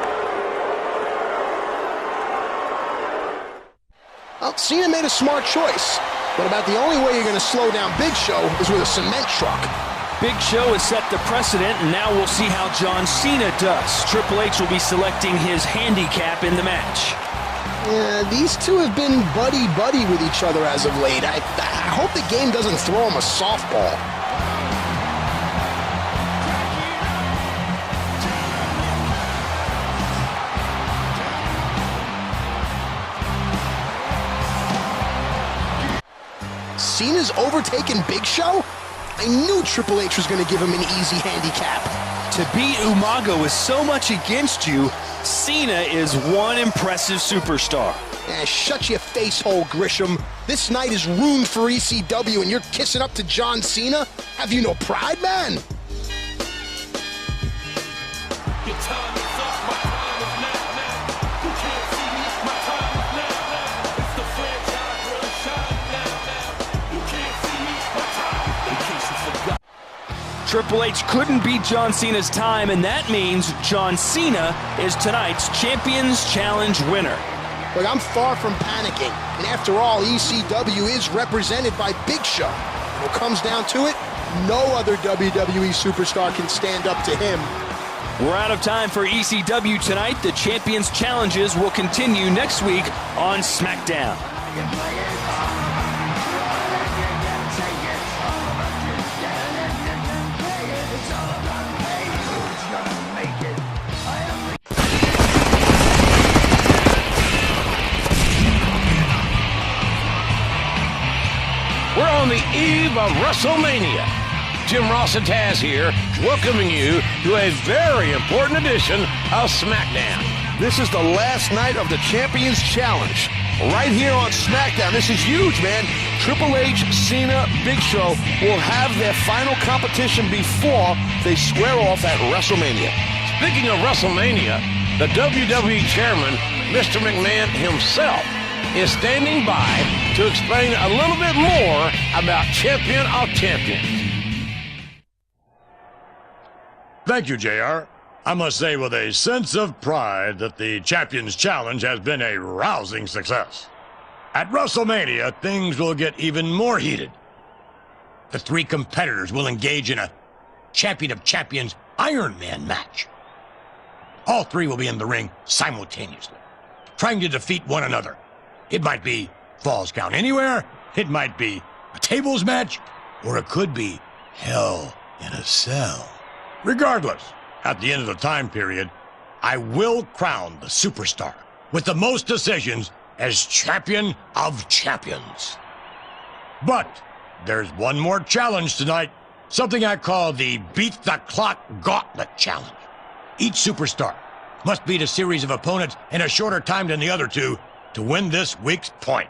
Well, Cena made a smart choice. But about the only way you're going to slow down Big Show is with a cement truck. Big Show has set the precedent, and now we'll see how John Cena does. Triple H will be selecting his handicap in the match. Yeah, these two have been buddy-buddy with each other as of late. I hope the game doesn't throw him a softball. Cena's overtaken Big Show? I knew Triple H was going to give him an easy handicap. To beat Umaga with so much against you, Cena is one impressive superstar. Shut your face hole, Grisham. This night is ruined for ECW and you're kissing up to John Cena? Have you no pride, man? Triple H couldn't beat John Cena's time, and that means John Cena is tonight's Champions Challenge winner. Look, I'm far from panicking, and after all, ECW is represented by Big Show. When it comes down to it, no other WWE superstar can stand up to him. We're out of time for ECW tonight. The Champions Challenges will continue next week on SmackDown. We're on the eve of WrestleMania. Jim Ross and Taz here, welcoming you to a very important edition of SmackDown. This is the last night of the Champions Challenge, right here on SmackDown. This is huge, man. Triple H, Cena, Big Show will have their final competition before they square off at WrestleMania. Speaking of WrestleMania, the WWE chairman, Mr. McMahon himself, is standing by to explain a little bit more about Champion of Champions. Thank you, JR. I must say with a sense of pride that the Champions Challenge has been a rousing success. At WrestleMania, things will get even more heated. The three competitors will engage in a Champion of Champions Iron Man match. All three will be in the ring simultaneously, trying to defeat one another. It might be Falls Count Anywhere, it might be a tables match, or it could be Hell in a Cell. Regardless, at the end of the time period, I will crown the superstar with the most decisions as Champion of Champions. But there's one more challenge tonight, something I call the Beat the Clock Gauntlet Challenge. Each superstar must beat a series of opponents in a shorter time than the other two to win this week's point.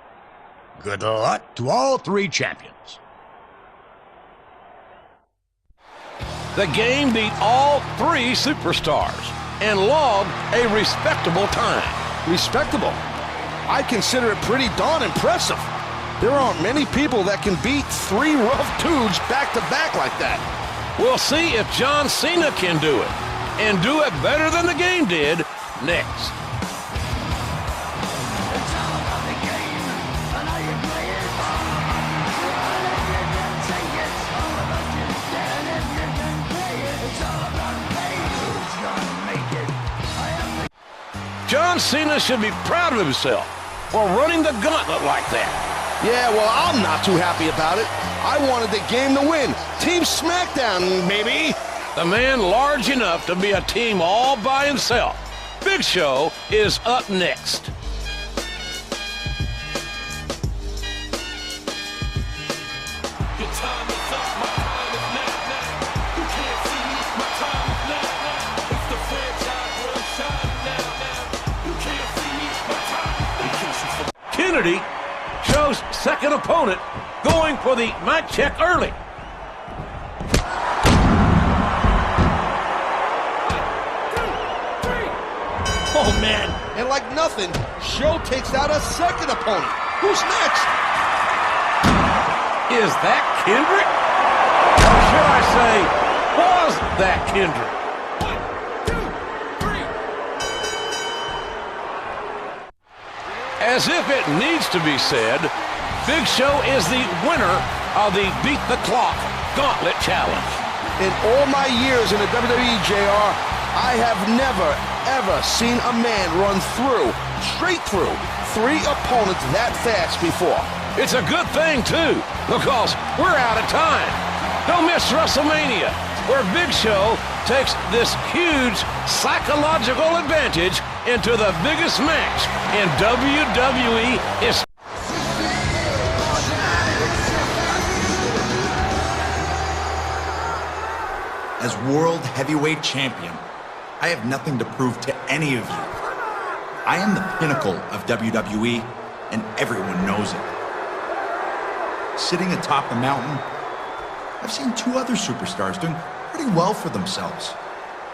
Good luck to all three champions. The game beat all three superstars and logged a respectable time. Respectable? I consider it pretty darn impressive. There aren't many people that can beat three rough dudes back-to-back like that. We'll see if John Cena can do it, and do it better than the game did next. John Cena should be proud of himself for running the gauntlet like that. Yeah, well, I'm not too happy about it. I wanted the game to win. Team SmackDown, maybe. The man large enough to be a team all by himself. Big Show is up next. Kennedy shows second opponent going for the mic check early. Oh, man. And like nothing, Show takes out a second opponent. Who's next? Is that Kendrick? Or should I say, was that Kendrick? As if it needs to be said, Big Show is the winner of the Beat the Clock Gauntlet Challenge. In all my years in the WWE, JR, I have never, ever seen a man run straight through three opponents that fast before. It's a good thing, too, because we're out of time. Don't miss WrestleMania, where Big Show takes this huge psychological advantage into the biggest match in WWE history. As World Heavyweight Champion, I have nothing to prove to any of you. I am the pinnacle of WWE, and everyone knows it. Sitting atop the mountain, I've seen two other superstars doing pretty well for themselves.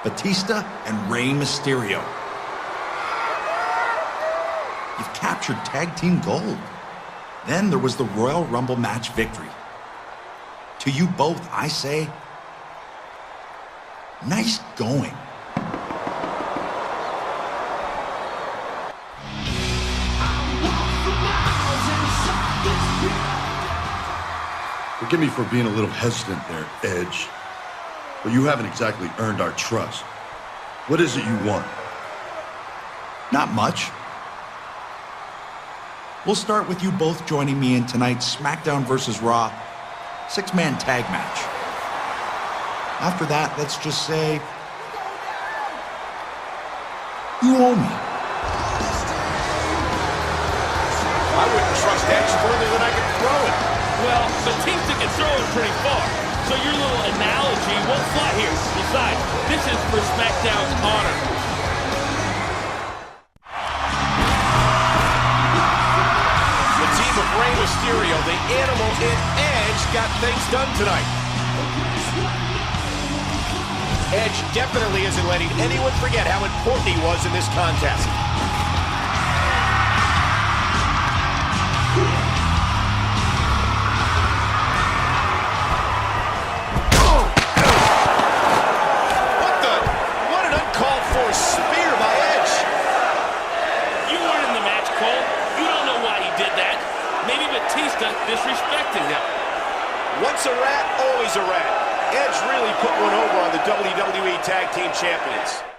Batista and Rey Mysterio. You've captured tag team gold. Then there was the Royal Rumble match victory. To you both, I say, nice going. Forgive me for being a little hesitant there, Edge. But you haven't exactly earned our trust. What is it you want? Not much. We'll start with you both joining me in tonight's SmackDown vs. Raw 6-man tag match. After that, let's just say, you owe me. I wouldn't trust Edge further than I can throw it. Well, Batista can throw it pretty far, so your little analogy won't fly here. Besides, this is for SmackDown's honor. animal in Edge got things done tonight. Edge definitely isn't letting anyone forget how important he was in this contest. What an uncalled for spear by Edge. You weren't in the match, Cole. You don't know why he did that. Maybe Batista disrespected him. Once a rat, always a rat. Edge really put one over on the WWE Tag Team Champions.